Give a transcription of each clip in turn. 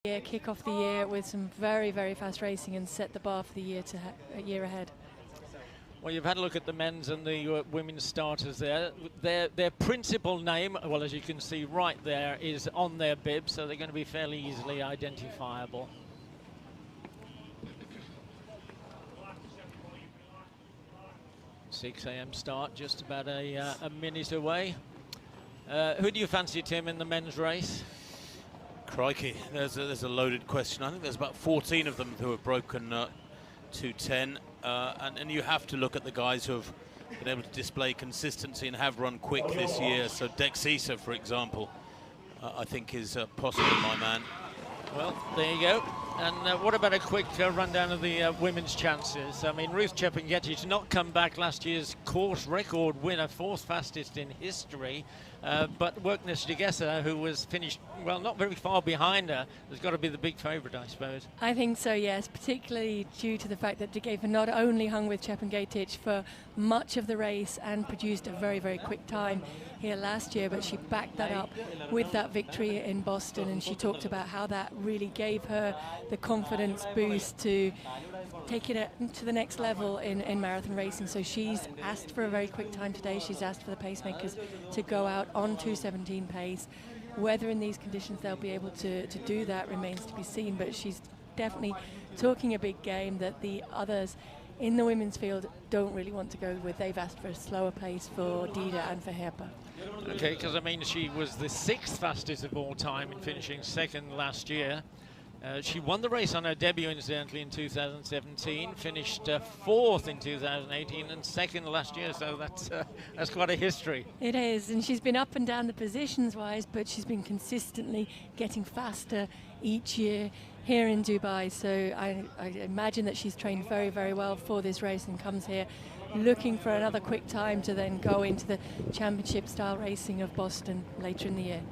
Yeah, kick off the year with some very, very fast racing and set the bar for the year a year ahead. Well, you've had a look at the men's and the women's starters there. Their principal name, well, as you can see right there, is on their bib, so they're going to be fairly easily identifiable. (6 a.m. start, just about a minute away. Who do you fancy, Tim, in the men's race? Crikey, there's a loaded question. I think there's about 14 of them who have broken 2:10, and you have to look at the guys who have been able to display consistency and have run quick this year. So Dexisa, for example, I think is possibly my man. Well, there you go. And what about a quick rundown of the women's chances? I mean, Ruth Chepngetich did not come back, last year's course record winner, fourth fastest in history. But Workness Jagessa, who was finished, well, not very far behind her, has got to be the big favourite, I suppose. I think so, yes, particularly due to the fact that Jagessa not only hung with Chepngetich for much of the race and produced a very, very quick time here last year, but she backed that up with that victory in Boston, and she talked about how that really gave her the confidence boost to take it to the next level in marathon racing. So she's asked for a very quick time today. She's asked for the pacemakers to go out on 2:17 pace. Whether in these conditions they'll be able to do that remains to be seen, but she's definitely talking a big game that the others in the women's field don't really want to go with. They've asked for a slower pace for Dida and for Herpa. Okay, because I mean, she was the 6th fastest of all time in finishing 2nd last year. She won the race on her debut, incidentally, in 2017, finished 4th in 2018 and 2nd last year, so that's quite a history. It is, and she's been up and down the positions-wise, but she's been consistently getting faster each year here in Dubai, so I imagine that she's trained very, very well for this race and comes here looking for another quick time to then go into the championship-style racing of Boston later in the year.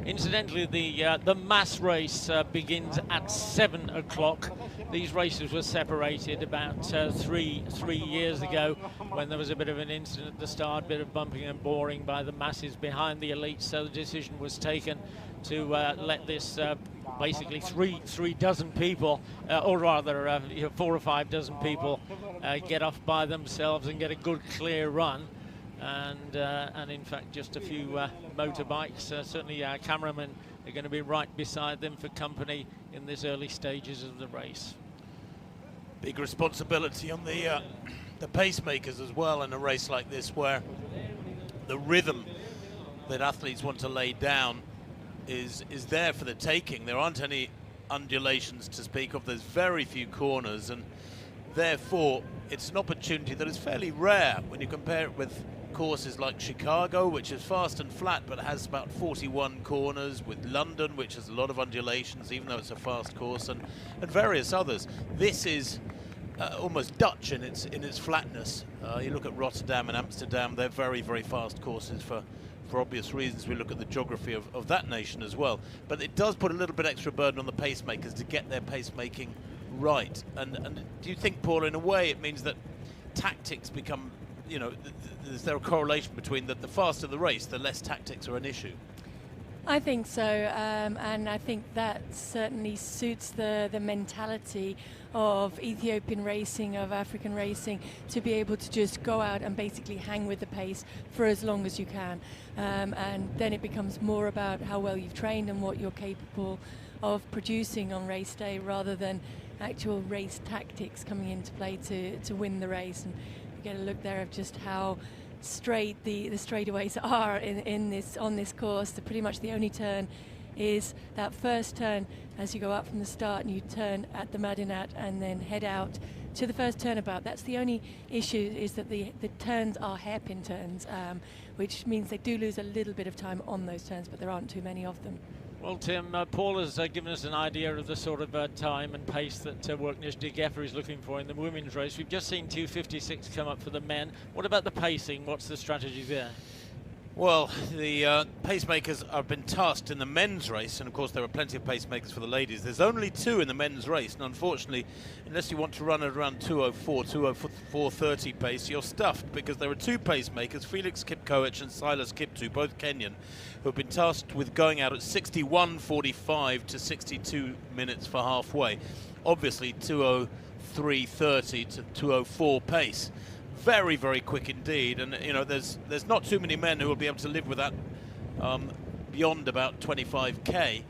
Incidentally, the mass race begins at 7 o'clock. These races were separated about three years ago when there was a bit of an incident at the start, bit of bumping and boring by the masses behind the elites. So the decision was taken to let this basically three dozen people, or rather 4 or 5 dozen people, get off by themselves and get a good clear run. And in fact, just a few motorbikes. Certainly our cameramen are going to be right beside them for company in this early stages of the race. Big responsibility on the pacemakers as well in a race like this, where the rhythm that athletes want to lay down is there for the taking. There aren't any undulations to speak of. There's very few corners, and therefore it's an opportunity that is fairly rare when you compare it with courses like Chicago, which is fast and flat but has about 41 corners, with London, which has a lot of undulations even though it's a fast course, and various others. This is almost Dutch in its flatness. You look at Rotterdam and Amsterdam, they're very, very fast courses for obvious reasons. We look at the geography of that nation as well, but it does put a little bit extra burden on the pacemakers to get their pacemaking right. And do you think, Paul, in a way it means that tactics become, is there a correlation between the faster the race, the less tactics are an issue? I think so, and I think that certainly suits the mentality of Ethiopian racing, of African racing, to be able to just go out and basically hang with the pace for as long as you can. And then it becomes more about how well you've trained and what you're capable of producing on race day, rather than actual race tactics coming into play to win the race. And you get a look there of just how straight the straightaways are on this course. Pretty much the only turn is that first turn as you go up from the start, and you turn at the Madinat and then head out to the first turnabout. That's the only issue, is that the turns are hairpin turns, which means they do lose a little bit of time on those turns, but there aren't too many of them. Well, Tim, Paul has given us an idea of the sort of time and pace that Workness Jagessa is looking for in the women's race. We've just seen 2:56 come up for the men. What about the pacing? What's the strategy there? Well, the pacemakers have been tasked in the men's race, and of course there are plenty of pacemakers for the ladies. There's only 2 in the men's race, and unfortunately, unless you want to run at around 2:04, 2:04:30 pace, you're stuffed, because there are 2 pacemakers, Felix Kipkoech and Silas Kiptu, both Kenyan, who have been tasked with going out at 61:45 to 62 minutes for halfway. Obviously 2:03:30 to 2:04 pace. Very, very quick indeed, and you know there's not too many men who will be able to live with that beyond about 25k,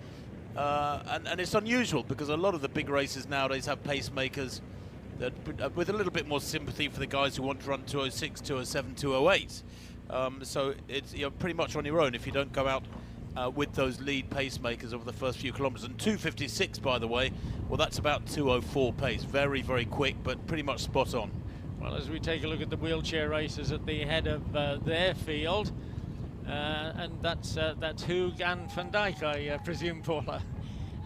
and it's unusual because a lot of the big races nowadays have pacemakers that with a little bit more sympathy for the guys who want to run 2:06, 2:07, 2:08. So you're pretty much on your own if you don't go out with those lead pacemakers over the first few kilometres. And 2:56, by the way, well, that's about 2:04 pace. Very, very quick, but pretty much spot on. Well, as we take a look at the wheelchair racers at the head of their field, and that's Hug and Van Dijk, I presume, Paula.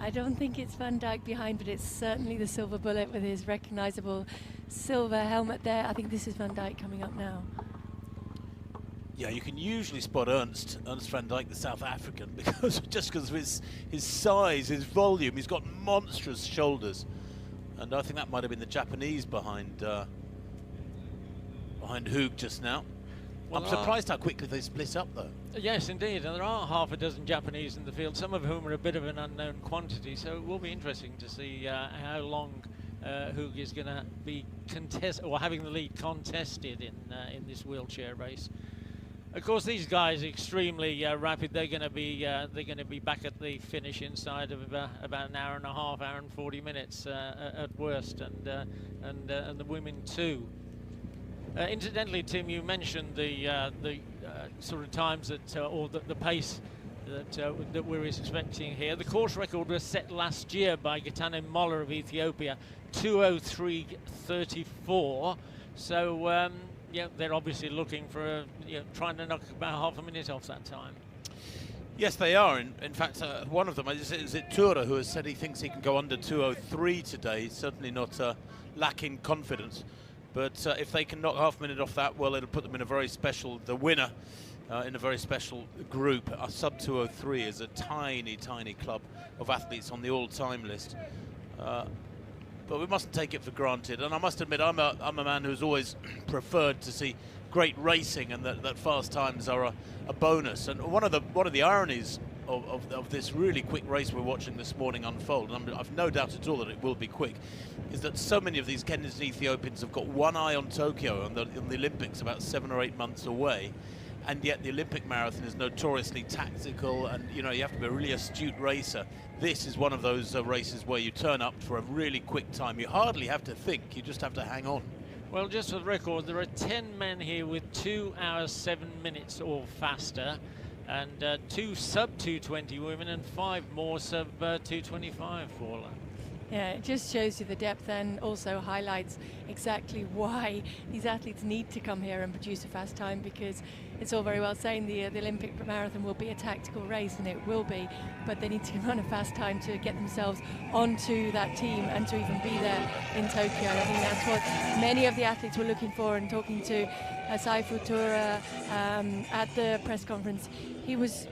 I don't think it's Van Dijk behind, but it's certainly the silver bullet with his recognisable silver helmet there. I think this is Van Dijk coming up now. Yeah, you can usually spot Ernst Van Dijk, the South African, because of his size, his volume. He's got monstrous shoulders, and I think that might have been the Japanese behind Hug just now. Well, I'm surprised how quickly they split up, though. Yes, indeed, and there are half a dozen Japanese in the field, some of whom are a bit of an unknown quantity, so it will be interesting to see how long Hug is going to be having the lead contested in this wheelchair race. Of course, these guys are extremely rapid. They're going to be back at the finish inside of about an hour and a half, hour and 40 minutes at worst, and the women too. Incidentally, Tim, you mentioned the sort of times that, or the pace that we're expecting here. The course record was set last year by Gitane Moller of Ethiopia, 2:03:34. So yeah, they're obviously looking for trying to knock about half a minute off that time. Yes, they are. In fact, one of them is it Tura, who has said he thinks he can go under 2:03 today. He's certainly not lacking confidence. But if they can knock half a minute off that, well, it'll put them in a very special, the winner, in a very special group. A sub 2:03 is a tiny, tiny club of athletes on the all-time list. But we mustn't take it for granted. And I must admit, I'm a man who's always preferred to see great racing, and that fast times are a bonus. And one of the ironies of this really quick race we're watching this morning unfold, and I've no doubt at all that it will be quick, is that so many of these Kenyans and Ethiopians have got one eye on Tokyo and the Olympics about 7 or 8 months away, and yet the Olympic marathon is notoriously tactical, and you have to be a really astute racer. This is one of those races where you turn up for a really quick time. You hardly have to think, you just have to hang on. Well, just for the record, there are 10 men here with 2 hours 7 minutes or faster, and 2 sub 2:20 women and 5 more sub 2:25, Paula. Yeah, it just shows you the depth, and also highlights exactly why these athletes need to come here and produce a fast time, because it's all very well saying the Olympic marathon will be a tactical race, and it will be, but they need to run a fast time to get themselves onto that team and to even be there in Tokyo. I think that's what many of the athletes were looking for. And talking to Saifu Tura at the press conference, he was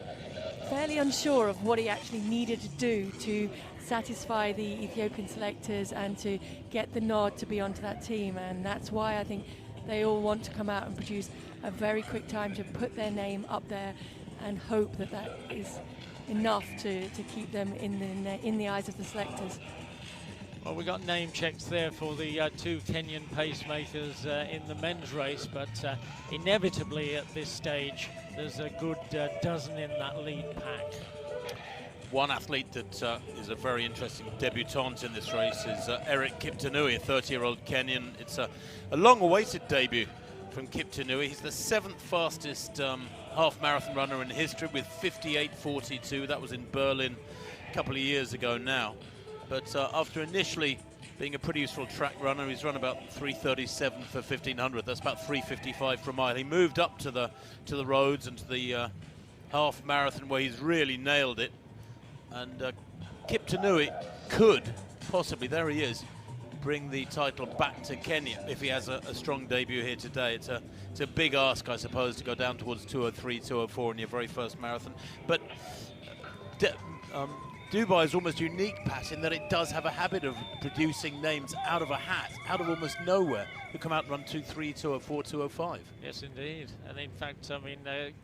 fairly unsure of what he actually needed to do to satisfy the Ethiopian selectors and to get the nod to be onto that team. And that's why I think they all want to come out and produce a very quick time to put their name up there, and hope that that is enough to keep them in the eyes of the selectors. Well, we got name checks there for the 2 Kenyan pacemakers in the men's race, but inevitably at this stage there's a good dozen in that lead pack. One athlete that is a very interesting debutant in this race is Eric Kiptanui, a 30-year-old Kenyan. It's a long-awaited debut from Kiptanui. He's the 7th fastest half-marathon runner in history with 58:42. That was in Berlin a couple of years ago now. But after initially being a pretty useful track runner, he's run about 3:37 for 1500. That's about 3:55 for a mile. He moved up to the roads and to the half marathon, where he's really nailed it. And Kiptanui could possibly, there he is, bring the title back to Kenya if he has a strong debut here today. It's a big ask, I suppose, to go down towards 203, 204 in your very first marathon. But Dubai is almost unique, Pat, in that it does have a habit of producing names out of a hat, out of almost nowhere, who come out and run 203, 204, 205. Yes, indeed. And in fact, I mean,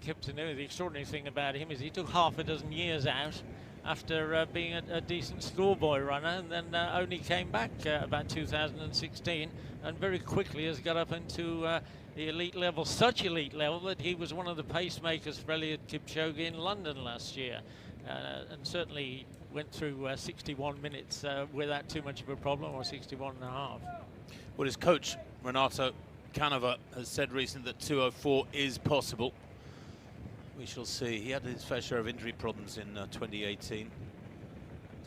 Kiptanui, the extraordinary thing about him is he took half a dozen years out after being a decent schoolboy runner, and then only came back about 2016, and very quickly has got up into the elite level, such elite level that he was one of the pacemakers for Eliud Kipchoge in London last year. And certainly went through 61 minutes without too much of a problem, or 61 and a half. Well, his coach, Renato Canova, has said recently that 204 is possible. We shall see. He had his fair share of injury problems in 2018.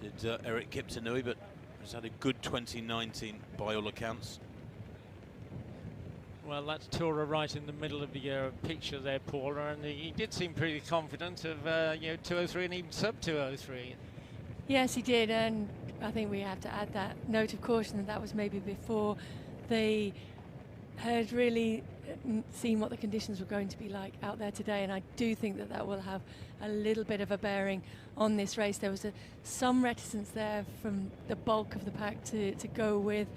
Did Eric Kiptanui, but has had a good 2019 by all accounts. Well, that's Tora right in the middle of the picture there, Paula, and he did seem pretty confident of 203 and even sub 203. Yes, he did, and I think we have to add that note of caution that was maybe before they had really seen what the conditions were going to be like out there today, and I do think that that will have a little bit of a bearing on this race. There was some reticence there from the bulk of the pack to go with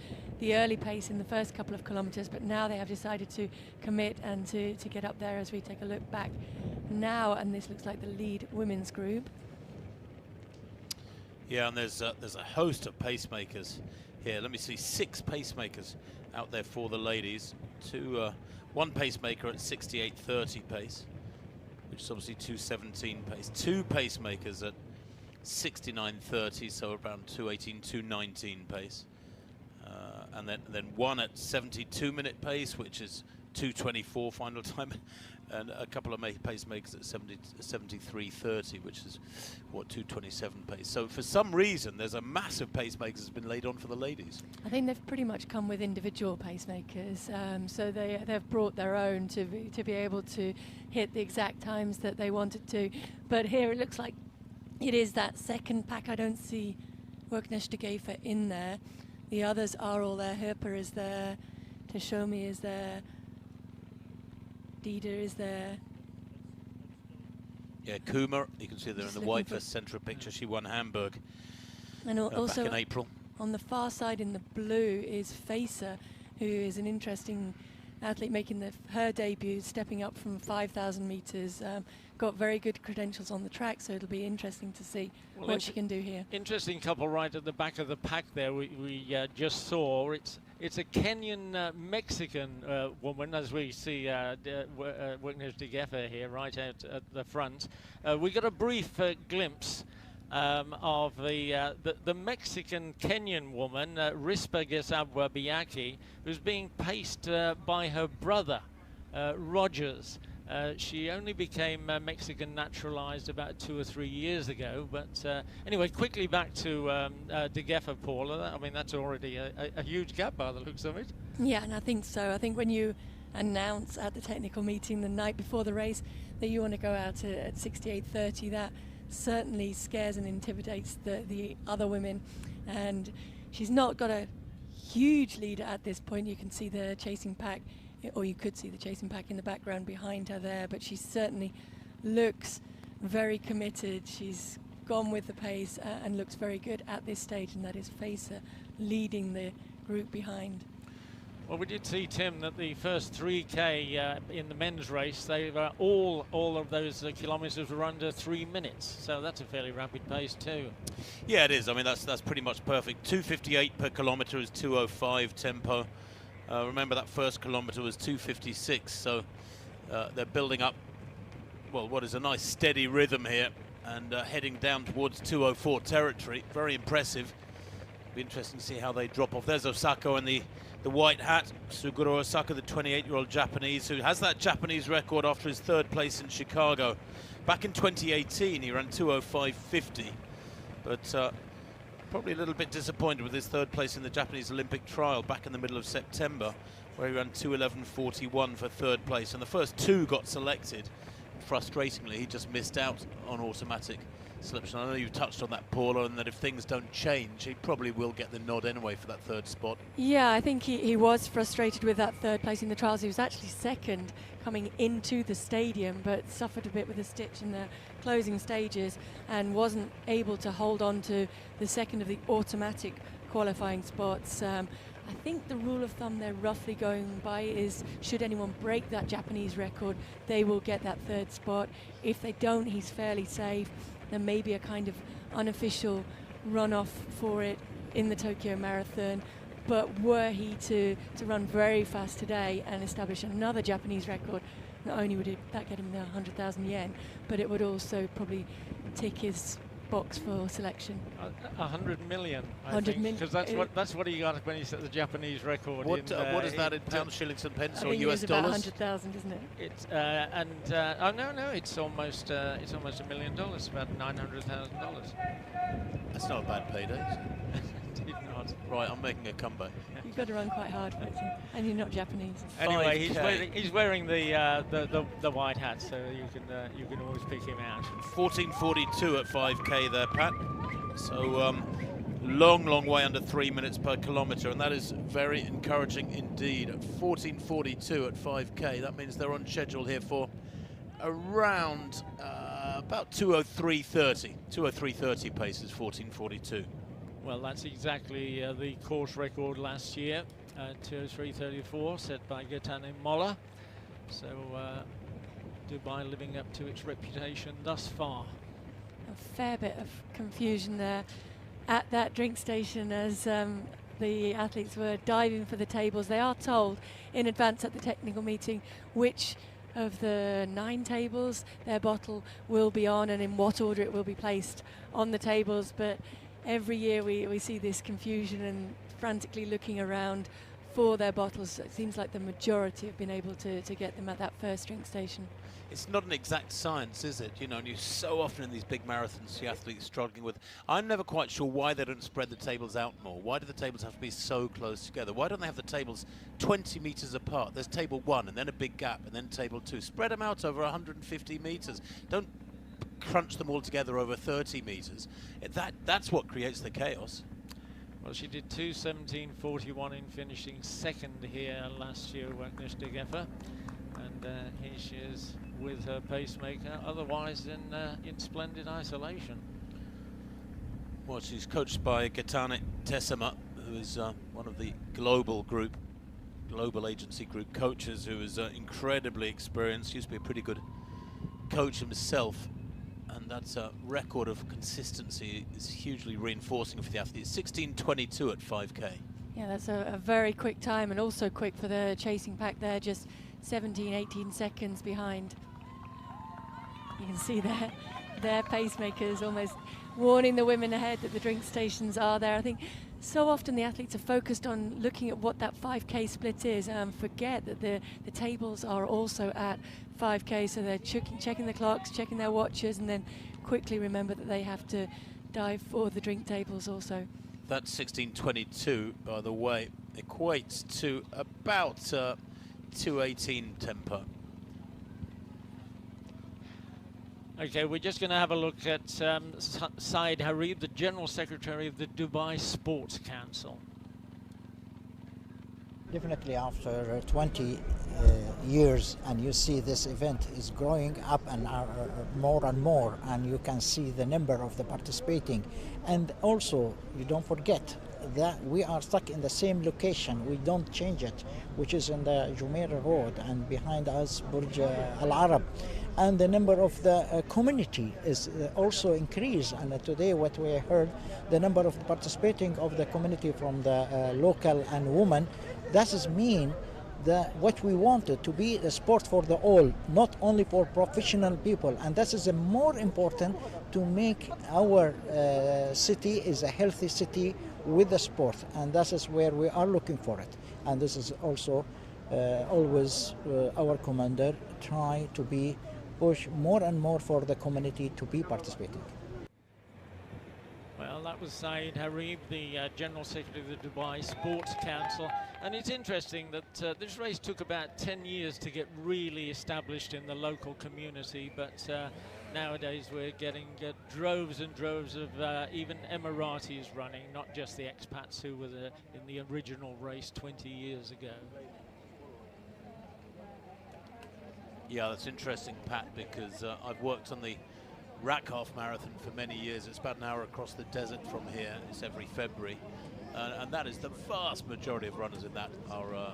the early pace in the first couple of kilometres, but now they have decided to commit and to get up there as we take a look back now, and this looks like the lead women's group. Yeah, and there's a host of pacemakers here. Let me see, 6 pacemakers out there for the ladies. One pacemaker at 68.30 pace, which is obviously 2:17 pace. 2 pacemakers at 69.30, so around 2:18, 2:19 pace. And then one at 72-minute pace, which is 2:24 final time, and a couple of pacemakers at 73.30, which is what, 2:27 pace. So for some reason, there's a massive pacemaker that's been laid on for the ladies. I think they've pretty much come with individual pacemakers, so they've brought their own to be able to hit the exact times that they wanted to. But here it looks like it is that second pack. I don't see Worknesh de Gefa in there. The others are all there. Herper is there, Tashomi is there, Dida is there. Yeah, Kuma, you can see there in the white vest central picture. She won Hamburg and also back in April. On the far side in the blue is Facer, who is an interesting athlete making her debut, stepping up from 5,000 metres. Got very good credentials on the track, so it'll be interesting to see what she can do here. Interesting couple right at the back of the pack there we just saw. It's a Kenyan Mexican woman, as we see Worknesh de Gefa here right out at the front. We got a brief glimpse of the Mexican Kenyan woman, Rispa Gesabwa Biaki, who's being paced by her brother, Rogers. She only became Mexican naturalized about 2 or 3 years ago, but anyway, quickly back to de Gefa, Paula. I mean, that's already a huge gap by the looks of it. Yeah, and I think so. I think when you announce at the technical meeting the night before the race that you want to go out at 68.30, that certainly scares and intimidates the other women, and she's not got a huge lead at this point. You can see the chasing pack, or you could see the chasing pack in the background behind her there, but she certainly looks very committed. She's gone with the pace and looks very good at this stage, and that is Facer leading the group behind. Well, we did see, Tim, that the first 3K in the men's race, they were all of those kilometres were under 3 minutes, so that's a fairly rapid pace too. Yeah, it is. I mean, that's pretty much perfect. 2:58 per kilometre is 2:05 tempo. Remember that first kilometre was 2:56, so they're building up, well, what is a nice steady rhythm here, and heading down towards 2:04 territory. Very impressive. Be interesting to see how they drop off. There's Osako in the white hat, Suguro Osaka, the 28-year-old Japanese, who has that Japanese record after his 3rd place in Chicago. Back in 2018, he ran 2:05.50, but probably a little bit disappointed with his 3rd place in the Japanese Olympic trial back in the middle of September, where he ran 2:11.41 for 3rd place, and the first 2 got selected. Frustratingly, he just missed out on automatic selection. I know you touched on that, Paula, and that if things don't change, he probably will get the nod anyway for that third spot. Yeah, I think he was frustrated with that third place in the trials. He was actually second coming into the stadium, but suffered a bit with a stitch in the closing stages and wasn't able to hold on to the second of the automatic qualifying spots. I think the rule of thumb they're roughly going by is should anyone break that Japanese record, they will get that third spot. If they don't, he's fairly safe. There may be a kind of unofficial runoff for it in the Tokyo Marathon. But were he to run very fast today and establish another Japanese record, not only would that get him the 100,000 yen, but it would also probably tick his box for selection. 100 million, I 100 think, million. because that's what he got when he set the Japanese record. What is that in pounds, shillings, and pence, I or think US it is about dollars? 100,000, isn't it? It's oh no, it's almost $1 million, about $900,000. That's not a bad payday, is it? Indeed not. Right, I'm making a comeback. You've got to run quite hard for it, and you're not Japanese. Anyway, 5K. he's wearing the white hat, so you can always pick him out. 14:42 at 5K there, Pat. So long way under 3 minutes per kilometre, and that is very encouraging indeed. At 14:42 at 5K, that means they're on schedule here for around about 2:03:30. 2:03:30 paces, 14:42. Well, that's exactly the course record last year, 2:03:34, set by Gaetano Molla. So Dubai living up to its reputation thus far. A fair bit of confusion there at that drink station as the athletes were diving for the tables. They are told in advance at the technical meeting which of the 9 tables their bottle will be on and in what order it will be placed on the tables, but every year we see this confusion and frantically looking around for their bottles. It seems like the majority have been able to get them at that first drink station. It's not an exact science, is it? You know, and you so often in these big marathons see athletes struggling with. I'm never quite sure why they don't spread the tables out more. Why do the tables have to be so close together? Why don't they have the tables 20 meters apart? There's table 1 and then a big gap and then table 2. Spread them out over 150 meters. Don't crunch them all together over 30 meters. That's what creates the chaos. Well, she did 2:17:41 in finishing second here last year, Agnieszka Geffer, and here she is with her pacemaker, otherwise in splendid isolation. Well, she's coached by Gaetano Tessema, who is one of the global agency group coaches, who is incredibly experienced, used to be a pretty good coach himself. And that's a record of consistency is hugely reinforcing for the athletes. 16:22 at 5K. Yeah, that's a very quick time, and also quick for the chasing pack there, just 17-18 seconds behind. You can see their pacemakers almost warning the women ahead that the drink stations are there. I think so often the athletes are focused on looking at what that 5K split is and forget that the tables are also at 5K, so they're checking the clocks, checking their watches, and then quickly remember that they have to dive for the drink tables also. That 16:22, by the way, equates to about 2:18 tempo. Okay, we're just going to have a look at Saeed Harib, the General Secretary of the Dubai Sports Council. Definitely after 20 years, and you see this event is growing up and more, and you can see the number of the participating. And also, you don't forget that we are stuck in the same location. We don't change it, which is in the Jumeirah Road, and behind us Burj Al Arab. And the number of the community is also increased. And today what we heard, the number of participating of the community from the local and women, that is mean that what we wanted to be a sport for the all, not only for professional people. And that is more important to make our city is a healthy city with the sport. And that is where we are looking for it. And this is also always our commander try to be push more and more for the community to be participating. Well, that was Saeed Harib, the General Secretary of the Dubai Sports Council. And it's interesting that this race took about 10 years to get really established in the local community, but nowadays we're getting droves and droves of even Emiratis running, not just the expats who were in the original race 20 years ago. Yeah, that's interesting, Pat, because I've worked on the Rack Half Marathon for many years. It's about an hour across the desert from here. It's every February. And that is the vast majority of runners in that are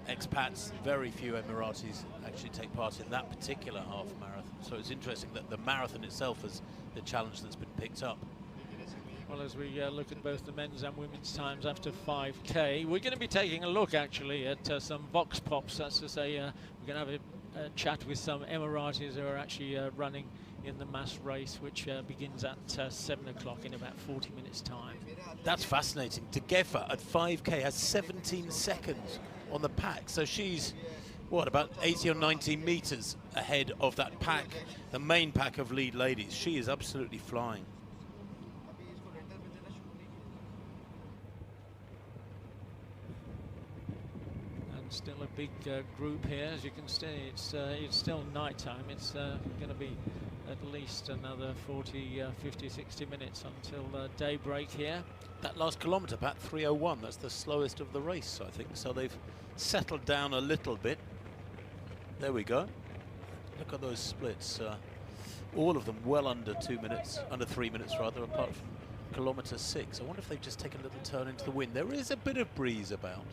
expats. Very few Emiratis actually take part in that particular half marathon. So it's interesting that the marathon itself is the challenge that's been picked up. Well, as we look at both the men's and women's times after 5K, we're going to be taking a look actually at some vox pops. That's to say, we're going to have a chat with some Emiratis who are actually running in the mass race, which begins at 7 o'clock in about 40 minutes time. That's fascinating. Degefa at 5K has 17 seconds on the pack, so she's what, about 80 or 90 meters ahead of that pack, the main pack of lead ladies. She is absolutely flying. Still a big group here, as you can see. It's still night time. It's going to be at least another 40, 50, 60 minutes until daybreak here. That last kilometre, Pat, 3:01. That's the slowest of the race, I think. So they've settled down a little bit. There we go. Look at those splits. All of them well under 2 minutes, under 3 minutes rather, apart from kilometre 6. I wonder if they've just taken a little turn into the wind. There is a bit of breeze about.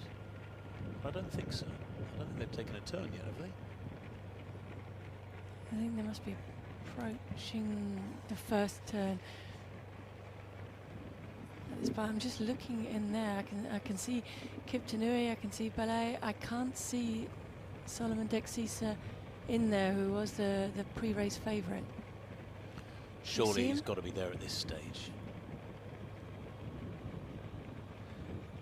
I don't think so. I don't think they've taken a turn yet, have they? I think they must be approaching the first turn. But I'm just looking in there. I can see Kiptanui, I can see Ballet. I can't see Solomon Dexisa in there, who was the pre-race favourite. Surely he's got to be there at this stage.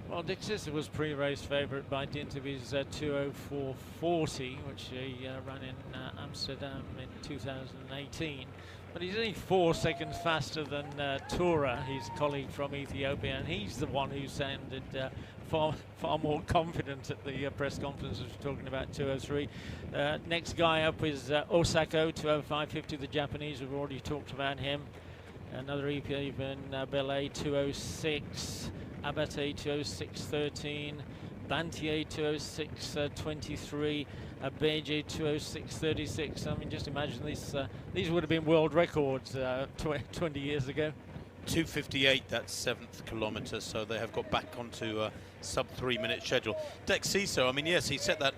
Well, Dexisa was pre-race favourite by dint of his 2:04.40, which he ran in Amsterdam in 2018. But he's only 4 seconds faster than Tura, his colleague from Ethiopia, and he's the one who sounded far more confident at the press conference. Was talking about 2:03. Next guy up is Osako, 2:05.50, the Japanese. We've already talked about him. Another Ethiopian, Belay, 2:06. Abate 2:06.13, Bantier 2:06.23, Abeje 2:06.36. I mean, just imagine these would have been world records 20 years ago. 2:58, that's 7th kilometre, so they have got back onto a sub 3 minute schedule. Dexisa, I mean, yes, he set that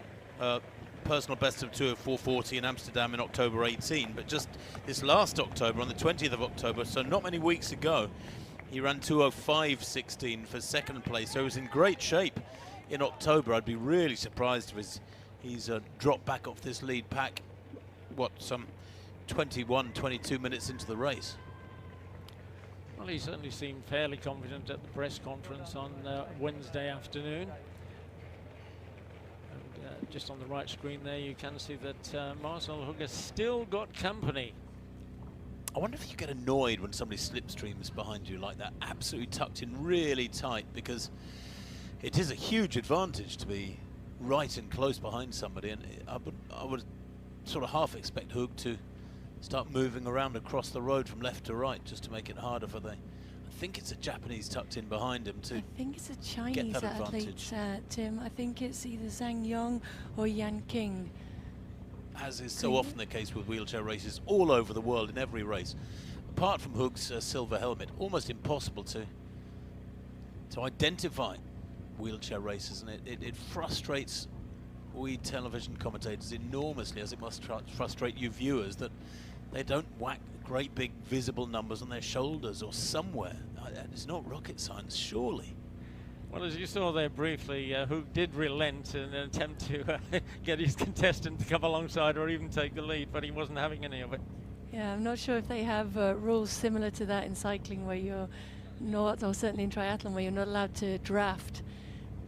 personal best of 2:04.40 in Amsterdam in October 18, but just this last October, on the 20th of October, so not many weeks ago, he ran 2:05.16 for second place, so he was in great shape in October. I'd be really surprised if he's dropped back off this lead pack, what, some 21, 22 minutes into the race. Well, he certainly seemed fairly confident at the press conference on Wednesday afternoon. And just on the right screen there, you can see that Marcel Hugger still got company. I wonder if you get annoyed when somebody slipstreams behind you like that, absolutely tucked in really tight, because it is a huge advantage to be right and close behind somebody, and I would sort of half expect Hug to start moving around across the road from left to right just to make it harder for I think it's a Japanese tucked in behind him too. I think it's a Chinese athlete, Tim. I think it's either Zhang Yong or Yan King. As is so often the case with wheelchair races all over the world in every race. Apart from Hug's silver helmet, almost impossible to identify wheelchair races, and it frustrates we television commentators enormously, as it must frustrate you viewers, that they don't whack great big visible numbers on their shoulders or somewhere. It's not rocket science, surely. Well, as you saw there briefly, Hug did relent in an attempt to get his contestant to come alongside or even take the lead, but he wasn't having any of it. Yeah, I'm not sure if they have rules similar to that in cycling, where you're not, or certainly in triathlon, where you're not allowed to draft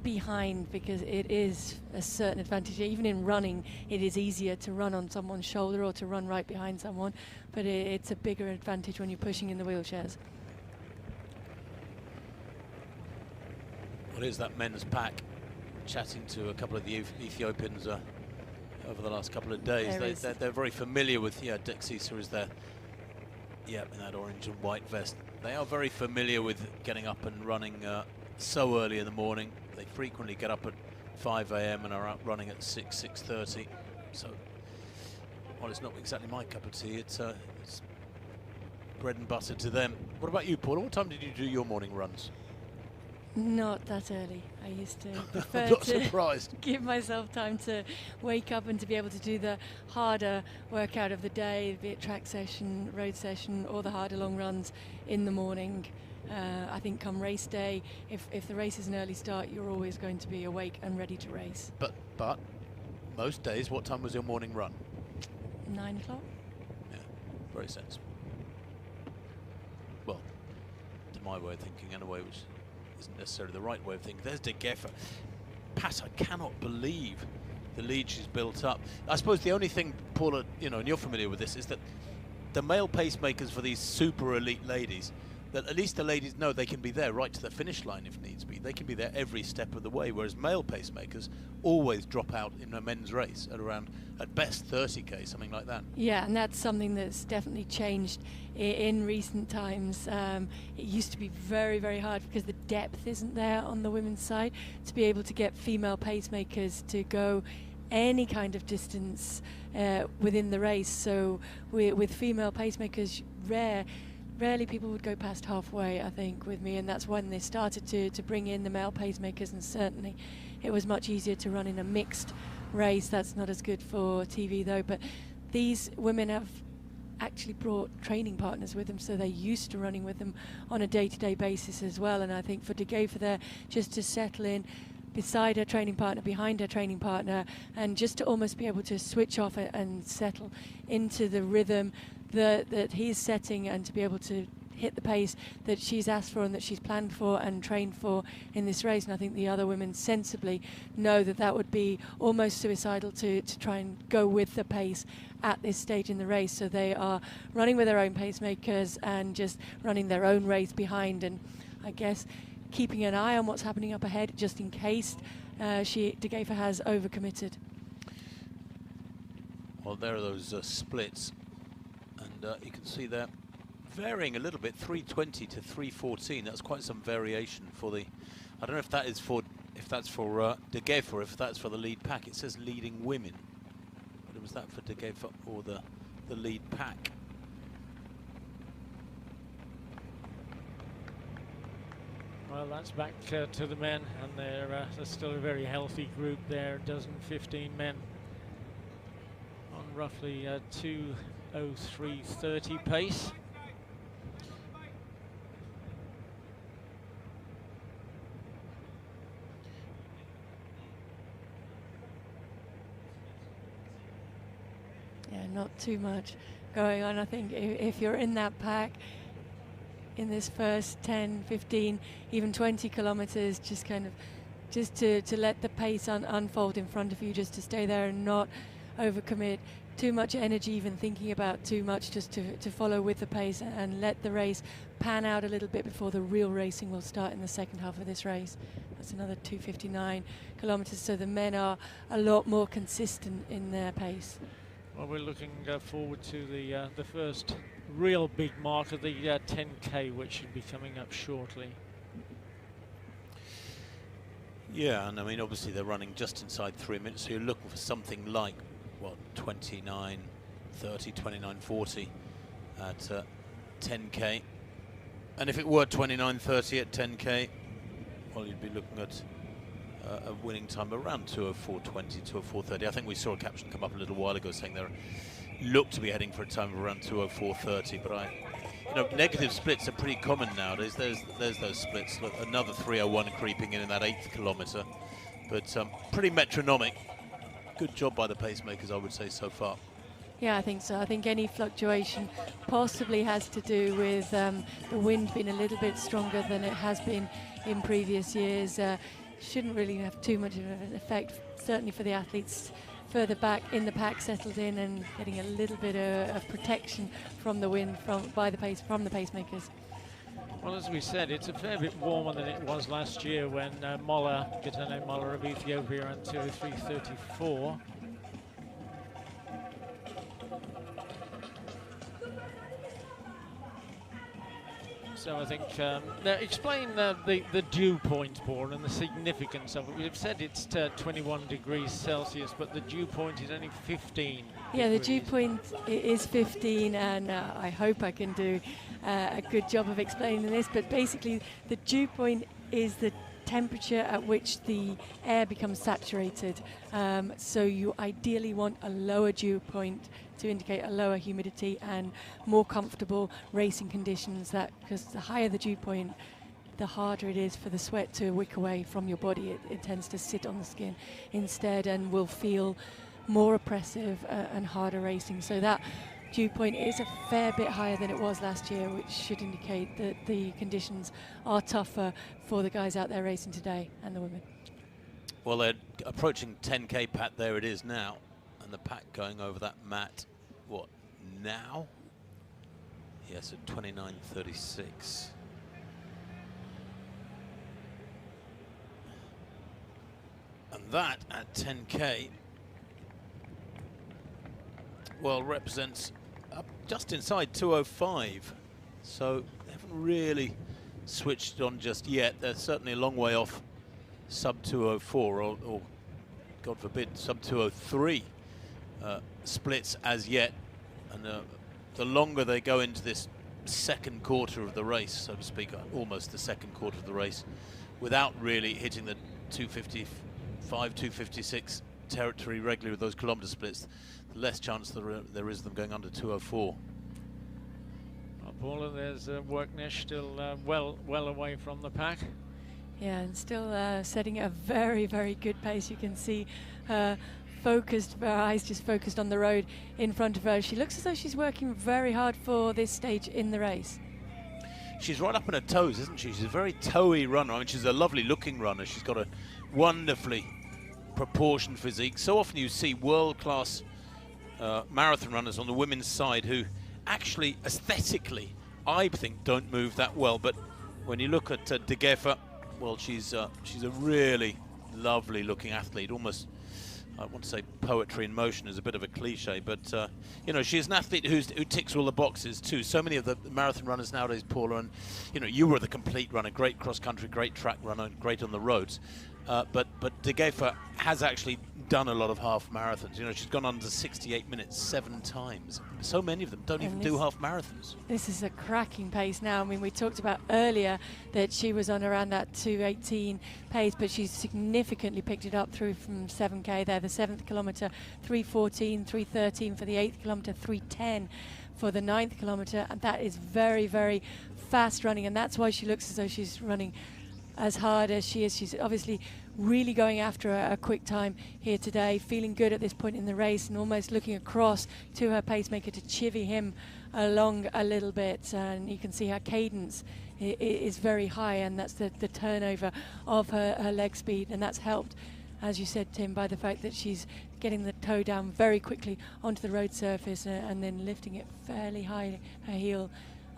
behind, because it is a certain advantage. Even in running, it is easier to run on someone's shoulder or to run right behind someone, but it's a bigger advantage when you're pushing in the wheelchairs. Well, here's that men's pack, chatting to a couple of the Ethiopians over the last couple of days. They're very familiar with, Dexisa is there. Yeah, in that orange and white vest. They are very familiar with getting up and running so early in the morning. They frequently get up at 5 AM and are out running at 6:30. So, well, it's not exactly my cup of tea. It's bread and butter to them. What about you, Paula? What time did you do your morning runs? Not that early. I used to prefer I'm not to surprised. give myself time to wake up and to be able to do the harder workout of the day, be it track session, road session, or the harder long runs in the morning. I think come race day, if the race is an early start, you're always going to be awake and ready to race. But most days, what time was your morning run? 9 o'clock. Yeah, very sensible. Well, to my way of thinking anyway, which isn't necessarily the right way of thinking. There's De Geffer. Pat, I cannot believe the lead she's built up. I suppose the only thing, Paula, and you're familiar with this, is that the male pacemakers for these super elite ladies, that at least the ladies know they can be there right to the finish line if needs be. They can be there every step of the way, whereas male pacemakers always drop out in a men's race at around, at best, 30k, something like that. Yeah, and that's something that's definitely changed in recent times. It used to be very, very hard because the depth isn't there on the women's side to be able to get female pacemakers to go any kind of distance within the race. So with female pacemakers, rarely people would go past halfway, I think, with me, and that's when they started to bring in the male pacemakers, and certainly it was much easier to run in a mixed race. That's not as good for TV though, but these women have actually brought training partners with them, so they're used to running with them on a day-to-day basis as well. And I think for De Geffer there, just to settle in beside her training partner, behind her training partner, and just to almost be able to switch off and settle into the rhythm that he's setting, and to be able to hit the pace that she's asked for and that she's planned for and trained for in this race. And I think the other women sensibly know that that would be almost suicidal to try and go with the pace at this stage in the race. So they are running with their own pacemakers and just running their own race behind, and I guess keeping an eye on what's happening up ahead just in case De Geffer has overcommitted. Well, there are those splits, and you can see they're varying a little bit, 3:20 to 3:14. That's quite some variation for the, I don't know if that's for De Geffer or if that's for the lead pack. It says leading women, but was that for De Geffer or the lead pack? Well, that's back to the men, and they're still a very healthy group there, 15 men on roughly 2:03:30 pace. Yeah, not too much going on. I think if you're in that pack in this first 10, 15, even 20 kilometers, just to let the pace unfold in front of you, just to stay there and not overcommit too much energy, even thinking about too much, just to follow with the pace and let the race pan out a little bit before the real racing will start in the second half of this race. That's another 2:59 kilometers, so the men are a lot more consistent in their pace. Well, we're looking forward to the first real big mark of the 10K, which should be coming up shortly. Yeah, and I mean, obviously they're running just inside 3 minutes, so you're looking for something like, what, 29:30, 29:40 at 10K. And if it were 29:30 at 10K, well, you'd be looking at a winning time around 2:04:20, 2:04:30. I think we saw a caption come up a little while ago saying they look to be heading for a time of around 2:04:30, but negative splits are pretty common nowadays. There's those splits. Look, another 3:01 creeping in that 8th kilometre, but pretty metronomic. Good job by the pacemakers, I would say, so far. Yeah, I think so. I think any fluctuation possibly has to do with the wind being a little bit stronger than it has been in previous years. Shouldn't really have too much of an effect, certainly for the athletes further back in the pack, settled in and getting a little bit of protection from the wind from the pacemakers. Well, as we said, it's a fair bit warmer than it was last year when Getane Moller of Ethiopia ran 2:03:34. So I think, now explain the dew point, Paul, and the significance of it. We've said it's 21 degrees Celsius, but the dew point is only 15 Yeah, the degrees. dew point is 15, and I hope I can do a good job of explaining this, but basically the dew point is the temperature at which the air becomes saturated. So you ideally want a lower dew point to indicate a lower humidity and more comfortable racing conditions, because the higher the dew point, the harder it is for the sweat to wick away from your body. It tends to sit on the skin instead and will feel more oppressive and harder racing. So that dew point is a fair bit higher than it was last year, which should indicate that the conditions are tougher for the guys out there racing today and the women. Well, they're approaching 10K, Pat. There it is now. And the pack going over that mat, what, now? Yes, at 29:36. And that at 10K, well, represents up just inside 205. So they haven't really switched on just yet. They're certainly a long way off sub 204 or God forbid, sub 203 splits as yet. And the longer they go into this second quarter of the race, so to speak, almost the second quarter of the race, without really hitting the 255, 256 territory regularly with those kilometre splits, the less chance there is of them going under 204. Well, Paula, there's Worknish still well away from the pack. Yeah, and still setting a very, very good pace. You can see her focused, her eyes just focused on the road in front of her. She looks as though she's working very hard for this stage in the race. She's right up on her toes, isn't she? She's a very toey runner. I mean, she's a lovely looking runner. She's got a wonderfully proportioned physique. So often you see world-class marathon runners on the women's side who actually aesthetically, I think, don't move that well. But when you look at De Geffer, well, she's a really lovely looking athlete. Almost, I want to say poetry in motion is a bit of a cliche, but you know, she's an athlete who ticks all the boxes too. So many of the marathon runners nowadays, Paula, and you know, you were the complete runner, great cross country, great track runner, great on the roads. But De Geffer has actually done a lot of half marathons. You know, she's gone under 68 minutes 7 times. So many of them don't even do half marathons. This is a cracking pace now. I mean, we talked about earlier that she was on around that 2:18 pace, but she's significantly picked it up through from 7K there. The 7th kilometre, 3:14, 3:13 for the 8th kilometre, 3:10 for the 9th kilometre, and that is very, very fast running, and that's why she looks as though she's running as hard as she is. She's obviously really going after a quick time here today, feeling good at this point in the race and almost looking across to her pacemaker to chivvy him along a little bit. And you can see her cadence is very high, and that's the turnover of her leg speed, and that's helped, as you said, Tim, by the fact that she's getting the toe down very quickly onto the road surface and then lifting it fairly high, her heel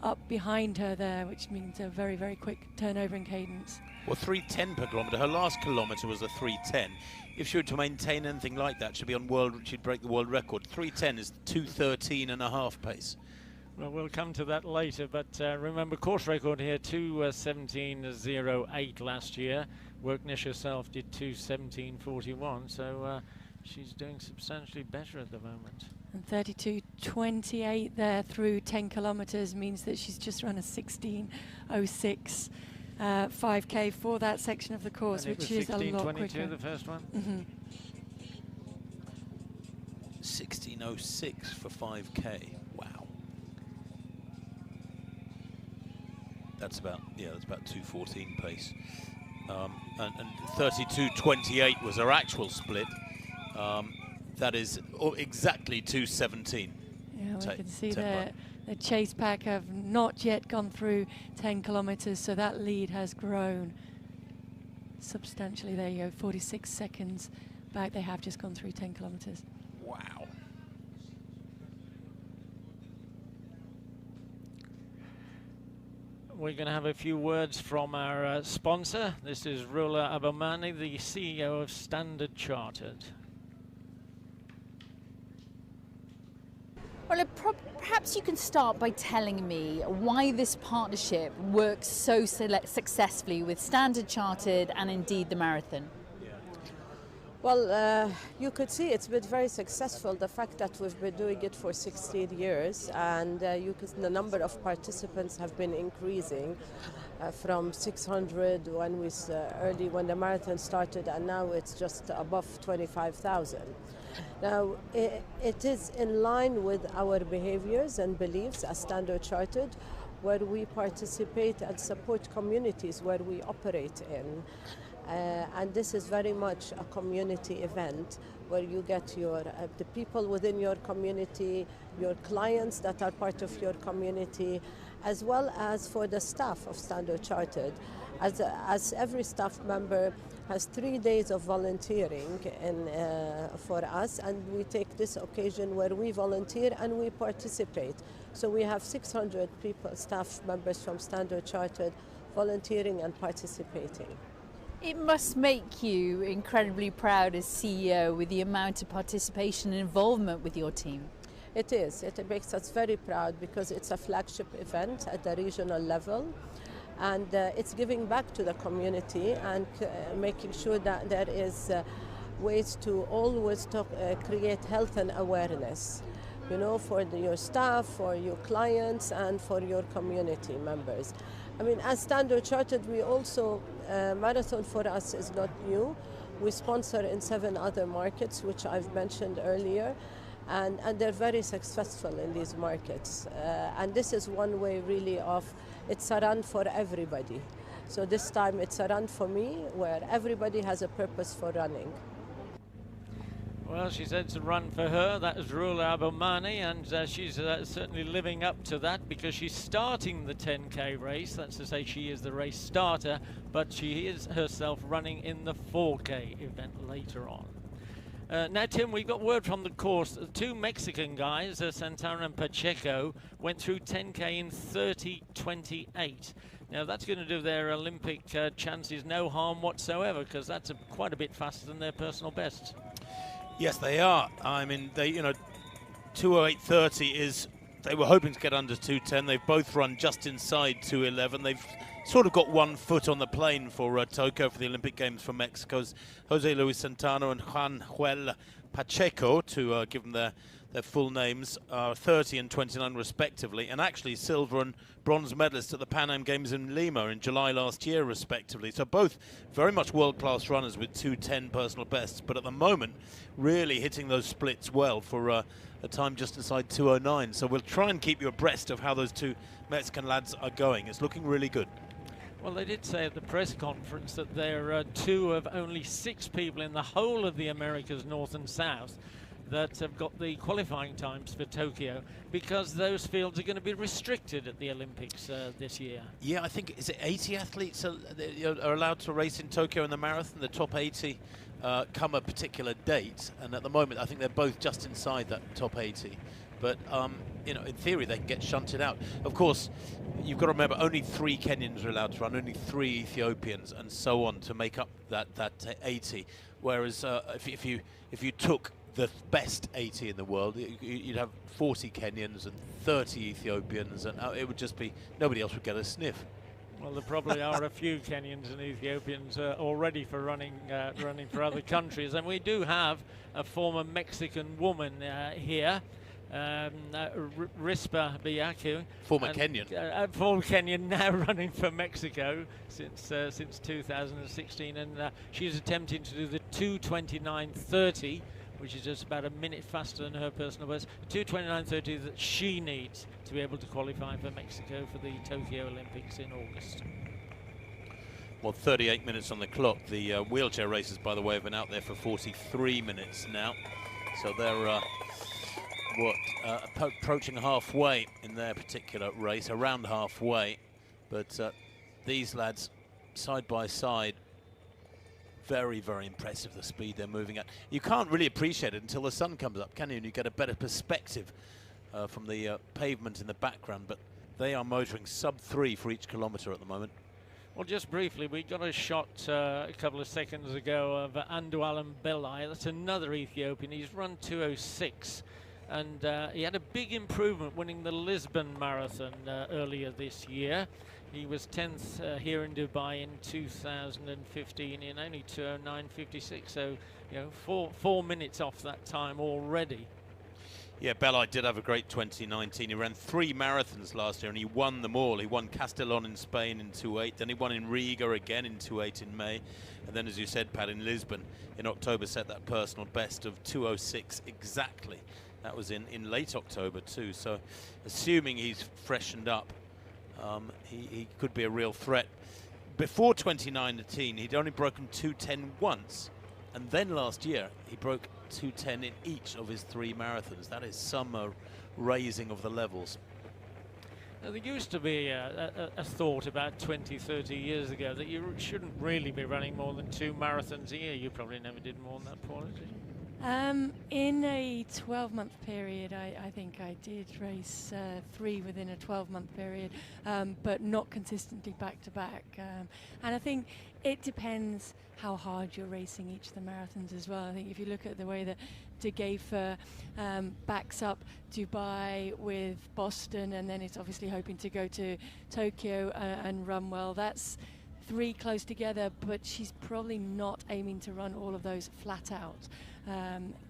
up behind her there, which means a very, very quick turnover in cadence. Well, 3:10 per kilometre. Her last kilometre was a 3:10. If she were to maintain anything like that, she'd break the world record. 3:10 is 2:13 and a half pace. Well, we'll come to that later, but remember, course record here, 2:17.08 last year. Worknish herself did 2:17.41, so she's doing substantially better at the moment. And 32.28 there through 10 kilometres means that she's just run a 16:06 5K for that section of the course, which is a lot quicker. The first one. 16:06 for 5K. Wow. That's about 2:14 pace. And 32.28 was her actual split. That is exactly 2:17. Yeah, we can see the chase pack have not yet gone through 10 kilometres, so that lead has grown substantially. There you go, 46 seconds back. They have just gone through 10 kilometres. Wow. We're going to have a few words from our sponsor. This is Rula Abamani, the CEO of Standard Chartered. Well, perhaps you can start by telling me why this partnership works so successfully with Standard Chartered and indeed the Marathon. Well, you could see it's been very successful, the fact that we've been doing it for 16 years, and the number of participants have been increasing from 600 when the marathon started, and now it's just above 25,000. Now, it is in line with our behaviors and beliefs as Standard Chartered, where we participate and support communities where we operate in. And this is very much a community event where you get the people within your community, your clients that are part of your community, as well as for the staff of Standard Chartered. As every staff member has 3 days of volunteering for us, and we take this occasion where we volunteer and we participate. So we have 600 people, staff members from Standard Chartered volunteering and participating. It must make you incredibly proud as CEO with the amount of participation and involvement with your team. It is. It makes us very proud because it's a flagship event at the regional level, and it's giving back to the community and making sure that there is ways to always create health and awareness, you know, for your staff, for your clients, and for your community members. I mean, as Standard Chartered, we also, Marathon for us is not new. We sponsor in 7 other markets, which I've mentioned earlier, and they're very successful in these markets. And this is one way really of, it's a run for everybody. So this time it's a run for me, where everybody has a purpose for running. Well, she said it's a run for her. That is Olika Adugna, and she's certainly living up to that because she's starting the 10K race. That's to say she is the race starter, but she is herself running in the 4K event later on. Now, Tim, we've got word from the course. The 2 Mexican guys, Santana and Pacheco, went through 10K in 30:28. Now, that's going to do their Olympic chances no harm whatsoever, because that's quite a bit faster than their personal best. Yes, they are. I mean, 2:08:30 is, they were hoping to get under 2:10. They've both run just inside 2:11. They've sort of got one foot on the plane for Tokyo for the Olympic Games for Mexico's Jose Luis Santana and Juan Pacheco, to give them their full names, 30 and 29 respectively, and actually silver and bronze medalists at the Pan Am Games in Lima in July last year respectively. So both very much world-class runners with 2:10 personal bests, but at the moment really hitting those splits well for a time just inside 2:09. So we'll try and keep you abreast of how those 2 Mexican lads are going. It's looking really good. Well, they did say at the press conference that they're 2 of only 6 people in the whole of the Americas, North and South, that have got the qualifying times for Tokyo, because those fields are going to be restricted at the Olympics this year. Yeah, I think, is it 80 athletes are allowed to race in Tokyo in the marathon? The top 80 come a particular date, and at the moment I think they're both just inside that top 80. But you know, in theory they can get shunted out. Of course, you've got to remember only 3 Kenyans are allowed to run, only 3 Ethiopians, and so on, to make up that 80. Whereas if you took the best 80 in the world, you'd have 40 Kenyans and 30 Ethiopians, and it would just be, nobody else would get a sniff. Well, there probably are a few Kenyans and Ethiopians already for running for other countries, and we do have a former Mexican woman here, Rispa Biaku, former Kenyan. Former Kenyan, now running for Mexico since 2016, and she's attempting to do the 2:29:30, which is just about a minute faster than her personal best. 2:29:30 that she needs to be able to qualify for Mexico for the Tokyo Olympics in August. Well, 38 minutes on the clock. The wheelchair racers, by the way, have been out there for 43 minutes now. So they're approaching halfway in their particular race, around halfway. But these lads, side by side, very, very impressive, the speed they're moving at. You can't really appreciate it until the sun comes up, can you? And you get a better perspective from the pavement in the background. But they are motoring sub-3 for each kilometre at the moment. Well, just briefly, we got a shot a couple of seconds ago of Andualam Belai. That's another Ethiopian. He's run 2:06. and he had a big improvement winning the Lisbon Marathon earlier this year. He was 10th here in Dubai in 2015 in only 2:09.56, so you know, 4 minutes off that time already. Yeah, Belli did have a great 2019. He ran 3 marathons last year and he won them all. He won Castellón in Spain in 2:08, then he won in Riga again in 2:08 in May, and then, as you said, Pat, in Lisbon in October set that personal best of 2:06 exactly. That was in late October too, so assuming he's freshened up, he could be a real threat. Before 2019, he'd only broken 2:10 once, and then last year he broke 2:10 in each of his 3 marathons. That is some raising of the levels. Now, there used to be a thought about 20, 30 years ago that you shouldn't really be running more than 2 marathons a year. You probably never did more than that, Paula, did you? In a 12-month period, I think I did race 3 within a 12-month period, but not consistently back-to-back. And I think it depends how hard you're racing each of the marathons as well. I think if you look at the way that De Geefer backs up Dubai with Boston, and then it's obviously hoping to go to Tokyo and run well, that's 3 close together, but she's probably not aiming to run all of those flat out.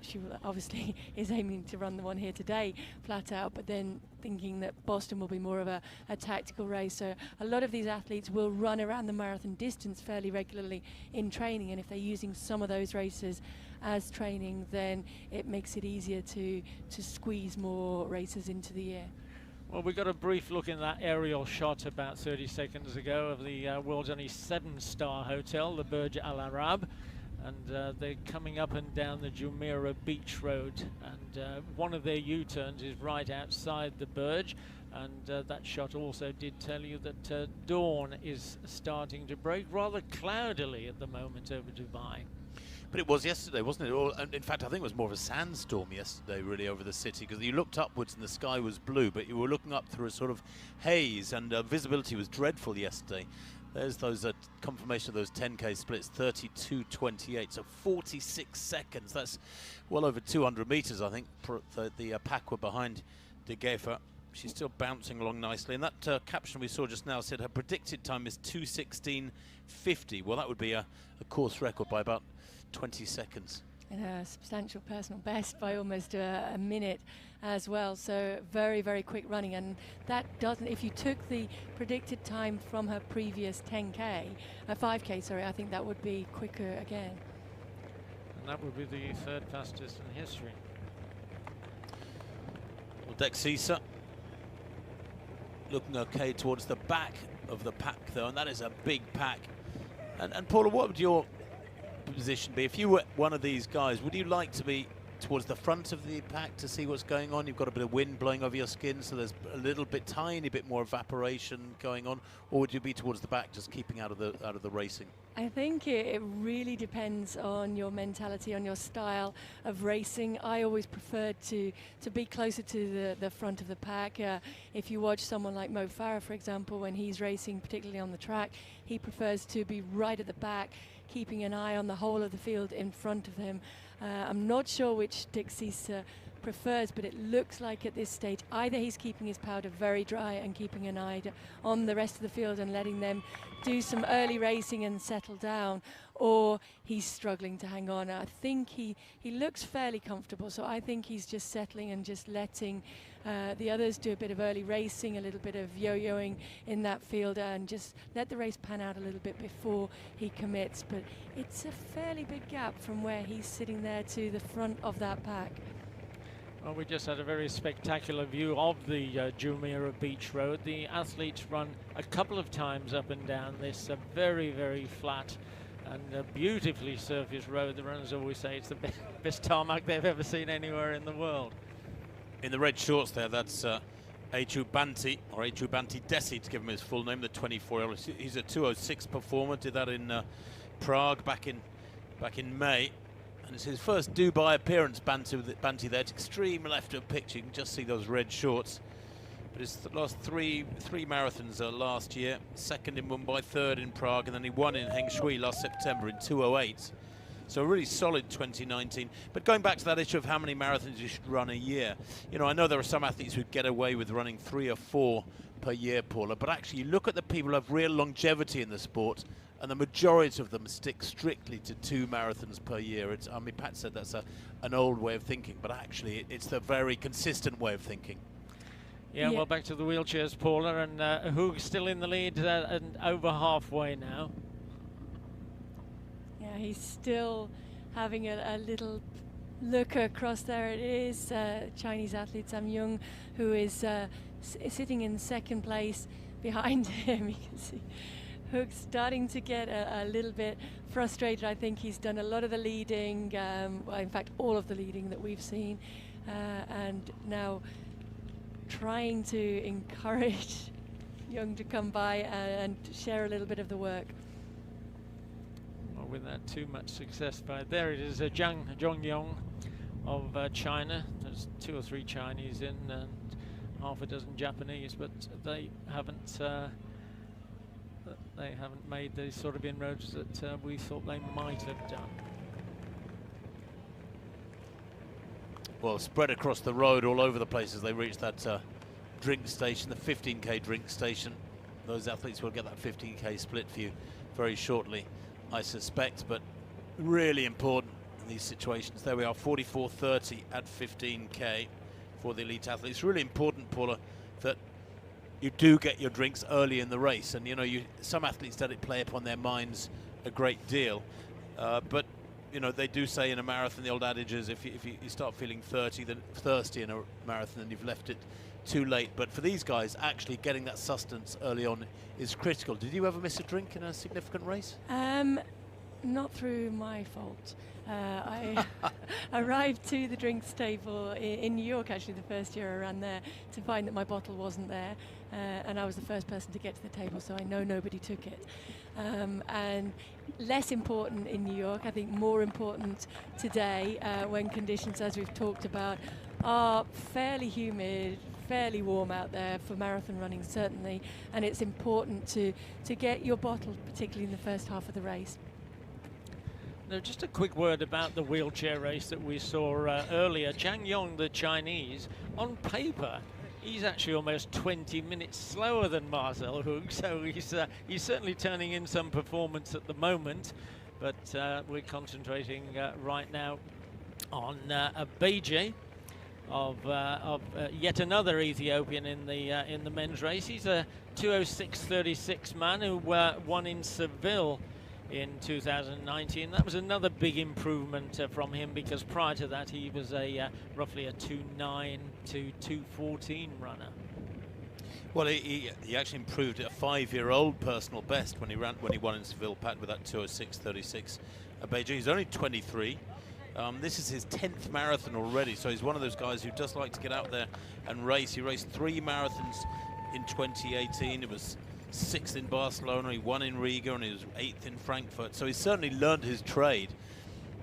She obviously is aiming to run the one here today flat out, but then thinking that Boston will be more of a tactical race. So a lot of these athletes will run around the marathon distance fairly regularly in training, and if they're using some of those races as training, then it makes it easier to squeeze more races into the year. Well, we got a brief look in that aerial shot about 30 seconds ago of the world's only 7-star hotel, the Burj Al Arab, and they're coming up and down the Jumeirah Beach Road, and one of their U-turns is right outside the Burj, and that shot also did tell you that dawn is starting to break rather cloudily at the moment over Dubai. But it was yesterday, wasn't it? Or, in fact, I think it was more of a sandstorm yesterday, really, over the city, because you looked upwards and the sky was blue, but you were looking up through a sort of haze, and visibility was dreadful yesterday. There's those confirmation of those 10K splits, 32.28, so 46 seconds. That's well over 200 meters, I think. The pack were behind De Geefer. She's still bouncing along nicely, and that caption we saw just now said her predicted time is 2:16.50. Well, that would be a course record by about 20 seconds. And a substantial personal best by almost a minute as well. So very, very quick running. And that doesn't, if you took the predicted time from her previous 5K, sorry, I think that would be quicker again. And that would be the 3rd fastest in history. Well, Dexisa looking okay towards the back of the pack, though, and that is a big pack. And Paula, what would your position be if you were one of these guys? Would you like to be towards the front of the pack to see what's going on? You've got a bit of wind blowing over your skin, so there's a little bit, tiny bit more evaporation going on, or would you be towards the back, just keeping out of the racing? I think it really depends on your mentality, on your style of racing. I always prefer to be closer to the front of the pack. If you watch someone like Mo Farah, for example, when he's racing, particularly on the track, he prefers to be right at the back, keeping an eye on the whole of the field in front of him. I'm not sure which Dexisa prefers, but it looks like at this stage either he's keeping his powder very dry and keeping an eye on the rest of the field and letting them do some early racing and settle down, or he's struggling to hang on. I think he looks fairly comfortable, so I think he's just settling and just letting the others do a bit of early racing, a little bit of yo-yoing in that field, and just let the race pan out a little bit before he commits. But it's a fairly big gap from where he's sitting there to the front of that pack. Well, we just had a very spectacular view of the Jumeirah Beach Road. The athletes run a couple of times up and down this very, very flat and beautifully surfaced road. The runners always say it's the best tarmac they've ever seen anywhere in the world. In the red shorts there, that's Banti, or Banti Desi, to give him his full name, the 24-year-old. He's a 2:06 performer, did that in Prague back in May. And it's his first Dubai appearance, Banti there. It's extreme left of picture. You can just see those red shorts. But his last three marathons last year. 2nd in Mumbai, 3rd in Prague, and then he won in Heng Shui last September in 2:08. So a really solid 2019. But going back to that issue of how many marathons you should run a year, you know, I know there are some athletes who get away with running 3 or 4 per year, Paula, but actually you look at the people who have real longevity in the sport, and the majority of them stick strictly to 2 marathons per year. I mean, Pat said that's an old way of thinking, but actually it's the very consistent way of thinking. Yeah, well, back to the wheelchairs, Paula, and Hoog's still in the lead and over halfway now. Yeah, he's still having a little look across. There it is, Chinese athlete Sam Young, who is sitting in second place. Behind him, you can see Hoog's starting to get a little bit frustrated. I think he's done a lot of the leading, well, in fact, all of the leading that we've seen, and now trying to encourage Young to come by and share a little bit of the work. Well, without too much success by there it is, Zhang Yong of China. There's 2 or 3 Chinese in and half a dozen Japanese, but they haven't made the sort of inroads that we thought they might have done. Well, spread across the road all over the place as they reach that drink station, the 15k drink station. Those athletes will get that 15k split for you very shortly, I suspect, but really important in these situations. There we are, 44:30 at 15k for the elite athletes. It's really important, Paula, that you do get your drinks early in the race, and you know, some athletes let it play upon their minds a great deal, but you know, they do say in a marathon, the old adage is if you start feeling thirsty in a marathon, then you've left it too late. But for these guys, actually getting that sustenance early on is critical. Did you ever miss a drink in a significant race? Not through my fault. I arrived to the drinks table in New York, actually, the first year I ran there, to find that my bottle wasn't there, and I was the first person to get to the table, so I know nobody took it. And less important in New York, I think more important today, when conditions, as we've talked about, are fairly humid, fairly warm out there for marathon running, certainly, and it's important to get your bottle, particularly in the first half of the race. Now, just a quick word about the wheelchair race that we saw earlier. Zhang Yong, the Chinese, on paper, he's actually almost 20 minutes slower than Marcel Hoog, so he's certainly turning in some performance at the moment. But we're concentrating right now on Abeje of yet another Ethiopian in the men's race. He's a 2:06.36 man who won in Seville in 2019. That was another big improvement from him, because prior to that he was roughly a 2:09 to 2:14 runner. Well, he actually improved a 5-year-old personal best when he won in Seville, Pat, with that 2:06.36. Abeje, he's only 23. This is his 10th marathon already, so he's one of those guys who does like to get out there and race. He raced 3 marathons in 2018. It was 6th in Barcelona, he won in Riga, and he was 8th in Frankfurt. So he's certainly learned his trade.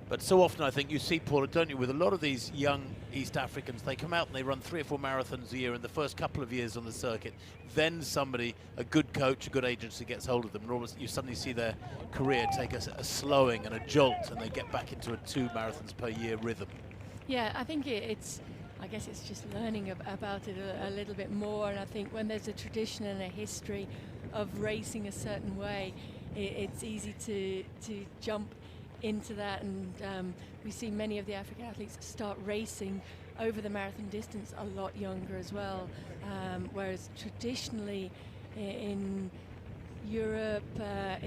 But so often I think you see, Paula, don't you, with a lot of these young East Africans, they come out and they run 3 or 4 marathons a year in the first couple of years on the circuit. Then somebody, a good coach, a good agency gets hold of them, and almost you suddenly see their career take a slowing and a jolt, and they get back into a 2 marathons per year rhythm. Yeah, I think I guess it's just learning about it a little bit more, and I think when there's a tradition and a history of racing a certain way, it's easy to jump into that, and we see many of the African athletes start racing over the marathon distance a lot younger as well, whereas traditionally in Europe,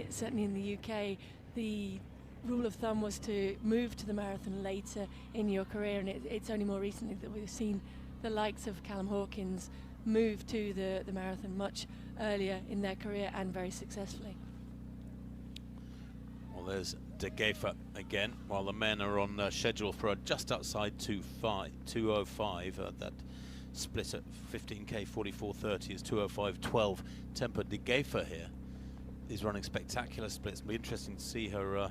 certainly in the UK, the rule of thumb was to move to the marathon later in your career, and it's only more recently that we've seen the likes of Callum Hawkins move to the marathon much earlier in their career, and very successfully. Well, there's De Geefer again, while the men are on schedule for just outside 2:05. That split at 15k 44:30 is 2:05.12. Tempo De Geefer here is running spectacular splits. It'll be interesting to see her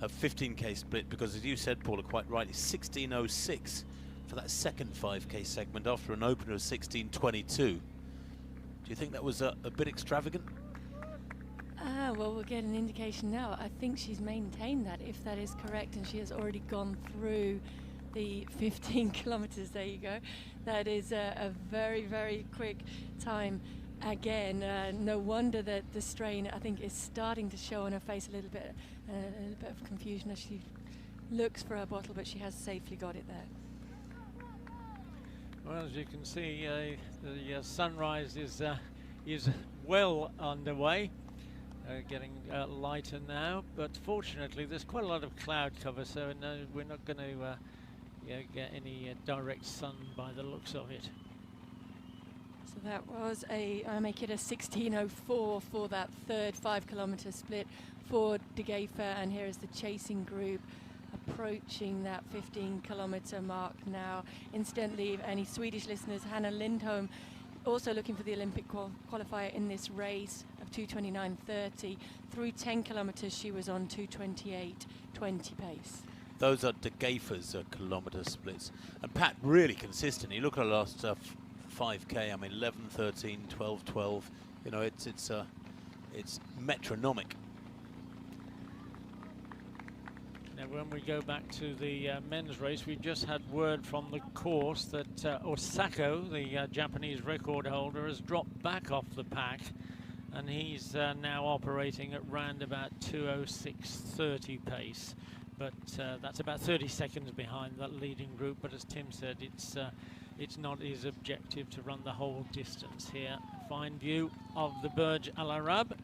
15k split, because as you said, Paula, quite rightly, 16:06 for that second 5k segment after an opener of 16:22. Do you think that was a bit extravagant? Well, we'll get an indication now. I think she's maintained that, if that is correct, and she has already gone through the 15 kilometers. There you go. That is a very, very quick time. Again, no wonder that the strain, I think, is starting to show on her face a little bit of confusion as she looks for her bottle, but she has safely got it there. Well, as you can see, the sunrise is well underway, getting lighter now. But fortunately, there's quite a lot of cloud cover, so no, we're not going to get any direct sun by the looks of it. So that was I make it a 16:04 for that third 5 kilometer split for De Geefer, and here is the chasing group approaching that 15 kilometer mark now. Incidentally, if any Swedish listeners, Hannah Lindholm also looking for the Olympic qualifier in this race of 2:29:30. Through 10 kilometers she was on 2:28:20 pace. Those are De Geefer's kilometer splits, and Pat really consistent. You look at the last 5k. I mean, 11, 13, 12, 12. You know, it's metronomic. Now, when we go back to the men's race, we've just had word from the course that Osako, the Japanese record holder, has dropped back off the pack, and he's now operating at round about 2:06:30 pace. But that's about 30 seconds behind that leading group. But as Tim said, it's not his objective to run the whole distance here. Fine view of the Burj Al Arab.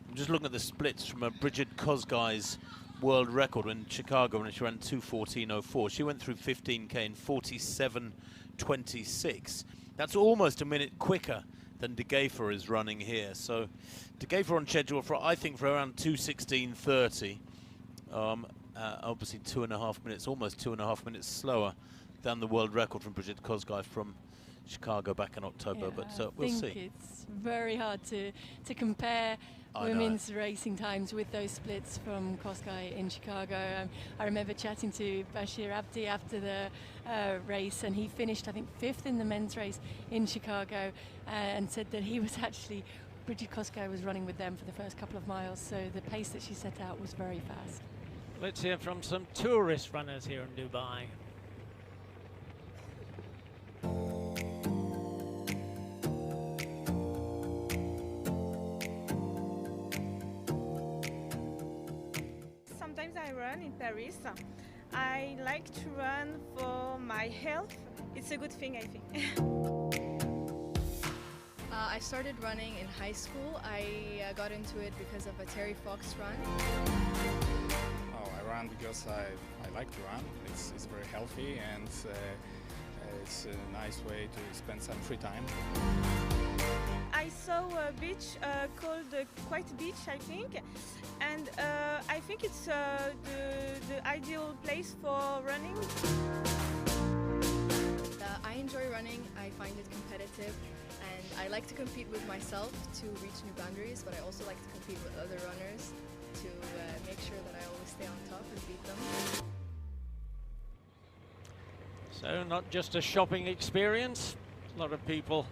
I'm just looking at the splits from Bridget Kosgei's world record in Chicago when she ran 2:14:04. She went through 15k in 47:26. That's almost a minute quicker than De Geefer is running here. So De Geefer on schedule for, I think, for around 2:16:30. Obviously 2.5 minutes, almost 2.5 minutes slower than the world record from Bridget Kosgei from Chicago back in October. Yeah, but we'll see. I think it's very hard to compare women's racing times with those splits from Kosgei in Chicago. I remember chatting to Bashir Abdi after the race, and he finished, I think, 5th in the men's race in Chicago, and said that he was actually, Bridget Kosgei was running with them for the first couple of miles, so the pace that she set out was very fast. Let's hear from some tourist runners here in Dubai. Sometimes I run in Paris. I like to run for my health. It's a good thing, I think. I started running in high school. I got into it because of a Terry Fox run. I run because I like to run. It's very healthy, and it's a nice way to spend some free time. I saw a beach called Quite Beach, I think, and I think it's the ideal place for running. I enjoy running. I find it competitive, and I like to compete with myself to reach new boundaries, but I also like to compete with other runners to make sure that I always stay on top and beat them. So not just a shopping experience, a lot of people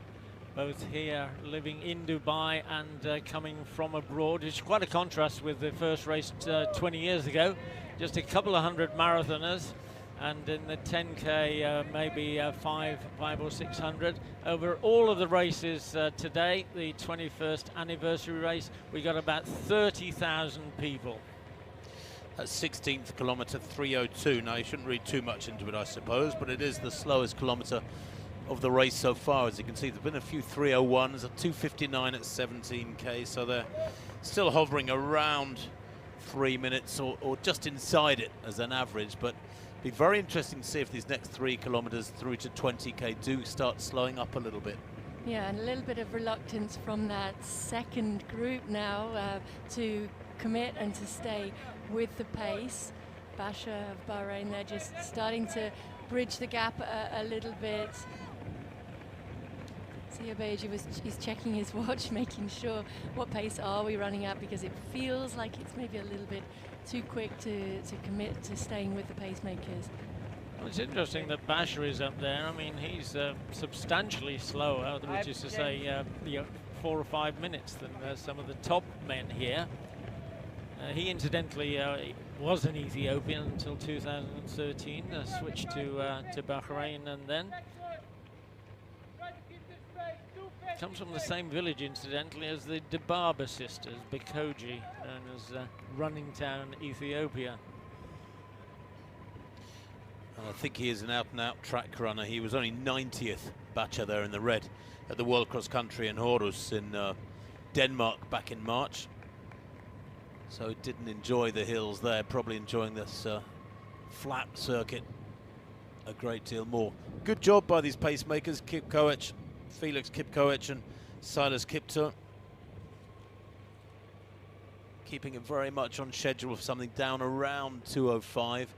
both here living in Dubai and coming from abroad. It's quite a contrast with the first race 20 years ago, just a couple of hundred marathoners, and in the 10k maybe 500 or 600. Over all of the races today, the 21st anniversary race, we got about 30,000 people. At 16th kilometre, 3:02. Now, you shouldn't read too much into it, I suppose, but it is the slowest kilometre of the race so far. As you can see, there's been a few 3:01s, a 2:59 at 17k, so they're still hovering around 3 minutes or just inside it as an average. But be very interesting to see if these next 3 kilometres through to 20k do start slowing up a little bit. Yeah, and a little bit of reluctance from that second group now to commit and to stay with the pace. Basha of Bahrain, they're just starting to bridge the gap a little bit. Siabeji is checking his watch, making sure what pace are we running at, because it feels like it's maybe a little bit too quick to commit to staying with the pacemakers. Well, it's interesting that Basha is up there. I mean, he's substantially slower, which is to say 4 or 5 minutes than some of the top men here. He incidentally was an Ethiopian until 2013, switched to Bahrain, and then comes from the same village, incidentally, as the Dibaba sisters, Bikoji, known as Running Town, Ethiopia. I think he is an out-and-out track runner. He was only 90th batcher there in the red at the World Cross Country in Horus in Denmark back in March. So didn't enjoy the hills there, probably enjoying this flat circuit a great deal more. Good job by these pacemakers, Kipkoech, Felix Kipkoech and Silas Kipto. Keeping it very much on schedule for something down around 2:05.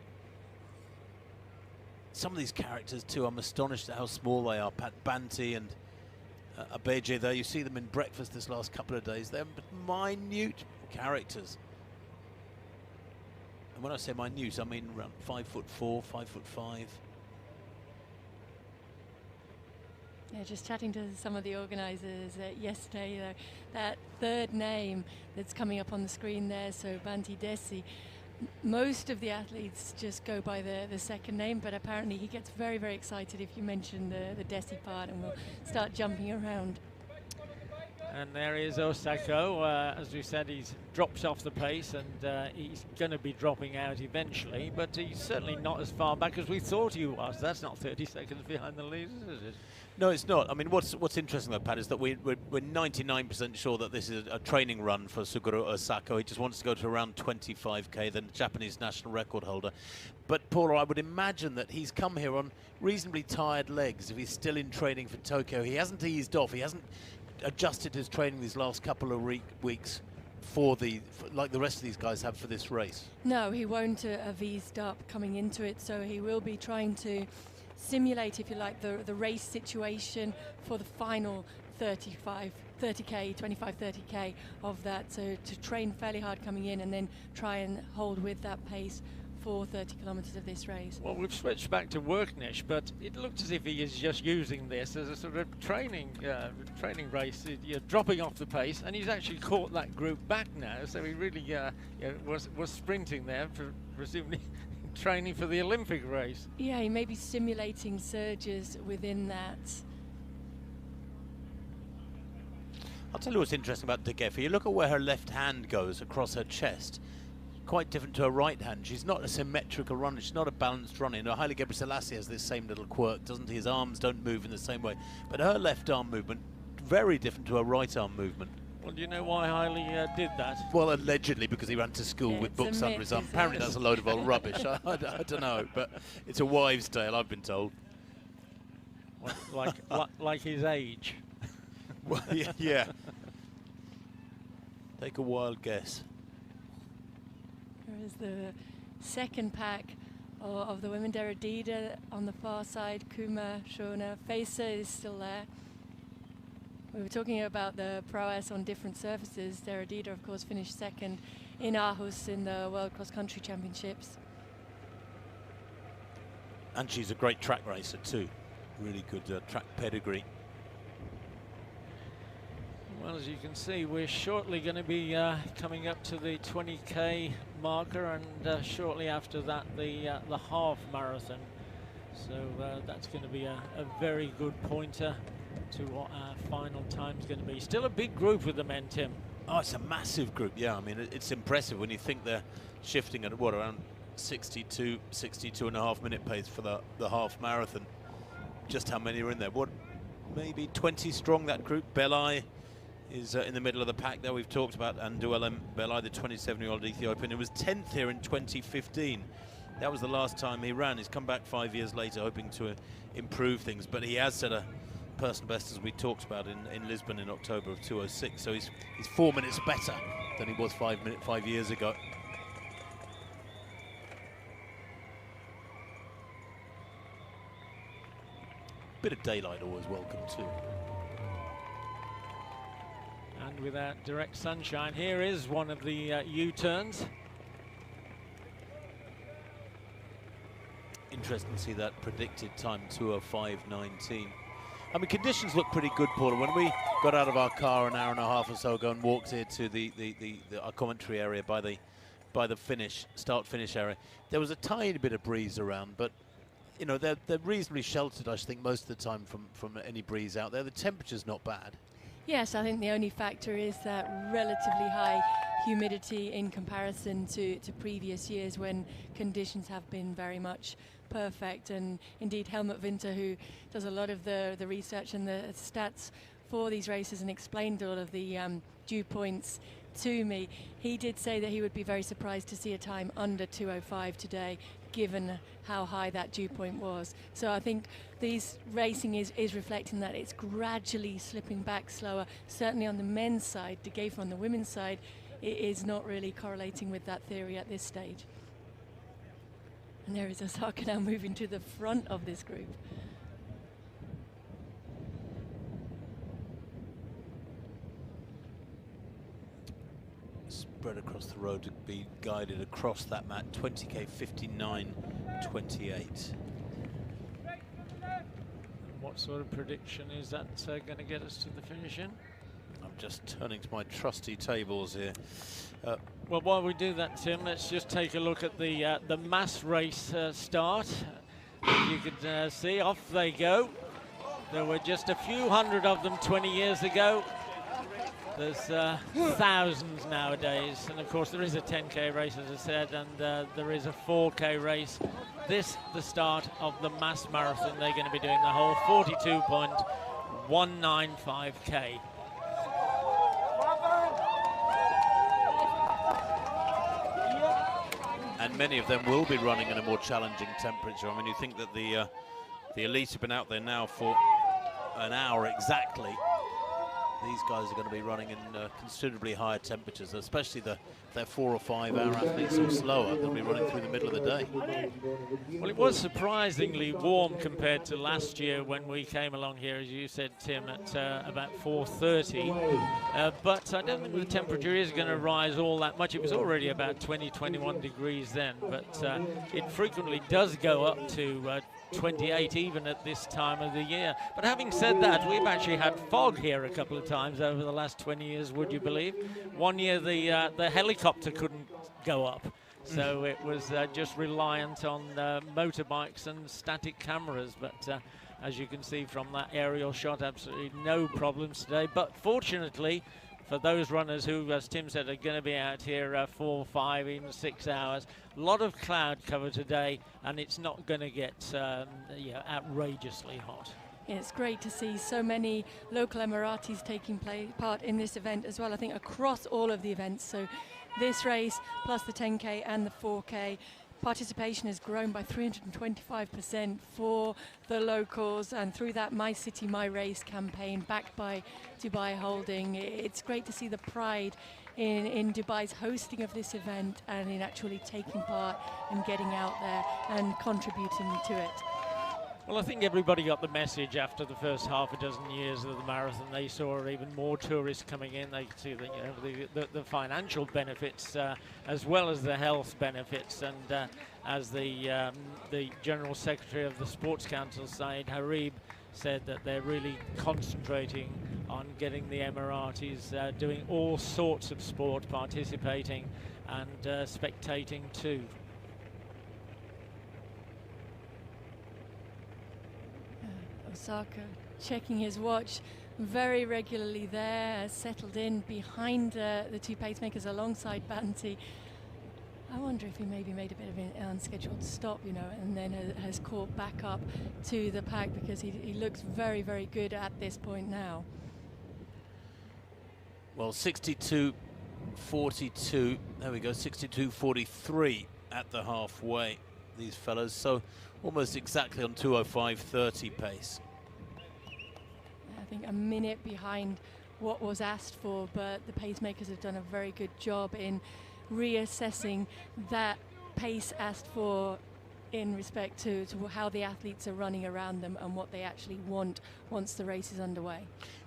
Some of these characters too, I'm astonished at how small they are. Pat Banti and Abeje there, you see them in breakfast this last couple of days. They're minute characters. And when I say minute, I mean around 5'4", 5'5". Yeah, just chatting to some of the organisers yesterday, that third name that's coming up on the screen there, so Banti Desi, most of the athletes just go by the second name, but apparently he gets very, very excited if you mention the Desi part and will start jumping around. And there is Osako. As we said, he's dropped off the pace, and he's going to be dropping out eventually, but he's certainly not as far back as we thought he was. That's not 30 seconds behind the leaders, is it? No, it's not. I mean, what's interesting though, Pat, is that we're 99% sure that this is a training run for Suguru Osako. He just wants to go to around 25k, the Japanese national record holder. But Paula, I would imagine that he's come here on reasonably tired legs if he's still in training for Tokyo. He hasn't eased off. He hasn't adjusted his training these last couple of weeks like the rest of these guys have for this race. No, he won't have eased up coming into it, so he will be trying to simulate, if you like, the race situation for the final 30k, 25-30k of that. So to train fairly hard coming in and then try and hold with that pace for 30 kilometres of this race. Well, we've switched back to Worknish, but it looked as if he is just using this as a sort of training race. You're dropping off the pace, and he's actually caught that group back now. So he really was sprinting there, presumably training for the Olympic race. Yeah, he may be simulating surges within that. I'll tell you what's interesting about De Geffer. You look at where her left hand goes across her chest. Quite different to her right hand. She's not a symmetrical runner. She's not a balanced runner. You know, Haile Gebrselassie has this same little quirk, doesn't he? His arms don't move in the same way. But her left arm movement, very different to her right arm movement. Well, do you know why Haile did that? Well, allegedly because he ran to school with books under his arm. Apparently that's a load of old rubbish. I don't know, but it's a wives' tale, I've been told. Well, like his age. Well, yeah. Take a wild guess. There is the second pack of the women. Deradida on the far side, Kuma, Shona, Facer is still there. We were talking about the prowess on different surfaces. Deradida, of course, finished second in Aarhus in the World Cross Country Championships. And she's a great track racer too. Really good track pedigree. Well, as you can see, we're shortly going to be coming up to the 20k marker, and shortly after that the half marathon. So that's going to be a very good pointer to what our final time's going to be. Still a big group with the men, Tim. Oh, it's a massive group. Yeah, I mean, it's impressive when you think they're shifting at what, around 62 and a half minute pace for the half marathon. Just how many are in there? What, maybe 20 strong, that group. Belai is in the middle of the pack there. We've talked about Anduelem Belai, the 27-year-old Ethiopian. It was 10th here in 2015. That was the last time he ran. He's come back 5 years later, hoping to improve things. But he has set a personal best, as we talked about, in Lisbon in October of 2:06. So he's 4 minutes better than he was 5 years ago. Bit of daylight always welcome too. And without direct sunshine, here is one of the U-turns. Interesting to see that predicted time, 2:05.19. I mean, conditions look pretty good, Paula. When we got out of our car an hour and a half or so ago and walked here to our commentary area by the start-finish area, there was a tiny bit of breeze around, but you know, they're reasonably sheltered, I think, most of the time from any breeze out there. The temperature's not bad. Yes, I think the only factor is that relatively high humidity in comparison to previous years when conditions have been very much perfect. And indeed, Helmut Winter, who does a lot of the research and the stats for these races and explained all of the dew points to me, he did say that he would be very surprised to see a time under 2:05 today, given how high that dew point was. So I think these racing is reflecting that it's gradually slipping back slower. Certainly on the men's side, De Geef on the women's side, it is not really correlating with that theory at this stage. And there is Osaka now moving to the front of this group. Spread across the road to be guided across that mat, 20k 59.28. What sort of prediction is that going to get us to the finish in? I'm just turning to my trusty tables here. Well, while we do that, Tim, let's just take a look at the mass race start. As you can see, off they go. There were just a few hundred of them 20 years ago. There's thousands nowadays, and of course there is a 10k race, as I said, and there is a 4k race. This, the start of the mass marathon. They're going to be doing the whole 42.195k. And many of them will be running in a more challenging temperature. I mean, you think that the elite have been out there now for an hour exactly. These guys are going to be running in considerably higher temperatures, especially if they're 4 or 5 hour athletes or slower. They'll be running through the middle of the day. Well, it was surprisingly warm compared to last year when we came along here, as you said, Tim, at about 4:30. But I don't think the temperature is going to rise all that much. It was already about 20, 21 degrees then, but it frequently does go up to 28 even at this time of the year. But having said that, we've actually had fog here a couple of times over the last 20 years, would you believe? One year the helicopter couldn't go up, so it was just reliant on motorbikes and static cameras. But as you can see from that aerial shot, absolutely no problems today. But fortunately for those runners who, as Tim said, are going to be out here 4, 5, even 6 hours, a lot of cloud cover today, and it's not going to get outrageously hot. It's great to see so many local Emiratis taking part in this event as well, I think across all of the events. So this race, plus the 10K and the 4K, participation has grown by 325% for the locals, and through that My City, My Race campaign backed by Dubai Holding. It's great to see the pride in Dubai's hosting of this event and in actually taking part and getting out there and contributing to it. Well, I think everybody got the message after the first half a dozen years of the marathon. They saw even more tourists coming in. They could see the financial benefits as well as the health benefits. And as the General Secretary of the Sports Council, Saeed Harib, said that they're really concentrating on getting the Emiratis doing all sorts of sport, participating and spectating too. Osaka checking his watch very regularly there, settled in behind the two pacemakers alongside Banti. I wonder if he maybe made a bit of an unscheduled stop, you know, and then has caught back up to the pack, because he looks very, very good at this point now. Well, 62.42, there we go, 62.43 at the halfway, these fellows. So almost exactly on 2:05.30 pace. I think a minute behind what was asked for, but the pacemakers have done a very good job in reassessing that pace asked for in respect to how the athletes are running around them and what they actually want once the race is underway.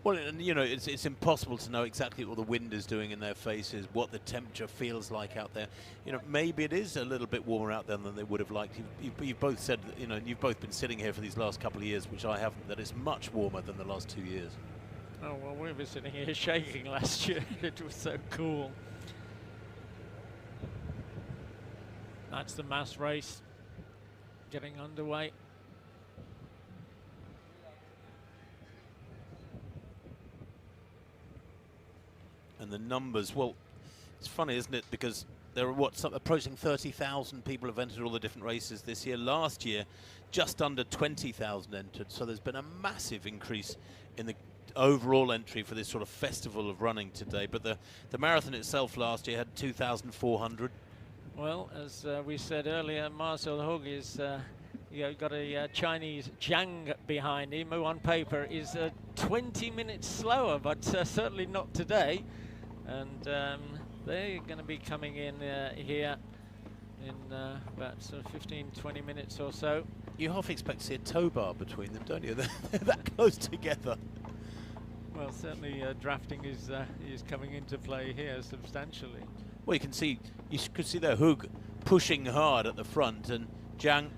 Well, and you know, it's impossible to know exactly what the wind is doing in their faces, what the temperature feels like out there. You know, maybe it is a little bit warmer out there than they would have liked. You've both said, you know, you've both been sitting here for these last couple of years, which I haven't, that it's much warmer than the last 2 years. Oh, well, we were sitting here shaking last year. It was so cool. That's the mass race getting underway. And the numbers, well, it's funny, isn't it? Because there are approaching 30,000 people have entered all the different races this year. Last year, just under 20,000 entered. So there's been a massive increase in the overall entry for this sort of festival of running today. But the marathon itself last year had 2,400. Well, as we said earlier, Marcel Hug is got a Chinese Zhang behind him, who on paper is 20 minutes slower, but certainly not today. And they're going to be coming in here in about sort of 15-20 minutes or so. You half expect to see a tow bar between them, don't you? They're that close together. Well, certainly drafting is coming into play here substantially. Well, you could see their Hug pushing hard at the front, and Zhang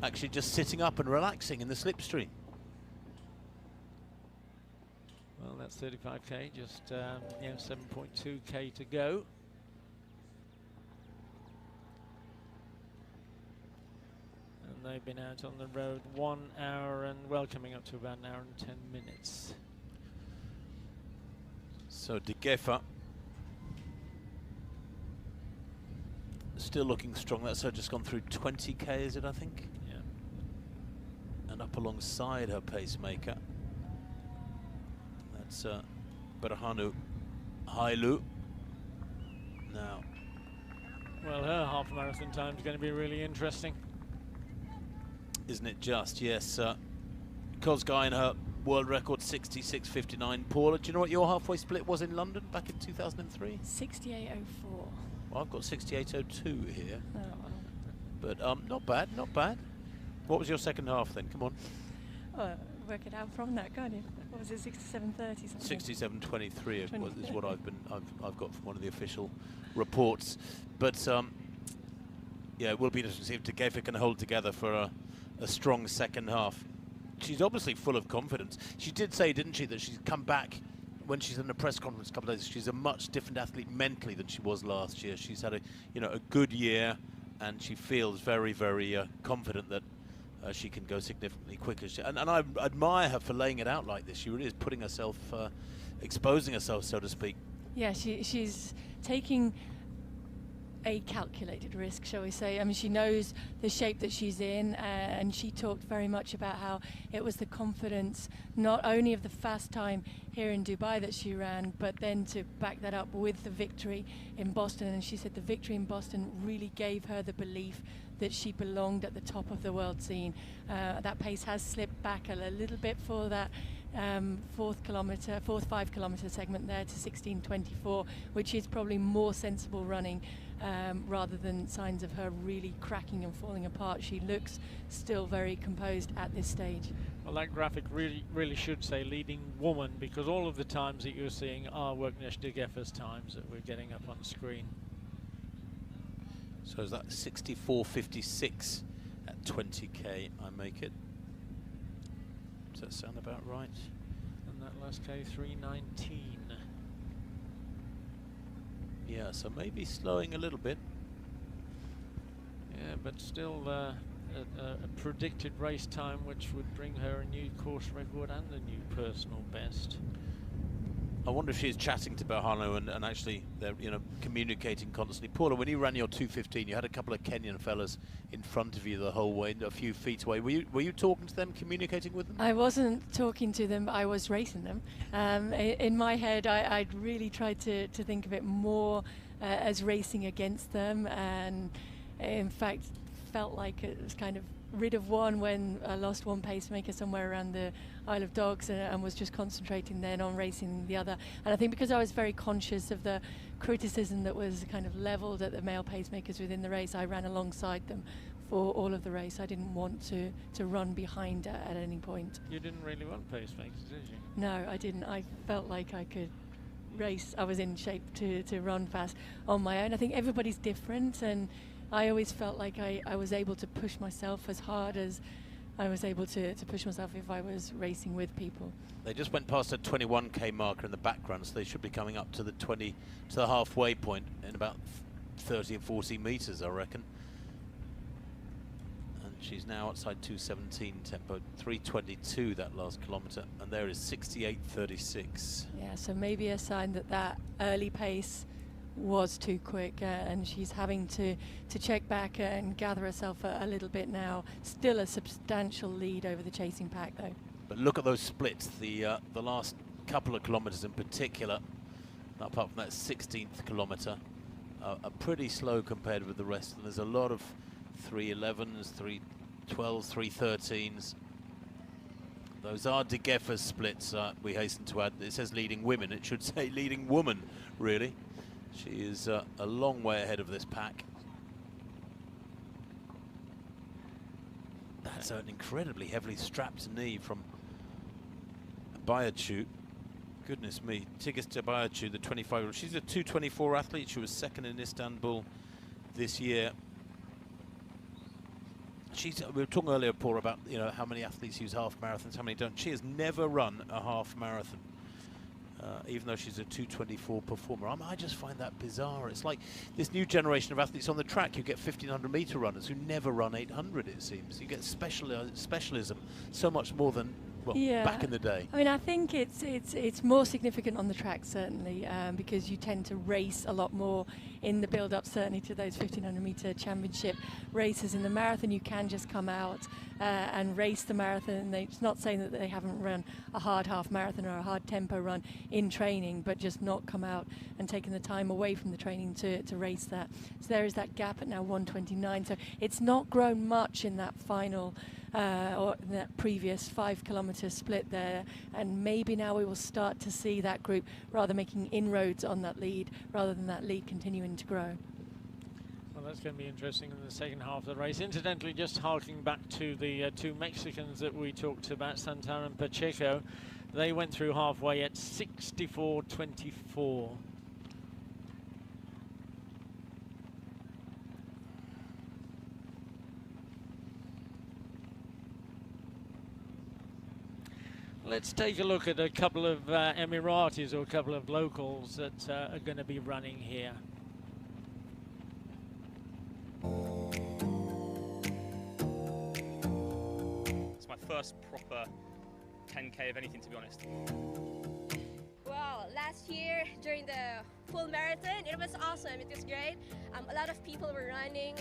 actually just sitting up and relaxing in the slipstream. Well, that's 35k, just 7.2k to go. And they've been out on the road 1 hour and, well, coming up to about an hour and 10 minutes. So De Geffer still looking strong. That's her just gone through 20k, is it, I think? Yeah. And up alongside her pacemaker. That's Berhanu Hailu. Now. Well, her half marathon time is going to be really interesting. Isn't it just? Yes. Kosgei and her world record 66.59. Paula, do you know what your halfway split was in London back in 2003? 68.04. Well, I've got 68.02 here. Oh, well. But not bad, not bad. What was your second half then? Come on. Work it out from that, can't you? What was it, 67.30 something? 67.23 is what I've got from one of the official reports. But yeah, it will be interesting to see if De Geffer can hold together for a strong second half. She's obviously full of confidence. She did say, didn't she, that she's come back when she's in a press conference a couple of days. She's a much different athlete mentally than she was last year. She's had a good year, and she feels very, very confident that she can go significantly quicker. And I admire her for laying it out like this. She really is putting herself, exposing herself, so to speak. Yeah, she's taking a calculated risk, shall we say. I mean, she knows the shape that she's in, and she talked very much about how it was the confidence not only of the fast time here in Dubai that she ran, but then to back that up with the victory in Boston. And she said the victory in Boston really gave her the belief that she belonged at the top of the world scene. That pace has slipped back a little bit for that fourth 5 kilometre segment there to 16:24, which is probably more sensible running rather than signs of her really cracking and falling apart. She looks still very composed at this stage. Well, that graphic really should say leading woman, because all of the times that you're seeing are Wagner De Geffer's times that we're getting up on screen. So is that 64.56 at 20k, I make it? Does that sound about right? And that last K, 3:19. Yeah, so maybe slowing a little bit. Yeah, but still a predicted race time which would bring her a new course record and a new personal best. I wonder if she's chatting to Berhanu and actually they're communicating constantly. Paula, when you ran your 2:15, you had a couple of Kenyan fellas in front of you the whole way, a few feet away. Were you talking to them, communicating with them? I wasn't talking to them, I was racing them. In my head, I'd really tried to think of it more as racing against them, and in fact felt like it was kind of rid of one when I lost one pacemaker somewhere around the Isle of Dogs, and was just concentrating then on racing the other. And I think because I was very conscious of the criticism that was kind of levelled at the male pacemakers within the race, I ran alongside them for all of the race. I didn't want to run behind at any point. You didn't really want pacemakers, did you? No, I didn't. I felt like I could race. I was in shape to run fast on my own. I think everybody's different, and I always felt like I was able to push myself as hard as I was able to push myself if I was racing with people. They just went past a 21k marker in the background, so they should be coming up to the halfway point in about 30 or 40 meters, I reckon. And she's now outside 2:17 tempo, 3:22 that last kilometer, and there is 68:36. Yeah, so maybe a sign that that early pace was too quick, and she's having to check back and gather herself a little bit now. Still a substantial lead over the chasing pack, though. But look at those splits, the last couple of kilometers in particular, apart from that 16th kilometer, are pretty slow compared with the rest. And there's a lot of 3:11s, 3:12s, 3:13s. Those are De Geffer's splits, we hasten to add. It says leading women, it should say leading woman, really. She is a long way ahead of this pack. That's an incredibly heavily strapped knee from Bayatçu. Goodness me, Tigist Bayatçu, the 25-year-old. She's a 2:24 athlete. She was second in Istanbul this year. We were talking earlier, Paul, about how many athletes use half marathons, how many don't. She has never run a half marathon. Even though she's a 2:24 performer. I just find that bizarre. It's like this new generation of athletes on the track. You get 1500 meter runners who never run 800, it seems. You get specialism so much more than, well, back in the day. I mean, I think it's more significant on the track, certainly, because you tend to race a lot more in the build-up, certainly to those 1500 meter championship races. In the marathon, you can just come out and race the marathon. It's not saying that they haven't run a hard half marathon or a hard tempo run in training, but just not come out and taken the time away from the training to race that. So there is that gap at now 1:29. So it's not grown much in that final or in that previous 5 kilometer split there, and maybe now we will start to see that group rather making inroads on that lead rather than that lead continuing to grow. Well, that's going to be interesting in the second half of the race. Incidentally, just harking back to the two Mexicans that we talked about, Santana and Pacheco, they went through halfway at 64:24. Let's take a look at a couple of Emiratis or a couple of locals that are going to be running here. It's my first proper 10K of anything, to be honest. Well, last year during the full marathon, it was awesome. It was great. A lot of people were running.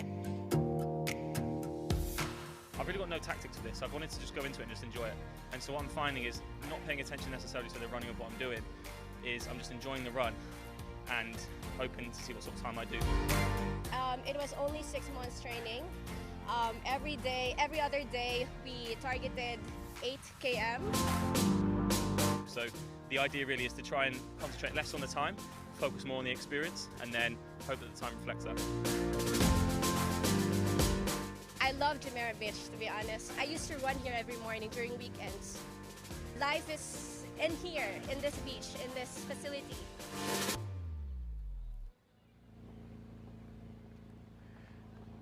I've really got no tactics for this. I've wanted to just go into it and just enjoy it. And so what I'm finding is not paying attention necessarily to the running of what I'm doing, is I'm just enjoying the run and hoping to see what sort of time I do. It was only 6 months training. Every other day, we targeted 8 km. So the idea really is to try and concentrate less on the time, focus more on the experience, and then hope that the time reflects that. I love Jumeirah Beach, to be honest. I used to run here every morning during weekends. Life is in here, in this beach, in this facility.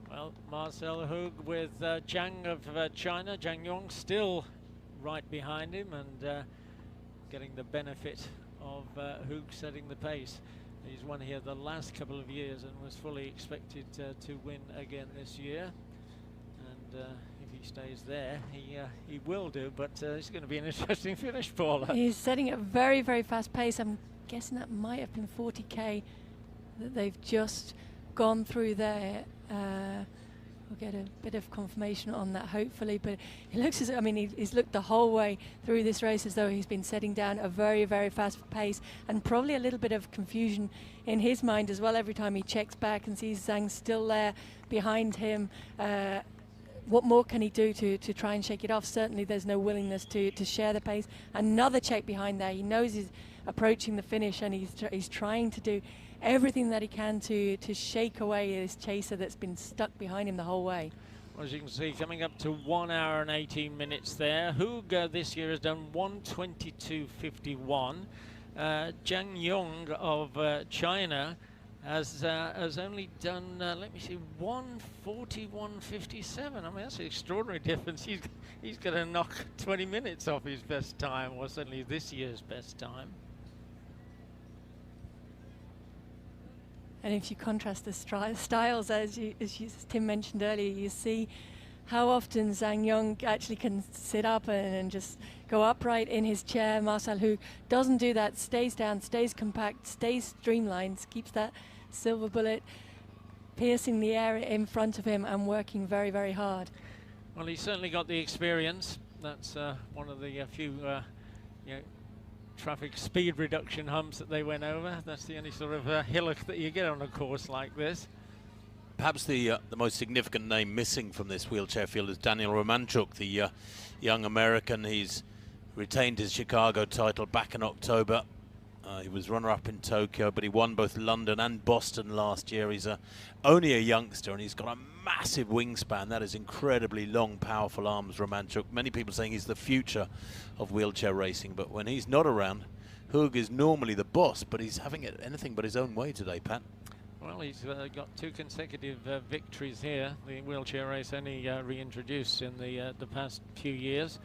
Well, Marcel Hug with Zhang of China. Zhang Yong still right behind him and getting the benefit of Hug setting the pace. He's won here the last couple of years and was fully expected to win again this year. And if he stays there, he will do, but it's going to be an interesting finish, Paula. He's setting a very, very fast pace. I'm guessing that might have been 40k that they've just gone through there. We'll get a bit of confirmation on that, hopefully, but it looks as, I mean, he's looked the whole way through this race as though he's been setting down a very, very fast pace, and probably a little bit of confusion in his mind as well every time he checks back and sees Zhang still there behind him. What more can he do to try and shake it off? Certainly there's no willingness to share the pace. Another check behind there. He knows he's approaching the finish, and he's trying to do everything that he can to shake away this chaser that's been stuck behind him the whole way. As you can see, coming up to 1 hour and 18 minutes there. Hug this year has done 1:22.51. Zhang Yong of China has only done, let me see, 1:41.57. I mean, that's an extraordinary difference. He's going to knock 20 minutes off his best time, or certainly this year's best time. And if you contrast the styles, as Tim mentioned earlier, you see how often Zhang Yong actually can sit up and just go upright in his chair. Marcel Hug doesn't do that, stays down, stays compact, stays streamlined, keeps that silver bullet piercing the air in front of him and working very, very hard. Well, he's certainly got the experience. That's one of the few traffic speed reduction humps that they went over. That's the only sort of hillock that you get on a course like this. Perhaps the most significant name missing from this wheelchair field is Daniel Romanchuk, the young American. He's retained his Chicago title back in October. He was runner-up in Tokyo, but he won both London and Boston last year. He's only a youngster, and he's got a massive wingspan. That is incredibly long, powerful arms, Romanchuk. Many people saying he's the future of wheelchair racing, but when he's not around, Hug is normally the boss, but he's having it anything but his own way today, Pat. Well, he's got 2 consecutive victories here. The wheelchair race only reintroduced in the past few years.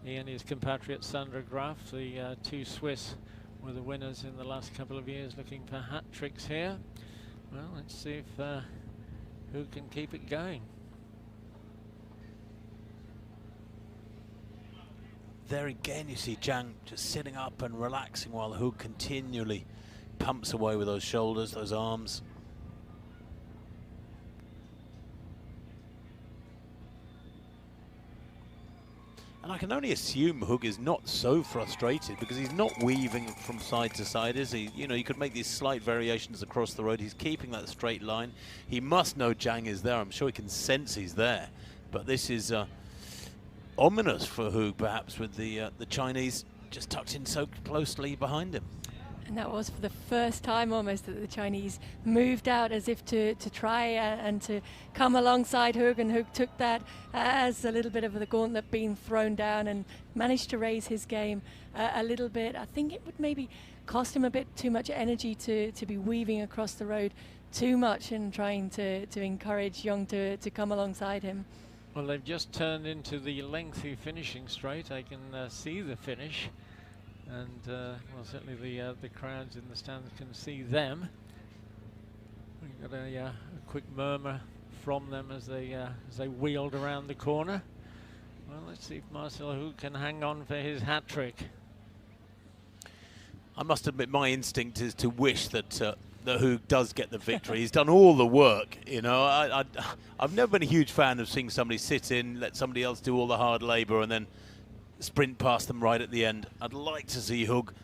He and his compatriot Sandra Graf, the 2 Swiss, were the winners in the last couple of years, looking for hat tricks here. Well, let's see if who can keep it going. There again you see Zhang just sitting up and relaxing while Hug continually pumps away with those shoulders, those arms. And I can only assume Hug is not so frustrated because he's not weaving from side to side, is he? You know, you could make these slight variations across the road. He's keeping that straight line. He must know Zhang is there. I'm sure he can sense he's there. But this is ominous for Hug, perhaps, with the Chinese just tucked in so closely behind him. And that was for the first time almost that the Chinese moved out as if to try and to come alongside Hug, and Hug took that as a little bit of the gauntlet being thrown down and managed to raise his game a little bit. I think it would maybe cost him a bit too much energy to be weaving across the road too much and trying to encourage Young to come alongside him. Well, they've just turned into the lengthy finishing straight. I can see the finish. And well, certainly the crowds in the stands can see them. We got a quick murmur from them as they wheeled around the corner. Well, let's see if Marcel Hug can hang on for his hat trick. I must admit, my instinct is to wish that Hug does get the victory. He's done all the work, you know. I've never been a huge fan of seeing somebody sit in, let somebody else do all the hard labour, and then sprint past them right at the end. I'd like to see Hug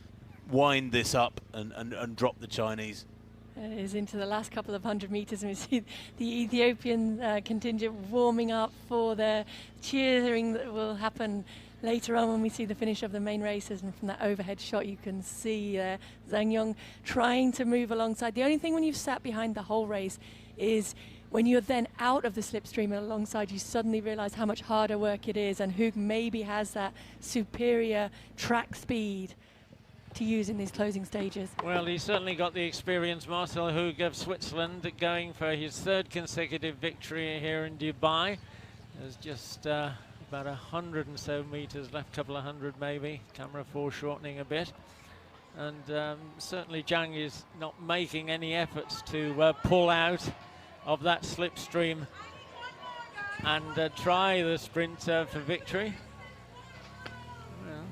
wind this up and drop the Chinese. It is into the last couple of 100 meters, and we see the Ethiopian contingent warming up for the cheering that will happen later on when we see the finish of the main races. And from that overhead shot you can see Zhang Yong trying to move alongside. The only thing when you've sat behind the whole race is when you're then out of the slipstream alongside, you suddenly realize how much harder work it is, and Hug maybe has that superior track speed to use in these closing stages. Well, he's certainly got the experience, Marcel Hug of Switzerland, going for his 3rd consecutive victory here in Dubai. There's just about 100 and so meters left, couple of hundred maybe, camera foreshortening a bit. And certainly Zhang is not making any efforts to pull out of that slipstream and try the sprint for victory. Well.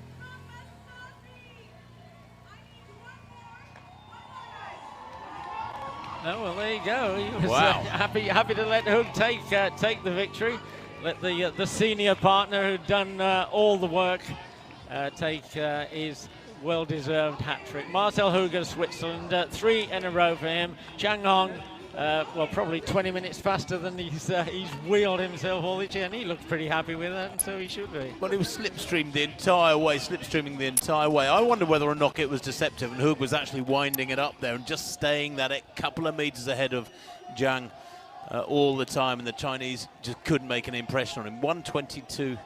Oh, well, there you go. He was happy to let Hug take the victory. Let the senior partner who'd done all the work take his well-deserved hat-trick. Marcel Hug of Switzerland, 3 in a row for him. Zhang Hong, well, probably 20 minutes faster than he's wheeled himself all the way, and he looked pretty happy with that, and so he should be. Well, he was slipstreaming the entire way, I wonder whether or not it was deceptive, and Hug was actually winding it up there and just staying that couple of meters ahead of Zhang. all the time, and the Chinese just couldn't make an impression on him. 1:22.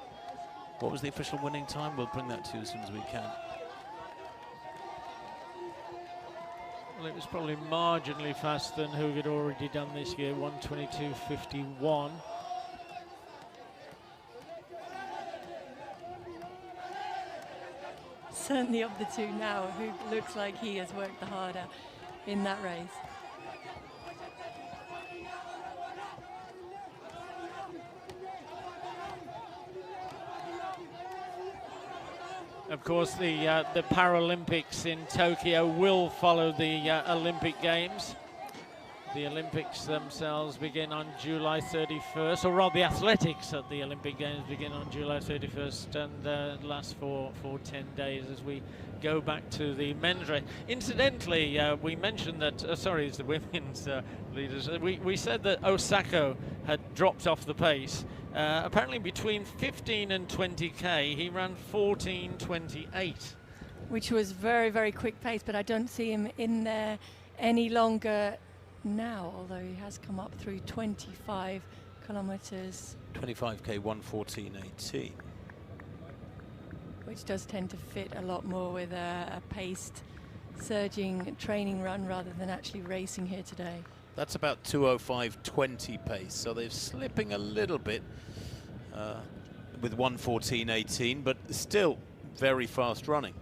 What was the official winning time? We'll bring that to you as soon as we can. Well, it was probably marginally faster than who had already done this year, 1:22.51. Certainly of the two now, who looks like he has worked the harder in that race. Of course, the Paralympics in Tokyo will follow the Olympic Games. The Olympics themselves begin on July 31st, or rather the athletics at the Olympic Games begin on July 31st and last for 10 days as we go back to the men's race. Incidentally, we mentioned that, sorry, it's the women's leaders. We said that Osako had dropped off the pace. Apparently between 15 and 20k, he ran 14:28. Which was very, very quick pace, but I don't see him in there any longer now, although he has come up through 25 kilometers. 25k, 1:14.18. Which does tend to fit a lot more with a paced, surging training run rather than actually racing here today. That's about 2:05.20 pace, so they're slipping a little bit with 1:14.18, but still very fast running.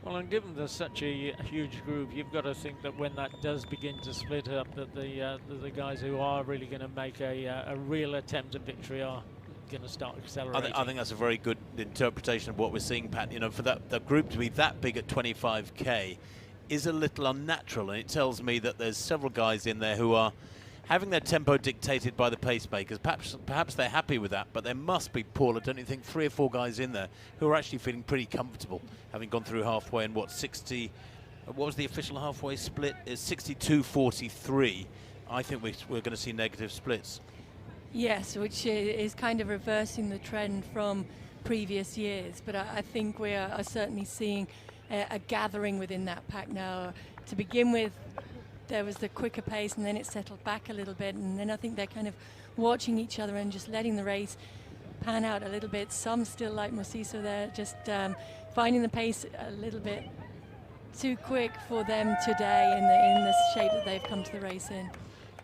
Well, and given there's such a huge group, you've got to think that when that does begin to split up, that the guys who are really going to make a real attempt at victory are going to start accelerating. I think that's a very good interpretation of what we're seeing, Pat. You know, for that group to be that big at 25k is a little unnatural, and it tells me that there's several guys in there who are having their tempo dictated by the pacemakers. Perhaps they're happy with that, but there must be, Paula, don't you think, 3 or 4 guys in there who are actually feeling pretty comfortable, having gone through halfway and what, 60, what was the official halfway split? Is 62.43. I think we're going to see negative splits. Yes, which is kind of reversing the trend from previous years, but I think we are certainly seeing a gathering within that pack now. To begin with, there was the quicker pace, and then it settled back a little bit, and then I think they're kind of watching each other and just letting the race pan out a little bit. Some still like Mosiso, they're just finding the pace a little bit too quick for them today in the shape that they've come to the race in.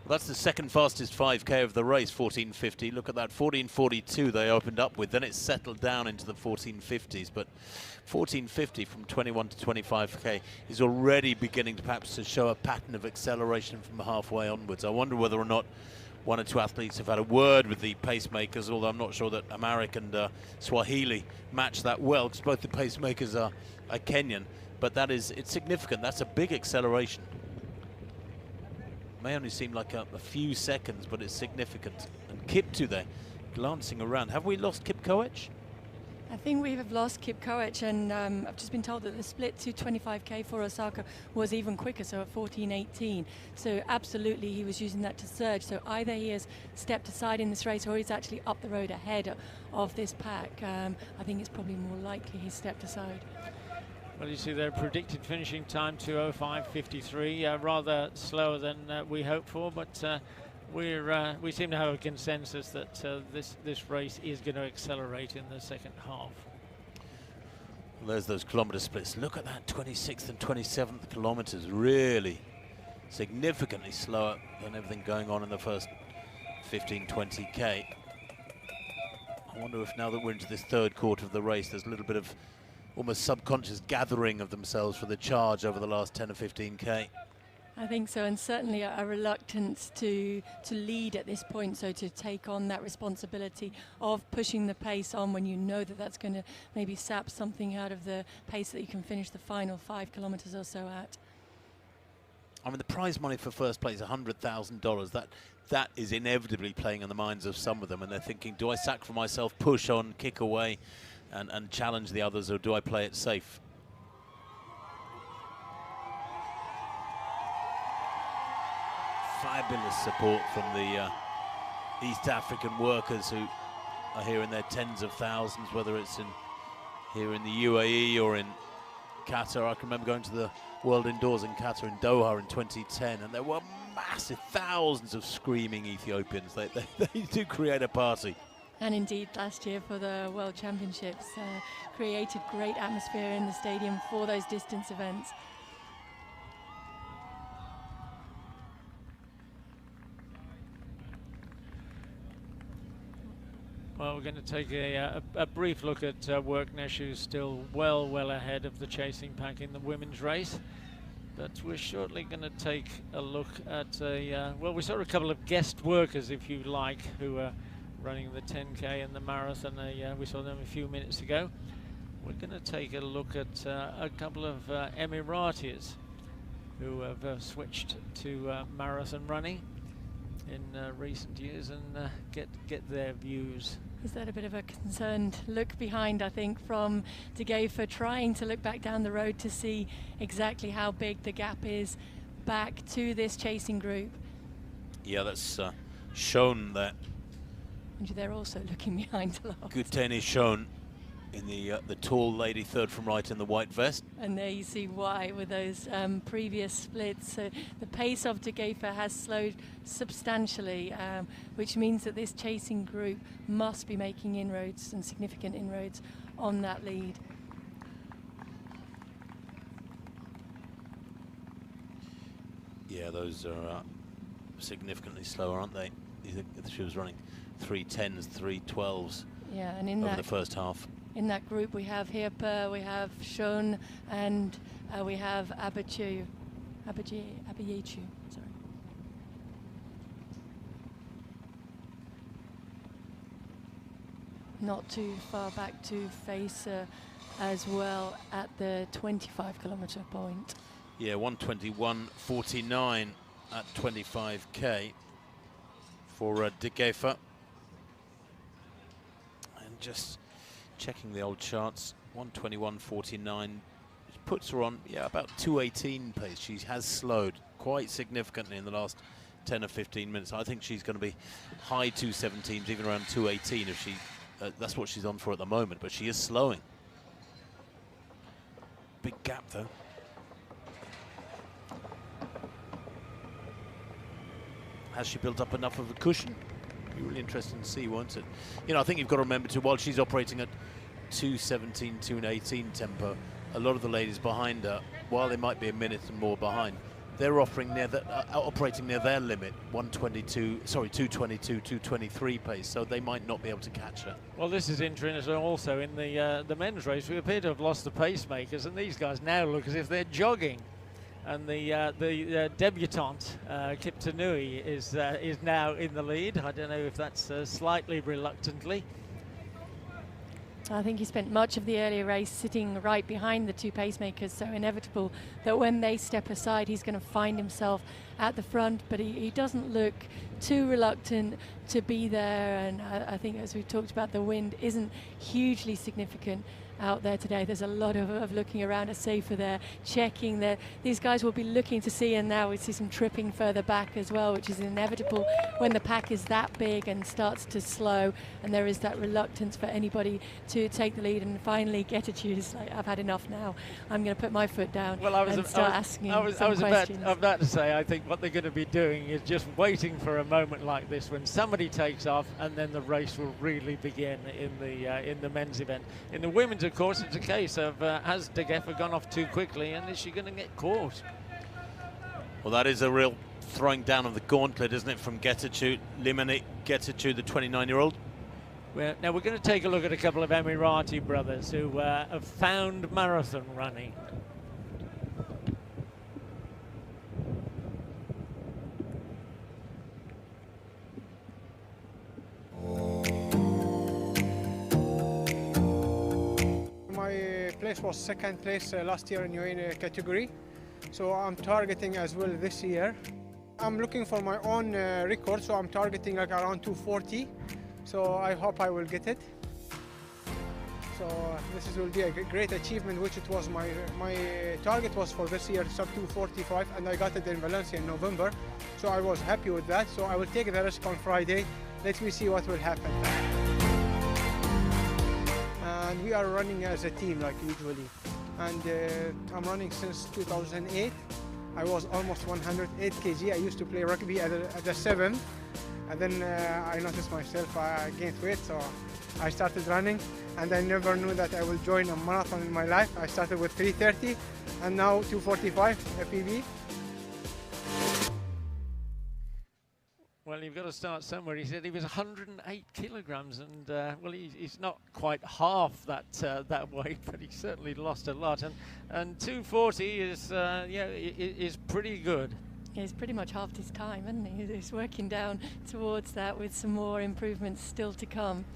Well, that's the second fastest 5k of the race, 14:50. Look at that, 14:42 they opened up with, then it settled down into the 14:50s, but 14:50 from 21 to 25k is already beginning to perhaps to show a pattern of acceleration from the halfway onwards. I wonder whether or not 1 or 2 athletes have had a word with the pacemakers, although I'm not sure that Amarik and Swahili match that well, because both the pacemakers are Kenyan, but it's significant. That's a big acceleration. May only seem like a few seconds, but it's significant. And Kiptu there, glancing around. Have we lost Kip Koech? I think we have lost Kip Koech, and I've just been told that the split to 25k for Osaka was even quicker, so at 14:18. So absolutely he was using that to surge. So either he has stepped aside in this race, or he's actually up the road ahead of this pack. I think it's probably more likely he stepped aside. Well, you see their predicted finishing time, 2:05.53, rather slower than we hoped for, but we seem to have a consensus that this race is going to accelerate in the second half. Well, there's those kilometre splits. Look at that, 26th and 27th kilometres, really significantly slower than everything going on in the first 15-20k. I wonder if now that we're into this third quarter of the race, there's a little bit of almost subconscious gathering of themselves for the charge over the last 10 or 15k. I think so, and certainly a reluctance to lead at this point, so to take on that responsibility of pushing the pace on when you know that that's going to maybe sap something out of the pace that you can finish the final 5 kilometres or so at. I mean, the prize money for first place, $100,000, that is inevitably playing on the minds of some of them, and they're thinking, do I sacrifice myself, push on, kick away, and challenge the others, or do I play it safe? Fabulous support from the East African workers who are here in their tens of thousands, whether it's here in the UAE or in Qatar. I can remember going to the World Indoors in Qatar in Doha in 2010, and there were massive, thousands of screaming Ethiopians. They do create a party. And indeed, last year for the World Championships, created great atmosphere in the stadium for those distance events. Well, we're going to take a brief look at work now. She's still well ahead of the chasing pack in the women's race. But we're shortly going to take a look at well, we saw a couple of guest workers, if you like, who are running the 10K and the marathon. We saw them a few minutes ago. We're going to take a look at a couple of Emiratis who have switched to marathon running in recent years and get their views. Is that a bit of a concerned look behind, I think, from Degefa, trying to look back down the road to see exactly how big the gap is back to this chasing group? Yeah, that's shown that. And they're also looking behind a lot. Guten is shown in the tall lady third from right in the white vest. And there you see why with those previous splits. So the pace of Degefa has slowed substantially, which means that this chasing group must be making inroads and significant inroads on that lead. Yeah, those are significantly slower, aren't they? She was running 3:10s, 3:12s. Yeah, and in over the first half. In that group we have Hirpa, we have Shon, and we have Abayechu. Sorry. Not too far back to face as well at the 25-kilometer point. Yeah, 1:21.49 at 25k for Degefa. And just checking the old charts, 1:21.49 puts her on, yeah, about 2:18 pace. She has slowed quite significantly in the last 10 or 15 minutes. I think she's going to be high 2:17s, even around 2:18 if she. That's what she's on for at the moment, but she is slowing. Big gap though. Has she built up enough of a cushion? Be really interesting to see, won't it? You know, I think you've got to remember too, while she's operating at 2:17, 2:18 tempo, a lot of the ladies behind her, while they might be a minute and more behind, they're operating near their limit, 2:22, 2:23 pace, so they might not be able to catch her. Well, this is interesting also in the men's race. We appear to have lost the pacemakers, and these guys now look as if they're jogging. And the debutante, Kiptanui, is now in the lead. I don't know if that's slightly reluctantly. I think he spent much of the earlier race sitting right behind the two pacemakers, so inevitable that when they step aside he's going to find himself at the front, but he doesn't look too reluctant to be there, and I think, as we've talked about, the wind isn't hugely significant out there today. There's a lot of looking around at Safer there, checking that these guys will be looking to see, and now we see some tripping further back as well, which is inevitable when the pack is that big and starts to slow, and there is that reluctance for anybody to take the lead. And finally Getachew is like, I've had enough now, I'm going to put my foot down and start asking some questions. About to say, I think what they're going to be doing is just waiting for a moment like this when somebody takes off, and then the race will really begin in the men's event. In the women's, of course, it's a case of has Degefa gone off too quickly, and is she going to get caught? Well, that is a real throwing down of the gauntlet, isn't it, from Getachew, Limani Getachew, the 29-year-old. Now we're going to take a look at a couple of Emirati brothers who have found marathon running. Place was second place last year in UAE category, so I'm targeting as well this year. I'm looking for my own record, so I'm targeting like around 240, so I hope I will get it. So this will be a great achievement, which it was my target was for this year, sub 245, and I got it in Valencia in November, so I was happy with that. So I will take the risk on Friday. Let me see what will happen. And we are running as a team like usually, and I'm running since 2008, I was almost 108 kg. I used to play rugby at the 7, and then I noticed myself I gained weight, so I started running, and I never knew that I will join a marathon in my life. I started with 3:30 and now 2:45 PB. Well, you've got to start somewhere. He said he was 108 kilograms, and well, he's not quite half that weight, but he certainly lost a lot. And 240 is is pretty good. He's pretty much halved his time, isn't he? He's working down towards that with some more improvements still to come.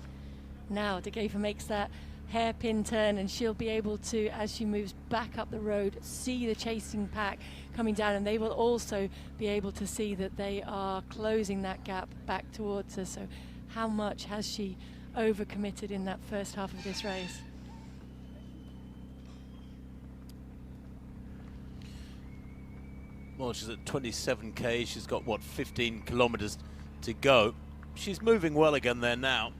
Now Degeva makes that hairpin turn, and she'll be able to, as she moves back up the road, see the chasing pack coming down, and they will also be able to see that they are closing that gap back towards her. So how much has she overcommitted in that first half of this race? Well, she's at 27k. She's got, what, 15 kilometers to go. She's moving well again there now.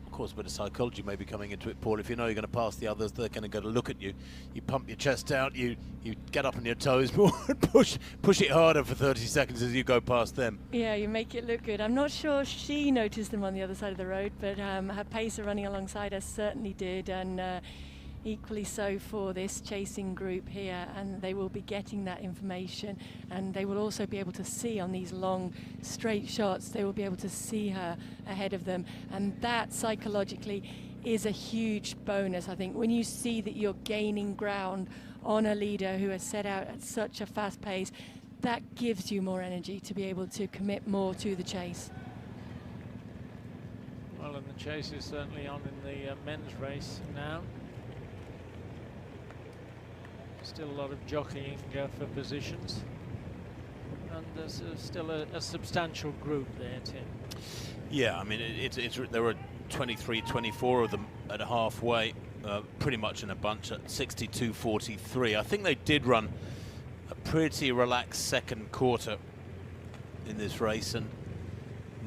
Of course, a bit of psychology may be coming into it, Paul. If you know you're going to pass the others, they're going to go to look at you. You pump your chest out, you get up on your toes more and push it harder for 30 seconds as you go past them. Yeah, you make it look good. I'm not sure she noticed them on the other side of the road, but her pacer running alongside her certainly did, and equally so for this chasing group here, and they will be getting that information, and they will also be able to see on these long straight shots, they will be able to see her ahead of them, and that psychologically is a huge bonus. I think when you see that you're gaining ground on a leader who has set out at such a fast pace, that gives you more energy to be able to commit more to the chase. Well, and the chase is certainly on in the men's race now. Still a lot of jockeying for positions, and there's still a substantial group there, Tim. Yeah, I mean, there were 23, 24 of them at halfway, pretty much in a bunch at 62.43. I think they did run a pretty relaxed second quarter in this race, and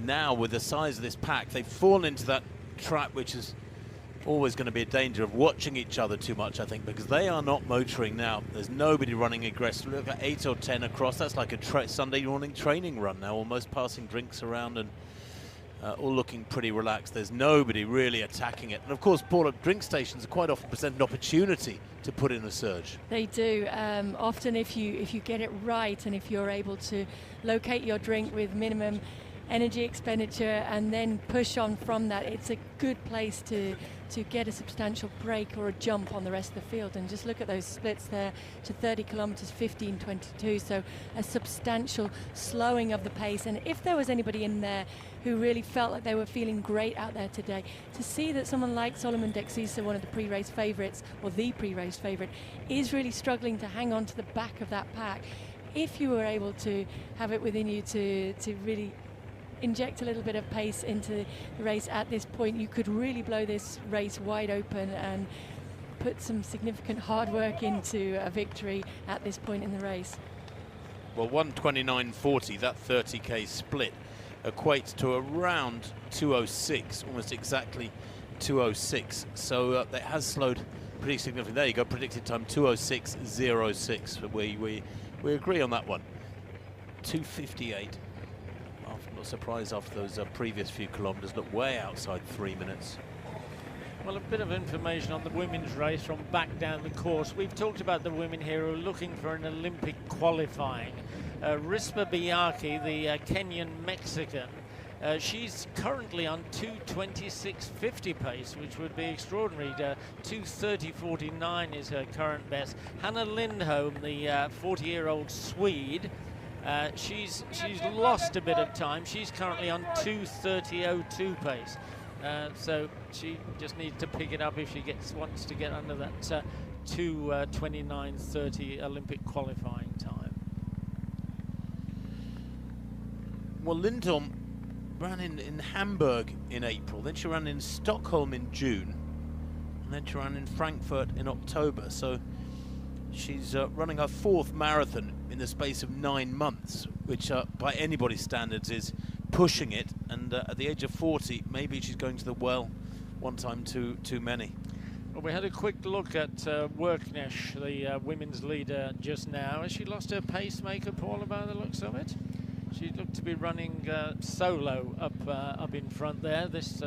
now with the size of this pack, they've fallen into that trap which is always going to be a danger of watching each other too much, I think, because they are not motoring now. There's nobody running aggressively. Look at 8 or 10 across. That's like a Sunday morning training run now, almost passing drinks around and all looking pretty relaxed. There's nobody really attacking it. And of course, Paul, at drink stations quite often present an opportunity to put in a surge. They do. Often if you get it right, and if you're able to locate your drink with minimum energy expenditure and then push on from that, it's a good place to get a substantial break or a jump on the rest of the field. And just look at those splits there to 30 kilometers, 15:22, so a substantial slowing of the pace. And if there was anybody in there who really felt like they were feeling great out there today, to see that someone like Solomon Dexisa, one of the pre-race favourites, or the pre-race favourite, is really struggling to hang on to the back of that pack, if you were able to have it within you to really inject a little bit of pace into the race at this point, you could really blow this race wide open and put some significant hard work into a victory at this point in the race. Well, 1:29.40, that 30k split equates to around 2:06, almost exactly 2:06. So it has slowed pretty significantly. There you go, predicted time 2:06.06. We agree on that one. 2:58. Not surprised after those previous few kilometres, look way outside 3 minutes. Well, a bit of information on the women's race from back down the course. We've talked about the women here who are looking for an Olympic qualifying. Rispa Biaki, the Kenyan Mexican, she's currentely on 2:26.50 pace, which would be extraordinary. 2:30.49 is her current best. Hannah Lindholm, the 40-year-old Swede, she's lost a bit of time. She's currently on 2:30.02 pace, so she just needs to pick it up if she wants to get under that 2:29.30 Olympic qualifying time. Well, Lindholm ran in Hamburg in April, then she ran in Stockholm in June, and then she ran in Frankfurt in October. So she's running her 4th marathon in the space of 9 months, which by anybody's standards is pushing it. And at the age of 40, maybe she's going to the well one time too many. Well, we had a quick look at Worknesh, the women's leader, just now. Has she lost her pacemaker, Paula, by the looks of it? She looked to be running solo up in front there. This,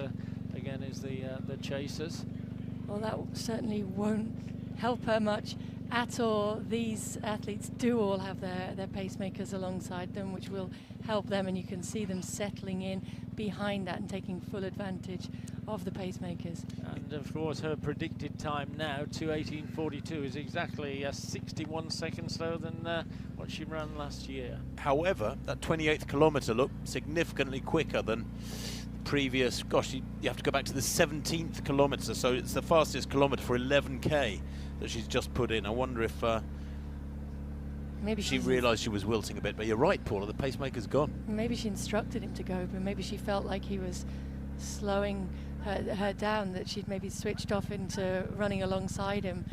again, is the chasers. Well, that certainly won't help her much at all. These athletes do all have their pacemakers alongside them, which will help them, and you can see them settling in behind that and taking full advantage of the pacemakers. And of course her predicted time now, 2:18:42, is exactly 61 seconds slower than what she ran last year. However, that 28th kilometre looked significantly quicker than previous. Gosh, you have to go back to the 17th kilometre, so it's the fastest kilometre for 11k that she's just put in. I wonder if maybe she realised she was wilting a bit. But you're right, Paula, the pacemaker's gone. Maybe she instructed him to go, but maybe she felt like he was slowing her down, that she'd maybe switched off into running alongside him,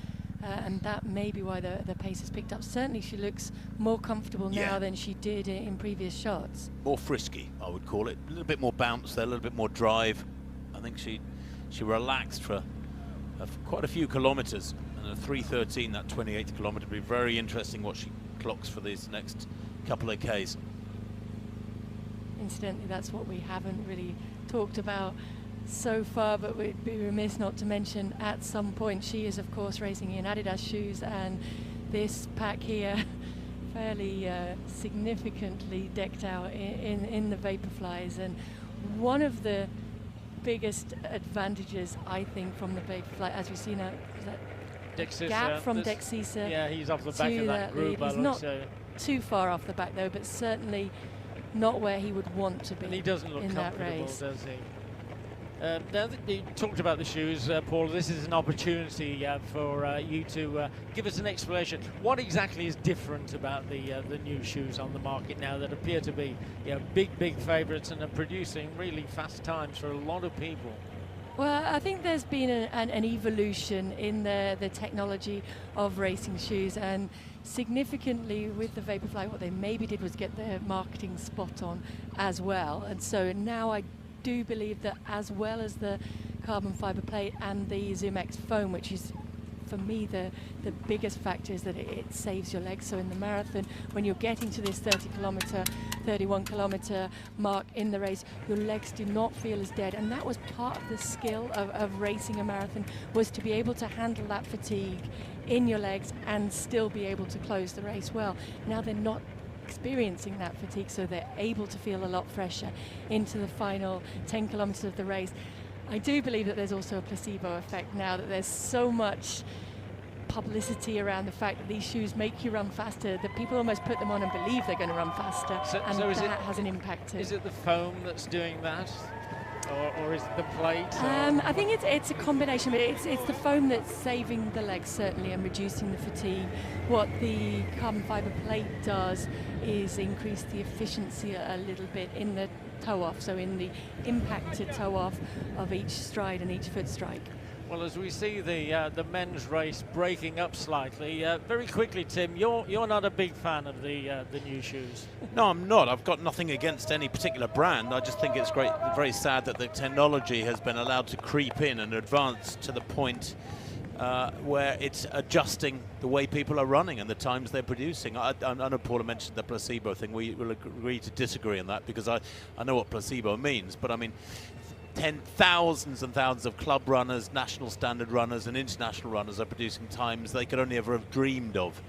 and that may be why the pace has picked up. Certainly she looks more comfortable now than she did in previous shots. More frisky, I would call it. A little bit more bounce there, a little bit more drive. I think she relaxed for quite a few kilometres, and a 3:13, that 28th kilometre, will be very interesting what she clocks for these next couple of Ks. Incidentally, that's what we haven't really talked about so far, but we'd be remiss not to mention at some point she is of course racing in Adidas shoes, and this pack here fairly significantly decked out in the Vaporflies. And one of the biggest advantages, I think, from the Vaporfly, as we see now, is that gap from Dexisa. Yeah, he's off the back of that group. He's not too far off the back though, but certainly not where he would want to be. And he doesn't look in that comfortable, race. does he? Now that you talked about the shoes, Paul, this is an opportunity for you to give us an explanation. What exactly is different about the new shoes on the market now that appear to be big favourites and are producing really fast times for a lot of people? Well, I think there's been an evolution in the technology of racing shoes, and significantly with the Vaporfly, what they maybe did was get their marketing spot on as well. And so now I do believe that, as well as the carbon fibre plate and the Zoom X foam, which is for me the biggest factor, is that it saves your legs. So in the marathon, when you're getting to this 31 kilometre mark in the race, your legs do not feel as dead, and that was part of the skill of racing a marathon, was to be able to handle that fatigue in your legs and still be able to close the race well. Now they're not experiencing that fatigue, so they're able to feel a lot fresher into the final 10 kilometres of the race. I do believe that there's also a placebo effect now, that there's so much publicity around the fact that these shoes make you run faster that people almost put them on and believe they're going to run faster, and so that has an impact too. Is it the foam that's doing that? Or is it the plate? I think it's a combination, but it's the foam that's saving the legs certainly and reducing the fatigue. What the carbon fibre plate does is increase the efficiency a little bit in the toe off, so in the impacted toe off of each stride and each foot strike. Well, as we see the men's race breaking up slightly, very quickly, Tim, you're not a big fan of the new shoes. No, I'm not. I've got nothing against any particular brand. I just think it's very sad that the technology has been allowed to creep in and advance to the point where it's adjusting the way people are running and the times they're producing. I know Paula mentioned the placebo thing. We will agree to disagree on that, because I know what placebo means, but I mean, thousands and thousands of club runners, national standard runners and international runners are producing times they could only ever have dreamed of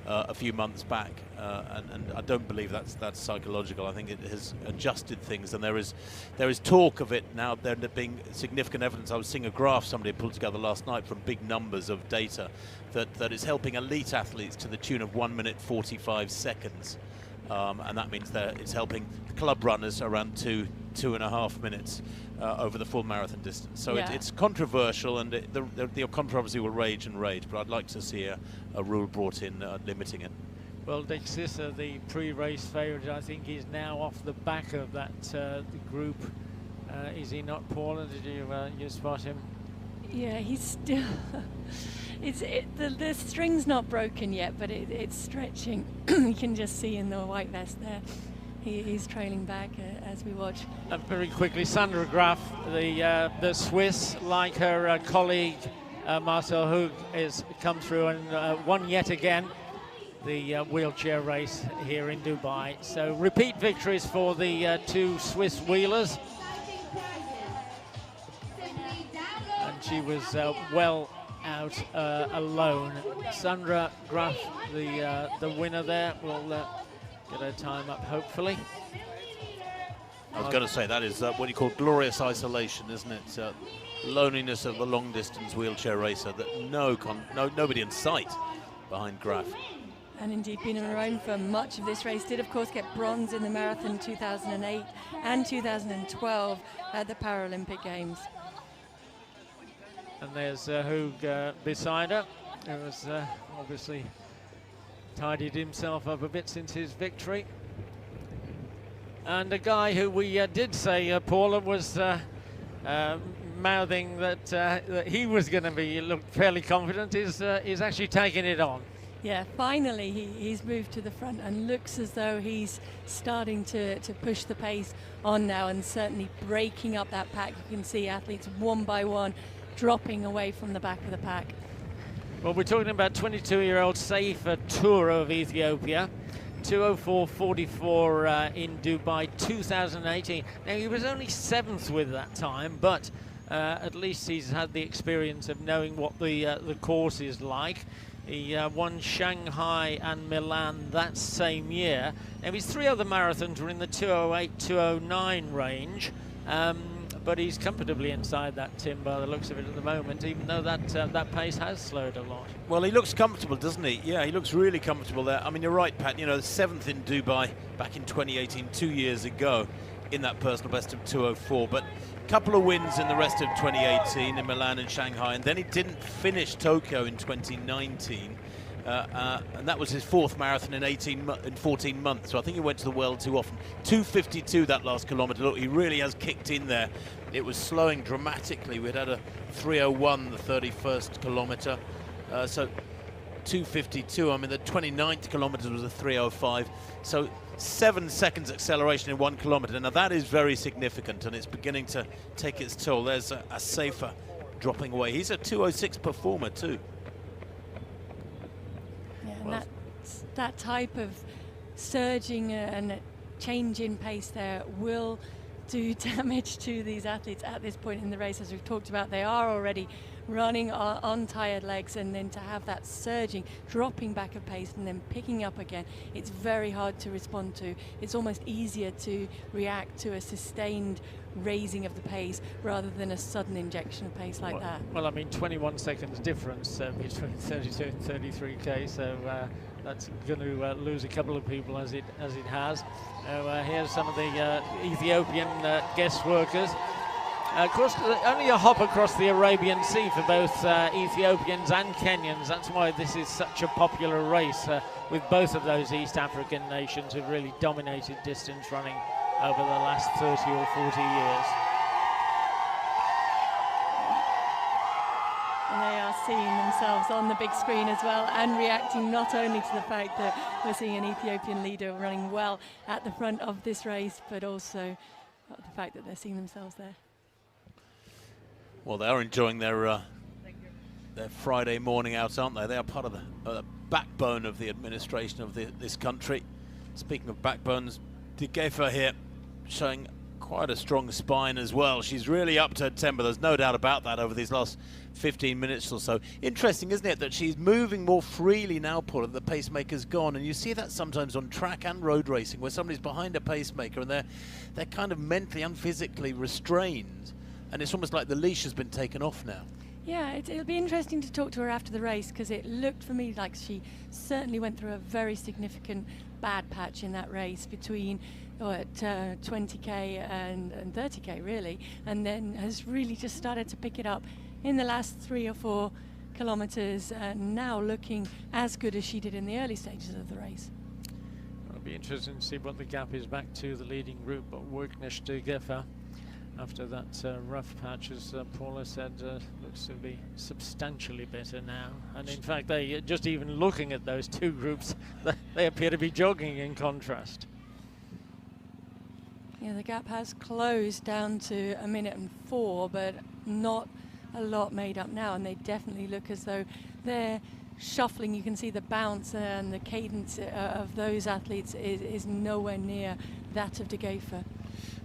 a few months back, and I don't believe that's psychological. I think it has adjusted things, and there is talk of it now, there being significant evidence. I was seeing a graph somebody pulled together last night from big numbers of data that is helping elite athletes to the tune of 1 minute 45 seconds, and that means that it's helping club runners around 2.5 minutes over the full marathon distance. So it's controversial, and the controversy will rage and rage, but I'd like to see a rule brought in limiting it. Well, Dexisa, the pre-race favourite, I think he's now off the back of that group. Is he not, Paula? Did you spot him? Yeah, he's still... the string's not broken yet, but it's stretching. You can just see in the white vest there. He's trailing back as we watch. Very quickly, Sandra Graf, the Swiss, like her colleague Marcel Hug has come through and won yet again the wheelchair race here in Dubai. So repeat victories for the two Swiss wheelers. And she was well out alone. Sandra Graf, the winner there, will get her time up hopefully. I was going to say that is what you call glorious isolation, isn't it? Loneliness of the long-distance wheelchair racer. That nobody in sight behind Graf. And indeed been around for much of this race. Did of course get bronze in the marathon 2008 and 2012 at the Paralympic Games. And there's Hug beside her, who has obviously tidied himself up a bit since his victory. And a guy who we did say, Paula, was mouthing that he was going to be looked fairly confident, is actually taking it on. Yeah, finally he's moved to the front and looks as though he's starting to push the pace on now, and certainly breaking up that pack. You can see athletes one by one dropping away from the back of the pack. Well, we're talking about 22-year-old Saifa Toure of Ethiopia. 2:04.44 in Dubai 2018. Now, he was only 7th with that time, but at least he's had the experience of knowing what the course is like. He won Shanghai and Milan that same year. Now, his 3 other marathons were in the 2:08, 2:09 range, but he's comfortably inside that Tim by the looks of it at the moment, even though that pace has slowed a lot. Well, he looks comfortable, doesn't he? Yeah, he looks really comfortable there. I mean, you're right, Pat, you know, 7th in Dubai back in 2018, 2 years ago, in that personal best of 2:04, but a couple of wins in the rest of 2018 in Milan and Shanghai, and then he didn't finish Tokyo in 2019, and that was his 4th marathon in 14 months, so I think he went to the world too often. 2:52 that last kilometre. Look, he really has kicked in there. It was slowing dramatically. We'd had a 3:01 the 31st kilometre, so 2:52. I mean, the 29th kilometre was a 3:05, so 7 seconds acceleration in 1 kilometre. Now that is very significant, and it's beginning to take its toll. There's a Saifa dropping away. He's a 2:06 performer too. Yeah, and that type of surging and change in pace there will do damage to these athletes at this point in the race. As we've talked about, they are already running on tired legs, and then to have that surging, dropping back a pace and then picking up again, it's very hard to respond to. It's almost easier to react to a sustained raising of the pace rather than a sudden injection of pace like that. Well, I mean, 21 seconds difference between 32 and 33k, so that's going to lose a couple of people as it has. Here's some of the Ethiopian guest workers. Of course, only a hop across the Arabian Sea for both Ethiopians and Kenyans. That's why this is such a popular race, with both of those East African nations who've really dominated distance running over the last 30 or 40 years. And they are seeing themselves on the big screen as well, and reacting not only to the fact that we're seeing an Ethiopian leader running well at the front of this race, but also the fact that they're seeing themselves there. Well, they are enjoying their Friday morning out, aren't they? They are part of the backbone of the administration of this country. Speaking of backbones, Digefa here showing quite a strong spine as well. She's really upped her tempo. There's no doubt about that over these last 15 minutes or so. Interesting, isn't it, that she's moving more freely now, Paul, and the pacemaker's gone. And you see that sometimes on track and road racing, where somebody's behind a pacemaker and they're kind of mentally and physically restrained. And it's almost like the leash has been taken off now. Yeah, it'll be interesting to talk to her after the race, because it looked for me like she certainly went through a very significant bad patch in that race between 20k and 30k really, and then has really just started to pick it up in the last 3 or 4 kilometres, and now looking as good as she did in the early stages of the race. It'll be interesting to see what the gap is back to the leading group, but Worknish Digefa, after that rough patch, as Paula said, looks to be substantially better now. And in fact, they just even looking at those two groups, they appear to be jogging in contrast. Yeah, the gap has closed down to 1:04, but not a lot made up now, and they definitely look as though they're shuffling. You can see the bounce and the cadence of those athletes is nowhere near that of De Geefer.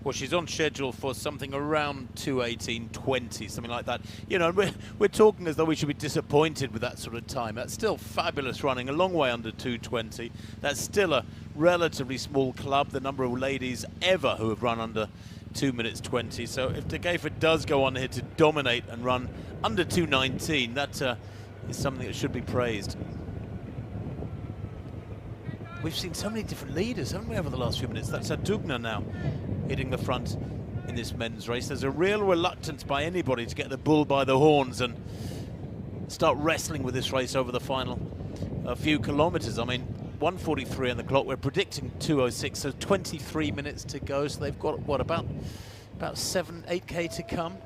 Well, she's on schedule for something around 2:18:20, something like that. You know, we're talking as though we should be disappointed with that sort of time. That's still fabulous running, a long way under 2:20. That's still a relatively small club, the number of ladies ever who have run under 2 minutes 20. So if De Geefer does go on here to dominate and run under 2:19, that is something that should be praised. We've seen so many different leaders, haven't we, over the last few minutes? That's Adugna now hitting the front in this men's race. There's a real reluctance by anybody to get the bull by the horns and start wrestling with this race over the final few kilometres. I mean, 1:43 on the clock. We're predicting 2:06, so 23 minutes to go. So they've got, what, about 7-8K to come?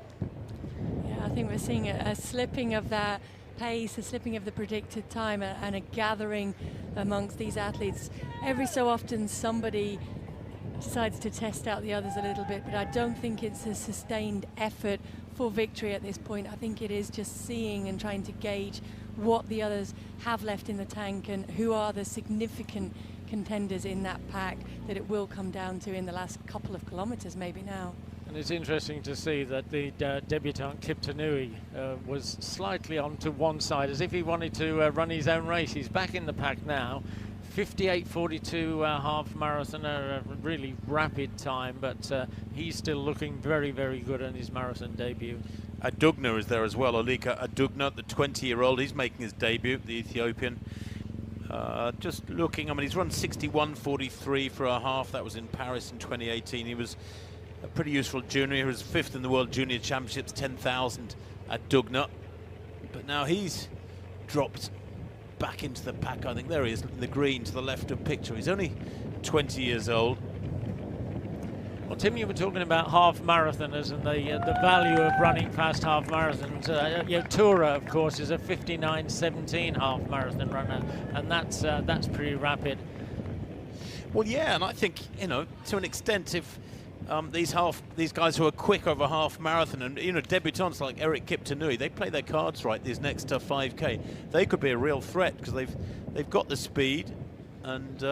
Yeah, I think we're seeing a slipping of that pace, a slipping of the predicted time, and a gathering amongst these athletes. Every so often somebody decides to test out the others a little bit, but I don't think it's a sustained effort for victory at this point. I think it is just seeing and trying to gauge what the others have left in the tank and who are the significant contenders in that pack that it will come down to in the last couple of kilometres maybe now. And it's interesting to see that the debutant Kiptanui was slightly onto one side, as if he wanted to run his own race. He's back in the pack now. 58:42 half marathon, a really rapid time, but he's still looking very, very good on his marathon debut. Adugna is there as well. Olika Adugna, the 20-year-old, he's making his debut, the Ethiopian. Just looking, I mean, he's run 61:43 for a half. That was in Paris in 2018. He was a pretty useful junior. He was 5th in the World Junior Championships, 10,000 at Dugna. But now he's dropped back into the pack. I think there he is in the green to the left of picture. He's only 20 years old. Well, Tim, you were talking about half marathoners and the value of running fast half marathons. Tura, of course, is a 59:17 half marathon runner, and that's pretty rapid. Well, yeah, and I think, you know, to an extent, if these guys who are quick over half marathon, and you know, debutants like Eric Kiptanui, they play their cards right these next 5K. They could be a real threat because they've got the speed, and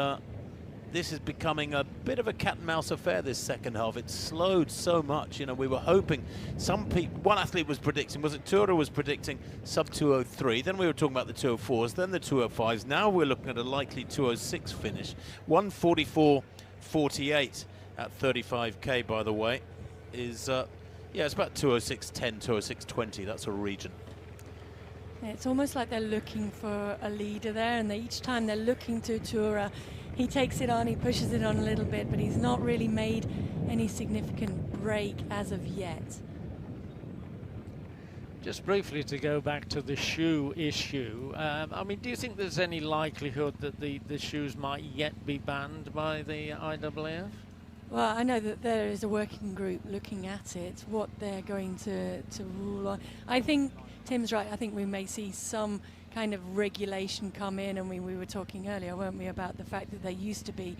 this is becoming a bit of a cat and mouse affair this second half. It's slowed so much. You know, we were hoping, one athlete was predicting, was it Tura was predicting sub 2:03, then we were talking about the 2:04s, then the 2:05s, now we're looking at a likely 2:06 finish. 1:44.48 at 35K, by the way, is yeah, it's about 2:06.10, 2:06.20, that's a region. It's almost like they're looking for a leader there, and each time they're looking to Tura, he takes it on, he pushes it on a little bit, but he's not really made any significant break as of yet. Just briefly to go back to the shoe issue, I mean, do you think there's any likelihood that the shoes might yet be banned by the IAAF? Well, I know that there is a working group looking at it, what they're going to rule on. I think Tim's right. I think we may see some kind of regulation come in, and we were talking earlier, weren't we, about the fact that there used to be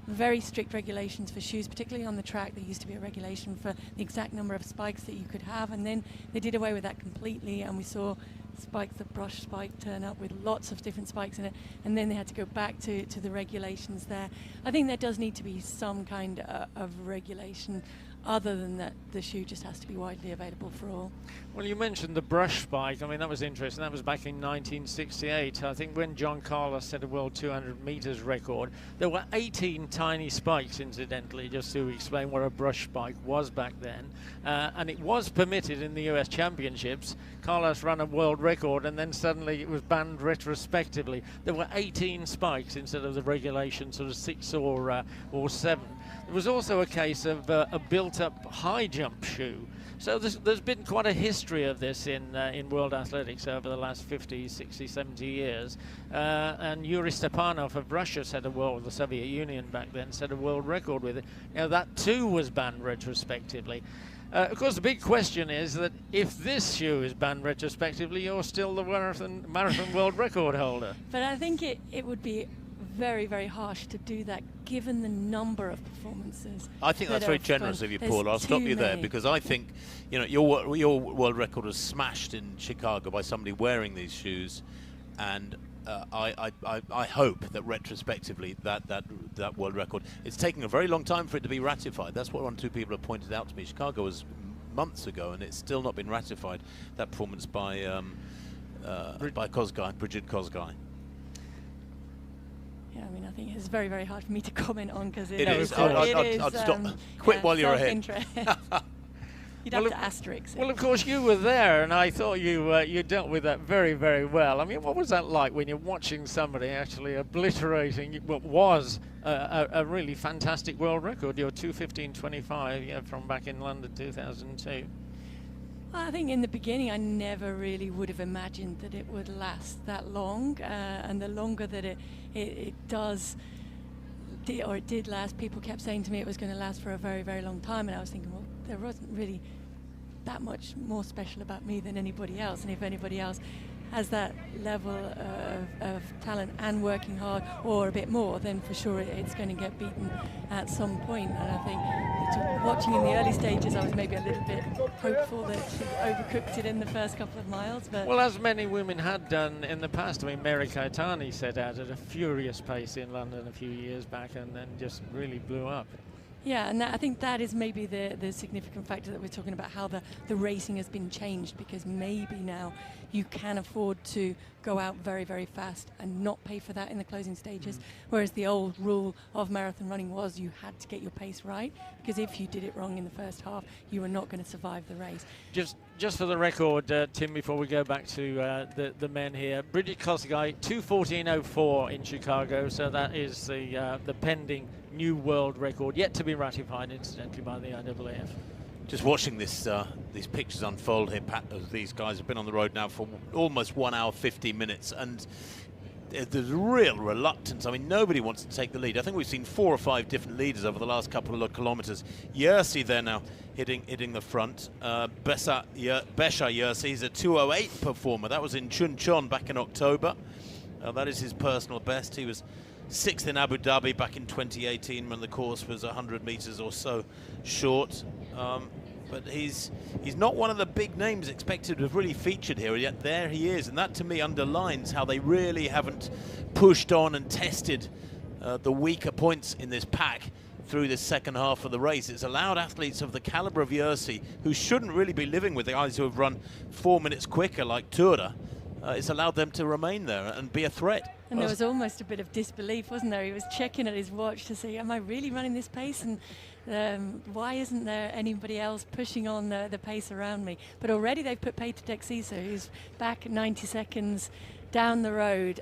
very strict regulations for shoes, particularly on the track. There used to be a regulation for the exact number of spikes that you could have, and then they did away with that completely, and we saw spikes, the brush spike, turn up with lots of different spikes in it, and then they had to go back to the regulations there. I think there does need to be some kind of regulation. Other than that, the shoe just has to be widely available for all. Well, you mentioned the brush spike. I mean, that was interesting. That was back in 1968. I think when John Carlos set a world 200 meters record, there were 18 tiny spikes, incidentally, just to explain what a brush spike was back then. And it was permitted in the US Championships. Carlos ran a world record, and then suddenly it was banned retrospectively. There were 18 spikes instead of the regulation sort of 6 or 7. There was also a case of a built-up high jump shoe. So there's been quite a history of this in world athletics over the last 50, 60, 70 years. And Yuri Stepanov of Russia set a world, the Soviet Union back then, set a world record with it. Now that too was banned retrospectively. Of course, the big question is that if this shoe is banned retrospectively, you're still the marathon world record holder. But I think it would be very, very harsh to do that, given the number of performances. I think that's very generous of you, Paul. I'll stop you there, because I think, you know, your world record was smashed in Chicago by somebody wearing these shoes, and I hope that retrospectively that world record, it's taking a very long time for it to be ratified. That's what one or two people have pointed out to me. Chicago was months ago, and it's still not been ratified. That performance by Kosgei, Bridget Kosgei. Yeah, I mean, I think it's very, very hard for me to comment on, because it is. I'll stop. Quit while you're ahead. You'd have to asterisk it. Well, of course, you were there, and I thought you dealt with that very, very well. I mean, what was that like when you're watching somebody actually obliterating what was a really fantastic world record, your 2:15.25, from back in London 2002? I think in the beginning I never really would have imagined that it would last that long, and the longer that it did last, people kept saying to me it was going to last for a very, very long time, and I was thinking, well, there wasn't really that much more special about me than anybody else, and if anybody else has that level of talent and working hard, or a bit more, then for sure it's going to get beaten at some point. And I think watching in the early stages, I was maybe a little bit hopeful that she overcooked it in the first couple of miles. But well, as many women had done in the past. I mean, Mary Keitany set out at a furious pace in London a few years back, and then just really blew up. Yeah, and I think that is maybe the significant factor that we're talking about, how the racing has been changed, because maybe now you can afford to go out very, very fast and not pay for that in the closing stages, whereas the old rule of marathon running was you had to get your pace right, because if you did it wrong in the first half, you were not going to survive the race. Just for the record, Tim, before we go back to the men here, Bridget Kosgei 2:14.04 in Chicago, so that is the pending new world record, yet to be ratified, incidentally, by the IAAF. Just watching this, these pictures unfold here, Pat, as these guys have been on the road now for almost 1 hour 50 minutes, and there's real reluctance. I mean, nobody wants to take the lead. I think we've seen 4 or 5 different leaders over the last couple of kilometers. Jerzy there now hitting the front. Besha Jerzy, he's a 2:08 performer. That was in Chuncheon back in October. That is his personal best. He was 6th in Abu Dhabi back in 2018 when the course was 100 meters or so short. But he's not one of the big names expected to have really featured here, yet there he is, and that to me underlines how they really haven't pushed on and tested the weaker points in this pack through the second half of the race. It's allowed athletes of the caliber of Jerzy, who shouldn't really be living with the guys who have run 4 minutes quicker like Ture, it's allowed them to remain there and be a threat. And there was almost a bit of disbelief, wasn't there? He was checking at his watch to see, am I really running this pace? And why isn't there anybody else pushing on the pace around me? But already they've put Peter Dexiso, who's back 90 seconds down the road,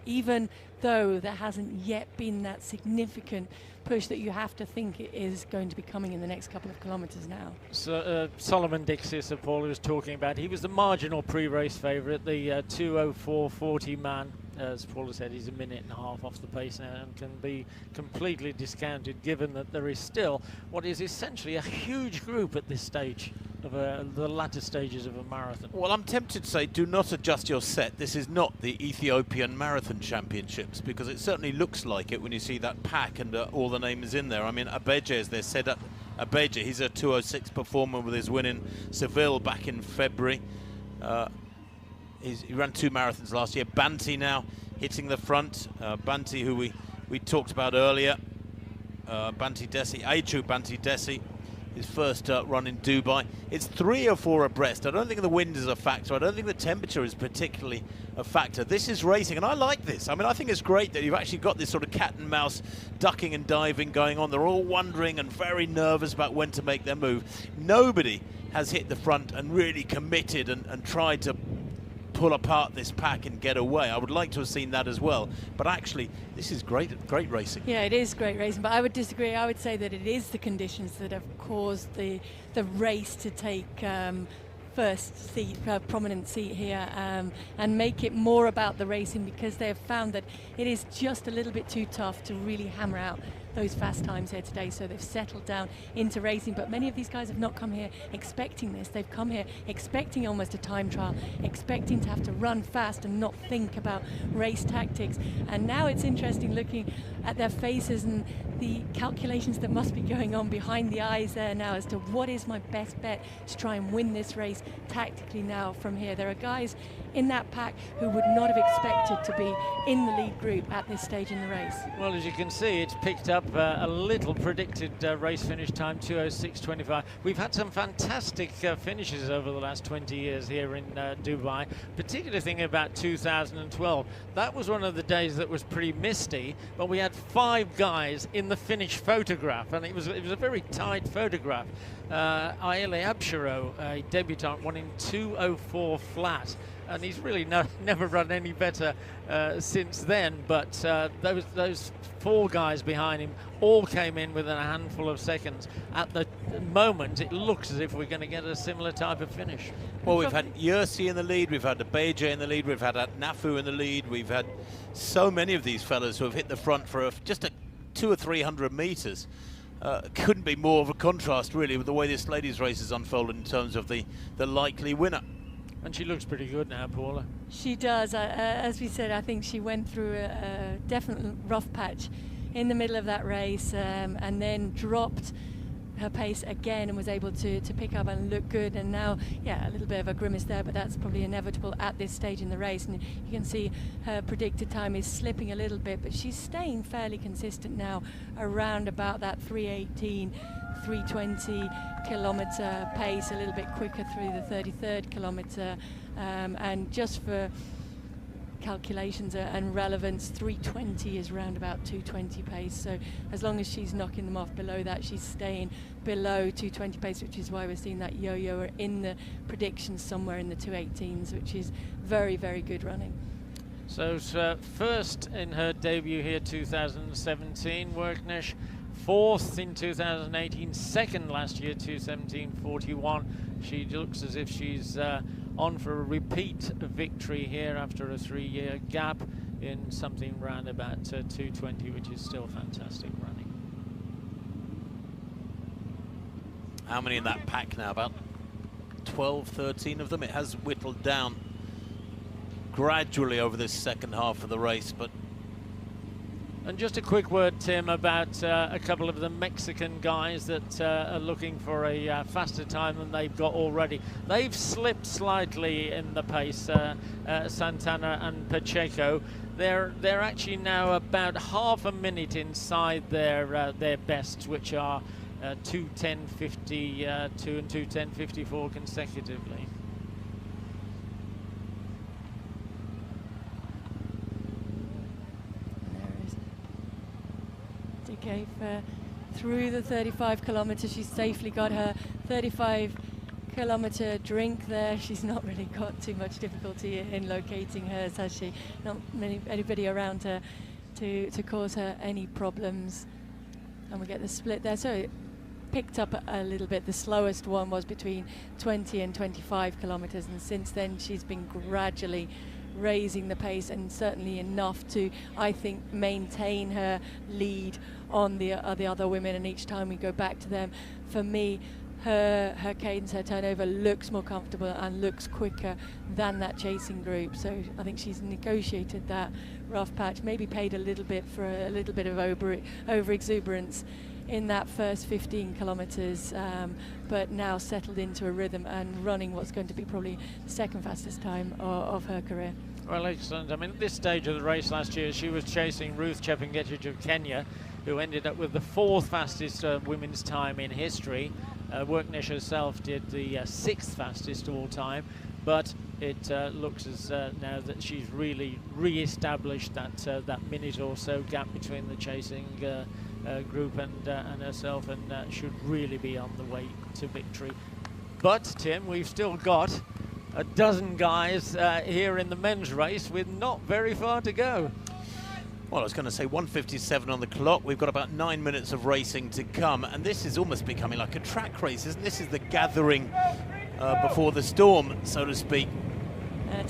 even though there hasn't yet been that significant push that you have to think it is going to be coming in the next couple of kilometres now. So Solomon Dixis, that Paul was talking about, he was the marginal pre-race favourite, the 2:04.40 man. As Paul has said, he's a minute and a half off the pace now and can be completely discounted, given that there is still what is essentially a huge group at this stage of the latter stages of a marathon. Well, I'm tempted to say do not adjust your set. This is not the Ethiopian Marathon Championships, because it certainly looks like it when you see that pack and all the names in there. I mean, Abeje, as they said, Abeje, he's a 2:06 performer with his win in Seville back in February. He ran 2 marathons last year. Banti now hitting the front. Banti, who we talked about earlier. Banti Desi, Aiju Banti Desi, his first run in Dubai. It's 3 or 4 abreast. I don't think the wind is a factor. I don't think the temperature is particularly a factor. This is racing, and I like this. I mean, I think it's great that you've actually got this sort of cat and mouse ducking and diving going on. They're all wondering and very nervous about when to make their move. Nobody has hit the front and really committed and tried to pull apart this pack and get away. I would like to have seen that as well, but actually this is great racing. Yeah, it is great racing, but I would disagree. I would say that it is the conditions that have caused the race to take first seat, prominent seat here, and make it more about the racing, because they have found that it is just a little bit too tough to really hammer out those fast times here today, so they've settled down into racing. But many of these guys have not come here expecting this. They've come here expecting almost a time trial, expecting to have to run fast and not think about race tactics. And now it's interesting looking at their faces and the calculations that must be going on behind the eyes there now as to what is my best bet to try and win this race tactically now from here. There are guys in that pack who would not have expected to be in the lead group at this stage in the race. Well, as you can see, it's picked up a little predicted race finish time, 2:06:25. We've had some fantastic finishes over the last 20 years here in Dubai, particularly thinking about 2012. That was one of the days that was pretty misty, but we had 5 guys in the finish photograph, and it was a very tight photograph. Aile Abshiro, a debutant, won in 2:04 flat, and he's really never run any better since then. But those 4 guys behind him all came in within a handful of seconds. At the moment, it looks as if we're going to get a similar type of finish. Well, we've had Yersi in the lead, we've had Abeja in the lead, we've had Nafu in the lead, we've had so many of these fellas who have hit the front for just 200 or 300 meters. Couldn't be more of a contrast, really, with the way this ladies' race has unfolded in terms of the likely winner. And she looks pretty good now, Paula. She does. As we said, I think she went through a definite rough patch in the middle of that race, and then dropped her pace again and was able to pick up and look good. And now, yeah, a little bit of a grimace there, but that's probably inevitable at this stage in the race. And you can see her predicted time is slipping a little bit, but she's staying fairly consistent now around about that 3:18, 3:20 kilometre pace, a little bit quicker through the 33rd kilometre. And just for calculations and relevance, 3:20 is round about 2:20 pace. So as long as she's knocking them off below that, she's staying below 2:20 pace, which is why we're seeing that yo-yo in the predictions somewhere in the 2:18s, which is very, very good running. So first in her debut here, 2017, Worknesh. 4th in 2018, 2nd last year, 2:17:41. She looks as if she's on for a repeat victory here after a 3-year gap in something round about 2:20, which is still fantastic running. How many in that pack now? About 12, 13 of them. It has whittled down gradually over this second half of the race, but and just a quick word, Tim, about a couple of the Mexican guys that are looking for a faster time than they've got already. They've slipped slightly in the pace, Santana and Pacheco. They're actually now about half a minute inside their bests, which are 2:10:52 and 2:10:54 consecutively. Okay, through the 35 kilometres, she's safely got her 35 kilometre drink there. She's not really got too much difficulty in locating hers, has she? Not anybody around her to cause her any problems. And we get the split there. So it picked up a little bit. The slowest one was between 20 and 25 kilometres, and since then she's been gradually raising the pace, and certainly enough to, I think, maintain her lead on the other women. And each time we go back to them, for me, her cadence, her turnover looks more comfortable and looks quicker than that chasing group. So I think she's negotiated that rough patch, maybe paid a little bit for a little bit of over exuberance in that first 15 kilometres, but now settled into a rhythm and running what's going to be probably the second fastest time of her career. Well, excellent. I mean, at this stage of the race last year, she was chasing Ruth Chepngetich of Kenya, who ended up with the 4th fastest women's time in history. Worknesh herself did the 6th fastest all time, but it looks as now that she's really re-established that minute or so gap between the chasing group and herself, and should really be on the way to victory. But Tim, we've still got a dozen guys here in the men's race with not very far to go. Well, I was going to say 1:57 on the clock. We've got about 9 minutes of racing to come, and this is almost becoming like a track race, isn't this? Is the gathering before the storm, so to speak.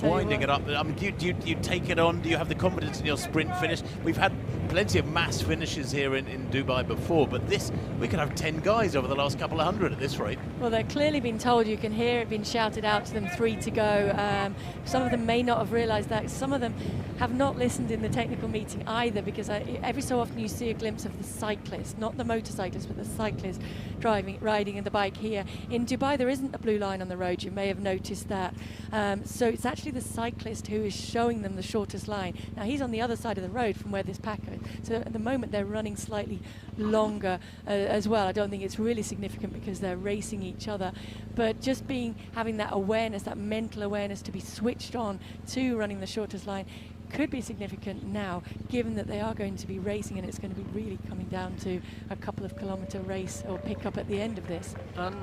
Winding it up. I mean, do you take it on? Do you have the confidence in your sprint finish? We've had plenty of mass finishes here in Dubai before, but this, we could have 10 guys over the last couple of hundred at this rate. Well, they're clearly been told, you can hear it being shouted out to them, 3 to go. Some of them may not have realised that. Some of them have not listened in the technical meeting either, because every so often you see a glimpse of the cyclist, not the motorcyclist, but the cyclist riding in the bike here. In Dubai, there isn't a blue line on the road. You may have noticed that. So it's actually the cyclist who is showing them the shortest line. Now, he's on the other side of the road from where this pack is. So at the moment, they're running slightly longer as well. I don't think it's really significant because they're racing each other. But just having that awareness, that mental awareness to be switched on to running the shortest line could be significant now, given that they are going to be racing, and it's going to be really coming down to a couple of kilometre race or pick up at the end of this. And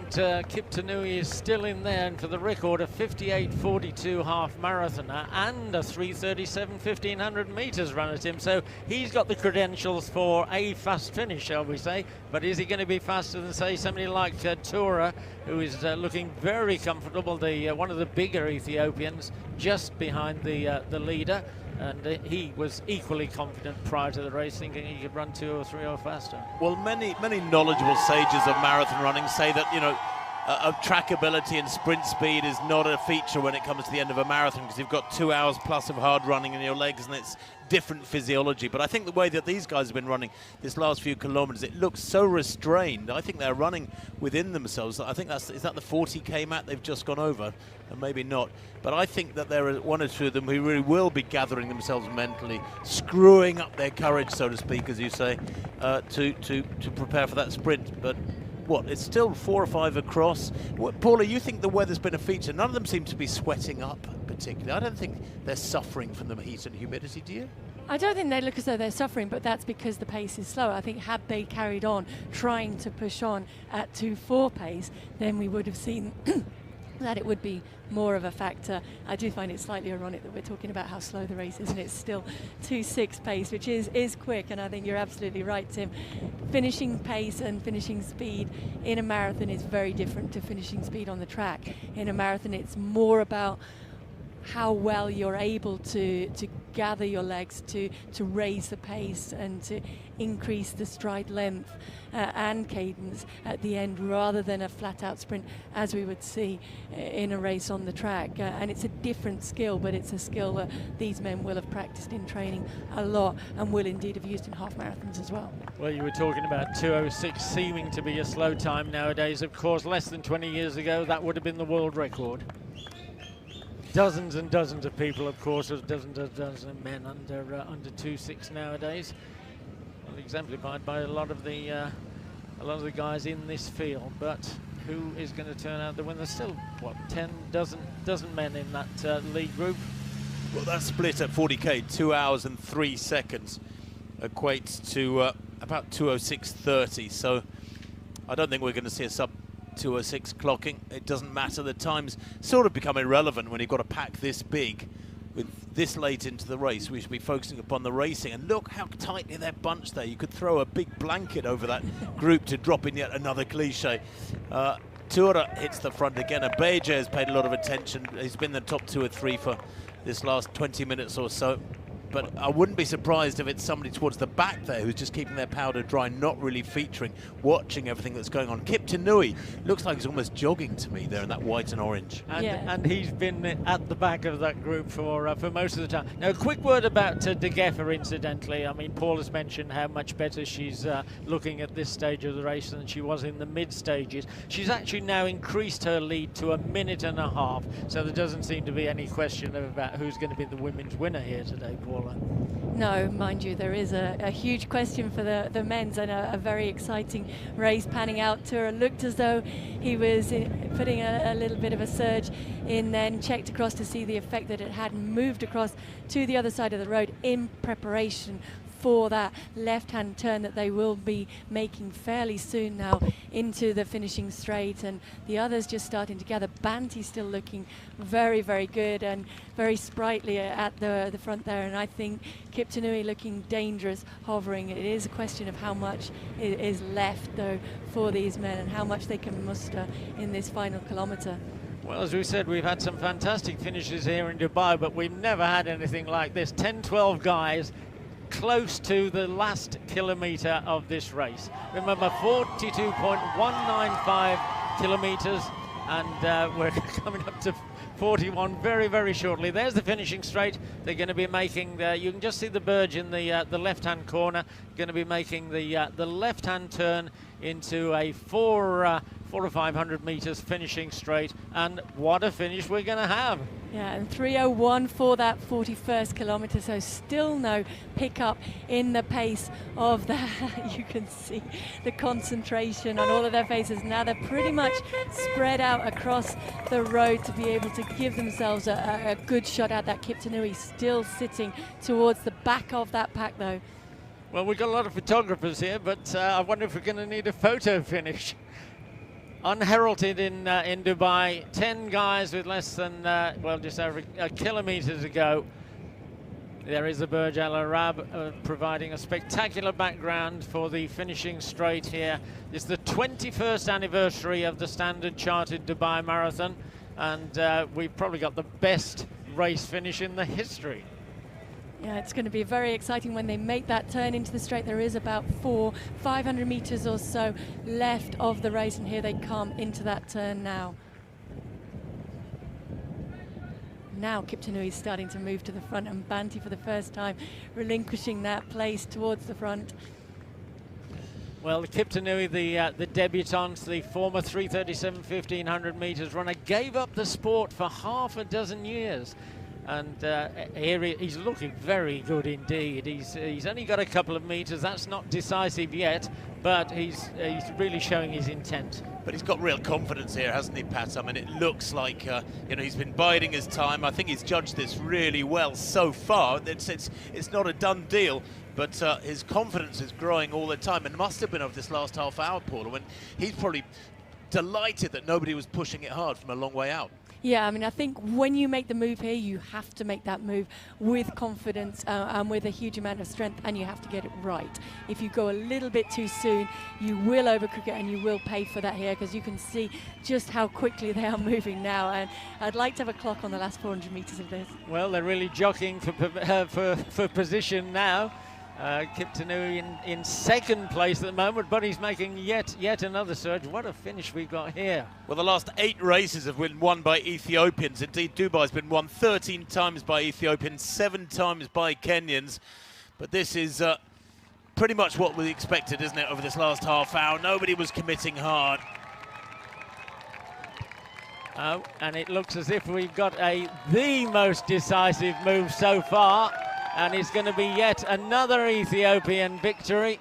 Kip Tanui is still in there, and for the record, a 58.42 half marathoner and a 3:37 1500 metres run at him, so he's got the credentials for a fast finish, shall we say. But is he going to be faster than, say, somebody like Tura, who is looking very comfortable, one of the bigger Ethiopians, just behind the leader? And he was equally confident prior to the race, thinking he could run 2 or 3 or faster. Well, many knowledgeable sages of marathon running say that, you know, trackability and sprint speed is not a feature when it comes to the end of a marathon, because you've got 2 hours plus of hard running in your legs, and it's different physiology. But I think the way that these guys have been running this last few kilometers, it looks so restrained. I think they're running within themselves. I think is that the 40k mat they've just gone over? And maybe not. But I think that there are 1 or 2 of them who really will be gathering themselves mentally, screwing up their courage, so to speak, as you say, to prepare for that sprint. But what, it's still 4 or 5 across. Paula, you think the weather's been a feature? None of them seem to be sweating up particularly. I don't think they're suffering from the heat and humidity, do you? I don't think they look as though they're suffering, but that's because the pace is slower. I think had they carried on trying to push on at 2:4 pace, then we would have seen that it would be more of a factor. I do find it slightly ironic that we're talking about how slow the race is, and it's still 2:6 pace, which is quick. And I think you're absolutely right, Tim. Finishing pace and finishing speed in a marathon is very different to finishing speed on the track. In a marathon, it's more about how well you're able to gather your legs, to raise the pace and to increase the stride length and cadence at the end, rather than a flat-out sprint as we would see in a race on the track. And it's a different skill, but it's a skill that these men will have practiced in training a lot and will indeed have used in half marathons as well. Well, you were talking about 2:06 seeming to be a slow time nowadays. Of course, less than 20 years ago, that would have been the world record. Dozens and dozens of people, of course, dozens of men under 2:6 nowadays. Well, exemplified by a lot of the guys in this field. But who is going to turn out the winner? There's still what, 10 dozen men in that lead group. Well, that split at 40k, 2 hours and 3 seconds, equates to about 2:06.30. So I don't think we're going to see a sub 2:06 clocking. It doesn't matter. The times sort of become irrelevant when you've got a pack this big with this late into the race. We should be focusing upon the racing. And look how tightly they're bunched there. You could throw a big blanket over that group to drop in yet another cliche. Tura hits the front again. Abeja has paid a lot of attention. He's been the top 2 or 3 for this last 20 minutes or so. But I wouldn't be surprised if it's somebody towards the back there who's just keeping their powder dry, not really featuring, watching everything that's going on. Kip Tanui looks like he's almost jogging to me there in that white and orange. And he's been at the back of that group for most of the time. Now, a quick word about De Geffer, incidentally. I mean, Paul has mentioned how much better she's looking at this stage of the race than she was in the mid stages. She's actually now increased her lead to 1.5 minutes, so there doesn't seem to be any question about who's going to be the women's winner here today, Paul. No, mind you, there is a huge question for the men's, and a very exciting race panning out. Tura looked as though he was putting a little bit of a surge in, then checked across to see the effect that it had, moved across to the other side of the road in preparation for that left-hand turn that they will be making fairly soon now into the finishing straight. And the others just starting to gather. Banti still looking very, very good and very sprightly at the front there. And I think Kip Tanui looking dangerous, hovering. It is a question of how much is left, though, for these men and how much they can muster in this final kilometre. Well, as we said, we've had some fantastic finishes here in Dubai, but we've never had anything like this. 10-12 guys close to the last kilometre of this race. Remember, 42.195 kilometres, and we're coming up to 41 very, very shortly. There's the finishing straight. They're going to be making, you can just see the Burj in the left-hand corner, going to be making the left-hand turn into a 400 or 500 metres finishing straight, and what a finish we're going to have. Yeah, and 3:01 for that 41st kilometre, so still no pickup in the pace of that. You can see the concentration on all of their faces. Now they're pretty much spread out across the road to be able to give themselves a good shot at that. Kiptanui still sitting towards the back of that pack though. Well, we've got a lot of photographers here, but I wonder if we're going to need a photo finish. Unheralded in Dubai, 10 guys with less than, well, just over a kilometre to go. There is the Burj Al Arab providing a spectacular background for the finishing straight here. It's the 21st anniversary of the Standard Chartered Dubai Marathon, and we've probably got the best race finish in the history. Yeah, it's going to be very exciting when they make that turn into the straight. There is about 500 metres or so left of the race, and here they come into that turn now. Now Kiptanui is starting to move to the front, and Banti for the first time relinquishing that place towards the front. Well, Kiptanui, the debutant, the former 3:37 1500 metres runner, gave up the sport for half a dozen years. And here he's looking very good indeed. He's only got a couple of metres. That's not decisive yet, but he's really showing his intent. But he's got real confidence here, hasn't he, Pat? I mean, it looks like you know, he's been biding his time. I think he's judged this really well so far. It's not a done deal, but his confidence is growing all the time, and must have been over this last half hour, Paula, when he's probably delighted that nobody was pushing it hard from a long way out. Yeah, I mean, I think when you make the move here, you have to make that move with confidence and with a huge amount of strength, and you have to get it right. If you go a little bit too soon, you will overcook it, and you will pay for that here, because you can see just how quickly they are moving now. And I'd like to have a clock on the last 400 metres of this. Well, they're really jockeying for position now. Kiptanui in second place at the moment, but he's making yet another surge. What a finish we've got here. Well, the last 8 races have been won by Ethiopians. Indeed, Dubai's been won 13 times by Ethiopians, 7 times by Kenyans. But this is pretty much what we expected, isn't it, over this last half hour? Nobody was committing hard. Oh, and it looks as if we've got the most decisive move so far. And it's going to be yet another Ethiopian victory.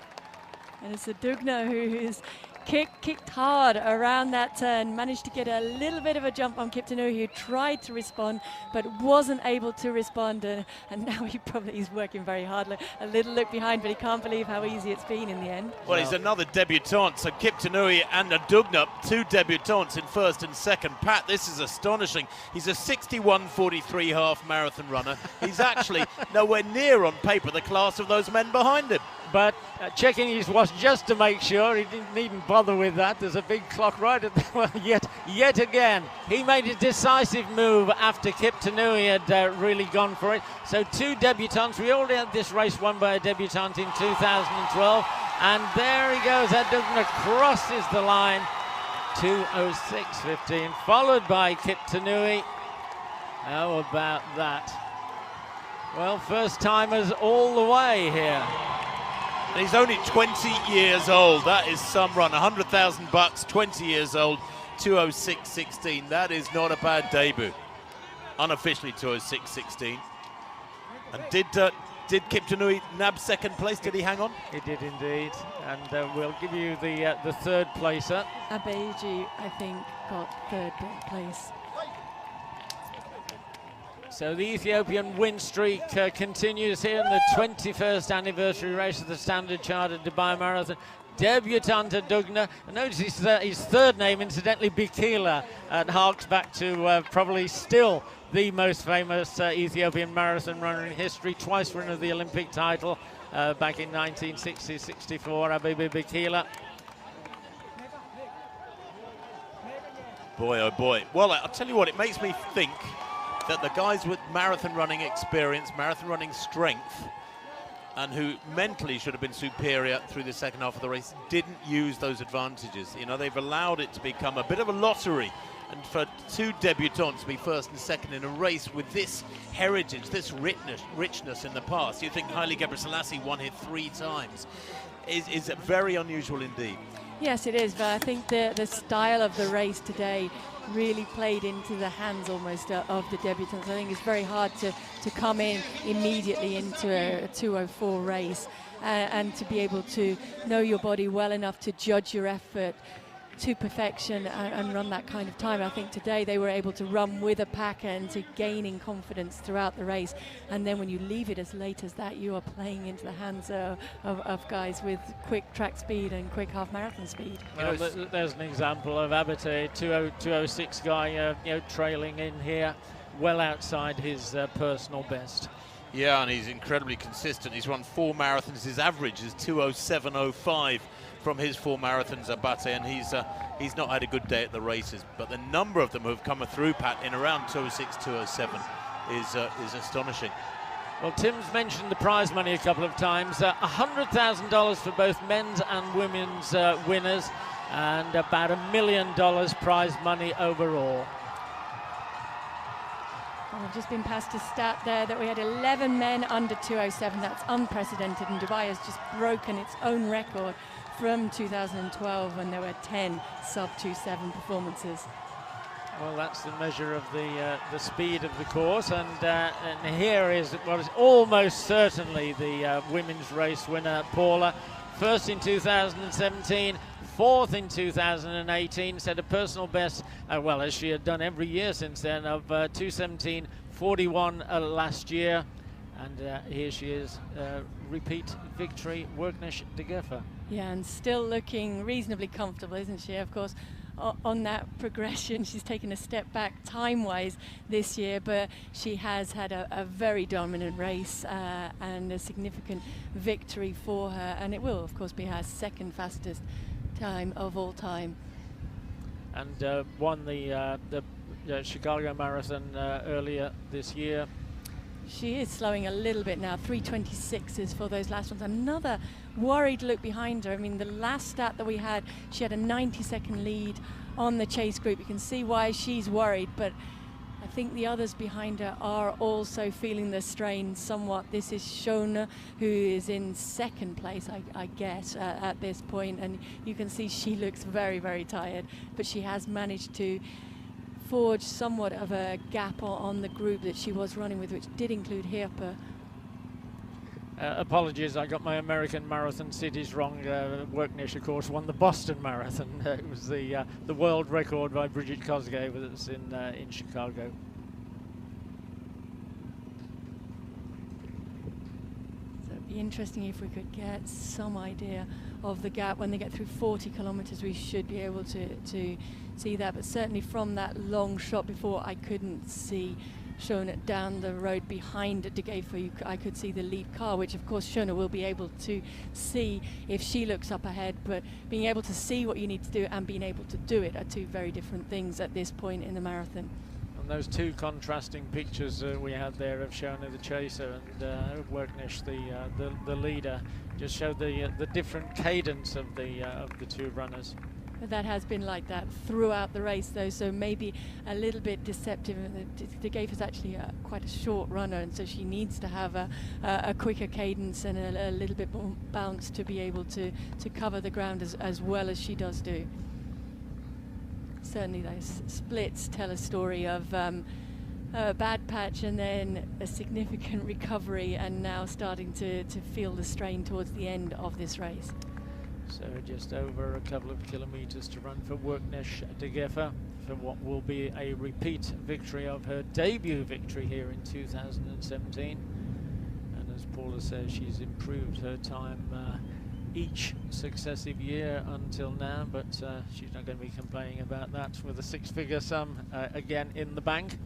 And it's Adugna who's kicked hard around that turn, managed to get a little bit of a jump on Kiptanui, who tried to respond but wasn't able to respond, and now he's working very hard. A little look behind, but he can't believe how easy it's been in the end. Well, he's another debutant, so Kiptanui and Adugna, 2 debutants in first and second. Pat, this is astonishing. He's a 61:43 half marathon runner. He's actually nowhere near on paper the class of those men behind him. But checking his watch just to make sure, he needn't bother with that. There's a big clock right at the, well, yet again. He made a decisive move after Kiptanui had really gone for it. So 2 debutants. We already had this race won by a debutant in 2012. And there he goes. Adugna crosses the line. 2:06.15, followed by Kiptanui. How about that? Well, first timers all the way here. And he's only 20 years old. That is some run. $100,000, 20 years old, 2:06.16. That is not a bad debut. Unofficially 2:06.16. And did Kiptanui nab second place? Did he hang on? He did indeed. And we'll give you the third placer. Abeji, I think, got third place. So the Ethiopian win streak continues here in the 21st anniversary race of the Standard Chartered Dubai Marathon. Debutant Adugna. Notice his third name, incidentally, Bikila, and harks back to probably still the most famous Ethiopian marathon runner in history. Twice winner of the Olympic title back in 1960-64, Abibi Bikila. Boy, oh boy. Well, I'll tell you what, it makes me think that the guys with marathon running experience, marathon running strength, and who mentally should have been superior through the second half of the race, didn't use those advantages. You know, they've allowed it to become a bit of a lottery. And for two debutants to be first and second in a race with this heritage, this richness in the past, you think Haile Gebrselassie won it 3 times, is very unusual indeed. Yes, it is, but I think the style of the race today really played into the hands almost of the debutants. I think it's very hard to come in immediately into a 2:04 race and to be able to know your body well enough to judge your effort to perfection and run that kind of time. I think today they were able to run with a pack and to gaining confidence throughout the race, and then when you leave it as late as that, you are playing into the hands of guys with quick track speed and quick half marathon speed. Well, there's an example of Abate, 2:06 guy, you know, trailing in here, well outside his personal best. Yeah, and he's incredibly consistent. He's run 4 marathons. His average is 2:07.05 from his 4 marathons, Abate, and he's not had a good day at the races. But the number of them who have come through, Pat, in around 2:06, 2:07 is astonishing. Well, Tim's mentioned the prize money a couple of times. $100,000 for both men's and women's winners, and about $1 million prize money overall. Well, I've just been passed a stat there that we had 11 men under 2:07. That's unprecedented, and Dubai has just broken its own record from 2012 when there were 10 sub-2:07 performances. Well, that's the measure of the speed of the course, and here is what is almost certainly the women's race winner, Paula. First in 2017, 4th in 2018, set a personal best, well, as she had done every year since then, of 2:17.41 last year. And here she is, repeat victory, Werknesh de Geffer. Yeah, and still looking reasonably comfortable, isn't she? Of course, on that progression, she's taken a step back time-wise this year, but she has had a very dominant race and a significant victory for her, and it will, of course, be her second fastest time of all time. And won the Chicago Marathon earlier this year. She is slowing a little bit now, 3:26s for those last ones. Another worried look behind her. I mean, the last stat that we had, she had a 90-second lead on the chase group. You can see why she's worried, but I think the others behind her are also feeling the strain somewhat. This is Shona, who is in second place, I guess, at this point, and you can see she looks very, very tired, but she has managed to forge somewhat of a gap on the group that she was running with, which did include Hirpe. Apologies, I got my American marathon cities wrong. Werknesh, of course, won the Boston Marathon. It was the world record by Bridget Cosgrave that's in Chicago. So it'd be interesting if we could get some idea of the gap. When they get through 40 kilometers, we should be able to see that, but certainly from that long shot before, I couldn't see Shona down the road behind De Geffer. I could see the lead car, which of course Shona will be able to see if she looks up ahead, but being able to see what you need to do and being able to do it are two very different things at this point in the marathon. And those two contrasting pictures we had there of Shona the chaser and Werknesh the leader just showed the different cadence of the two runners. But that has been like that throughout the race, though, so maybe a little bit deceptive. De Geffer's actually quite a short runner, and so she needs to have a quicker cadence and a little bit more bounce to be able to cover the ground as well as she does do. Certainly those splits tell a story of a bad patch and then a significant recovery, and now starting to feel the strain towards the end of this race. So just over a couple of kilometers to run for Werknesh de Geffer for what will be a repeat victory of her debut victory here in 2017. And as Paula says, she's improved her time each successive year until now, but she's not going to be complaining about that with a 6-figure sum again in the bank.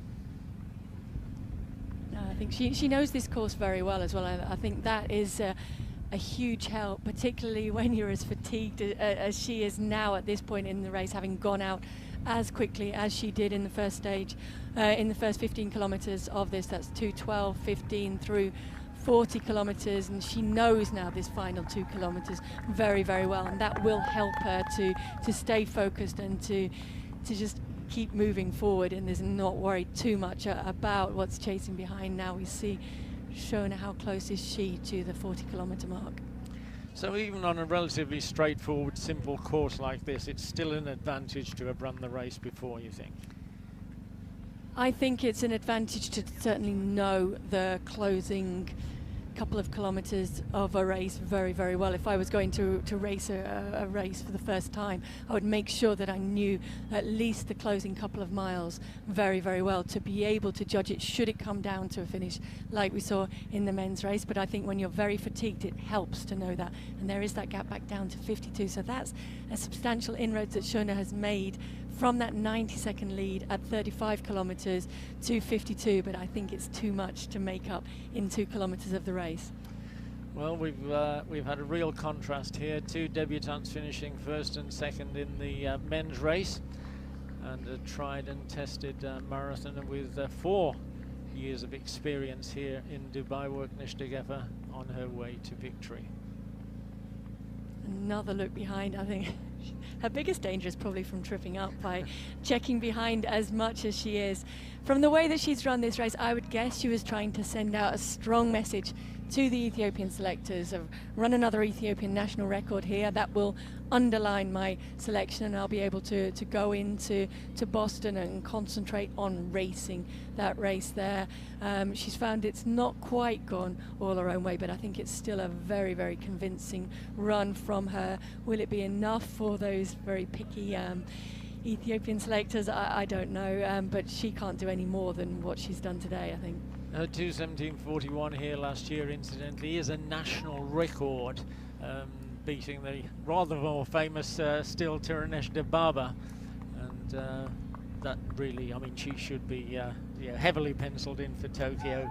I think she knows this course very well as well. I think that is a huge help, particularly when you're as fatigued as she is now at this point in the race, having gone out as quickly as she did in the first stage, in the first 15 kilometers of this. That's 2:12, 15 through 40 kilometers, and she knows now this final 2 kilometers very, very well, and that will help her to stay focused and to just keep moving forward and is not worried too much about what's chasing behind. Now we see Shona, how close is she to the 40 kilometer mark. So even on a relatively straightforward, simple course like this, it's still an advantage to have run the race before, you think? I think it's an advantage to certainly know the closing couple of kilometers of a race very, very well. If I was going to race a race for the first time, I would make sure that I knew at least the closing couple of miles very, very well to be able to judge it should it come down to a finish like we saw in the men's race. But I think when you're very fatigued, it helps to know that. And there is that gap back down to 52. So that's a substantial inroads that Shona has made from that 90-second lead at 35 kilometers to 52, but I think it's too much to make up in 2 kilometers of the race. Well, we've had a real contrast here. 2 debutants finishing first and second in the men's race, and a tried and tested marathoner with 4 years of experience here in Dubai, Agnieszka on her way to victory. Another look behind. I think her biggest danger is probably from tripping up by checking behind as much as she is. From the way that she's run this race, I would guess she was trying to send out a strong message to the Ethiopian selectors of run another Ethiopian national record here. That will underline my selection, and I'll be able to go into Boston and concentrate on racing that race there. She's found it's not quite gone all her own way, but I think it's still a very, very convincing run from her. Will it be enough for those very picky Ethiopian selectors? I don't know, but she can't do any more than what she's done today, I think. 2:17:41 here last year, incidentally, is a national record, beating the rather more famous still Tirunesh Dibaba, and that really, I mean, she should be heavily penciled in for Tokyo.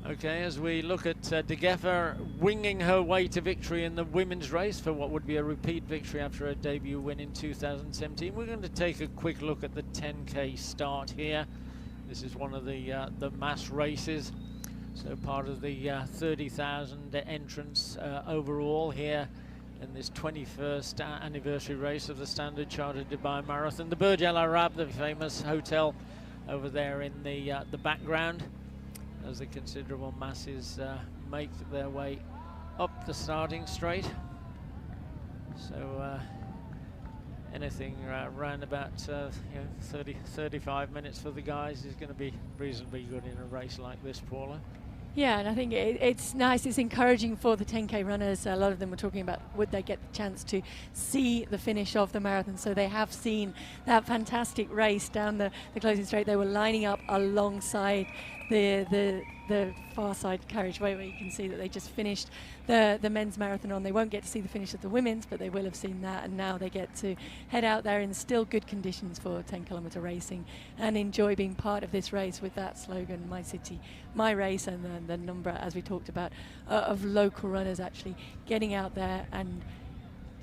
Okay, as we look at De Geffer winging her way to victory in the women's race for what would be a repeat victory after her debut win in 2017, we're going to take a quick look at the 10K start here. This is one of the mass races, so part of the 30,000 entrants overall here in this 21st anniversary race of the Standard Chartered Dubai Marathon. The Burj Al Arab, the famous hotel over there in the background, as the considerable masses make their way up the starting straight. So anything around about 30-35 minutes for the guys is going to be reasonably good in a race like this, Paula. Yeah, and I think it's nice, it's encouraging for the 10K runners. A lot of them were talking about would they get the chance to see the finish of the marathon. So they have seen that fantastic race down the closing straight. They were lining up alongside the far side carriageway, where you can see that they just finished the men's marathon on. They won't get to see the finish of the women's, but they will have seen that, and now they get to head out there in still good conditions for 10-kilometer racing and enjoy being part of this race with that slogan, My City, My Race, and then the number, as we talked about, of local runners actually getting out there and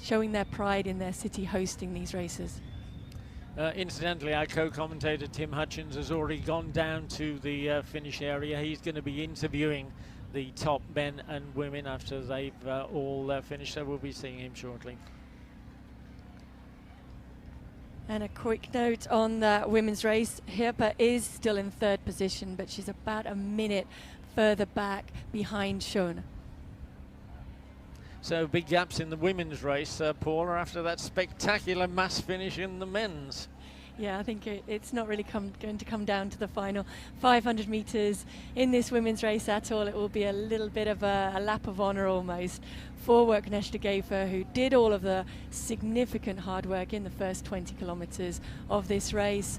showing their pride in their city hosting these races. Incidentally, our co-commentator Tim Hutchins has already gone down to the finish area. He's going to be interviewing the top men and women after they've all finished, so we'll be seeing him shortly. And a quick note on the women's race. Hirpa is still in 3rd position, but she's about a minute further back behind Shona. So big gaps in the women's race, Paula, after that spectacular mass finish in the men's. Yeah, I think it's not really going to come down to the final 500 meters in this women's race at all. It will be a little bit of a lap of honor almost for Agnieszka Gayfer, who did all of the significant hard work in the first 20 kilometers of this race,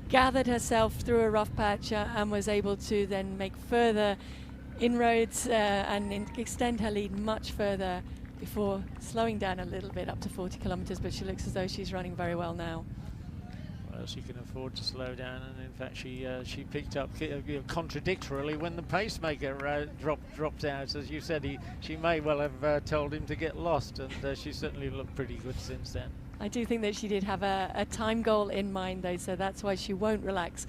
gathered herself through a rough patch and was able to then make further inroads and extend her lead much further before slowing down a little bit up to 40 kilometers, but she looks as though she's running very well now. Well, she can afford to slow down, and in fact she picked up contradictorily when the pacemaker dropped out. As you said, she may well have told him to get lost, and she certainly looked pretty good since then. I do think that she did have a time goal in mind, though, so that's why she won't relax.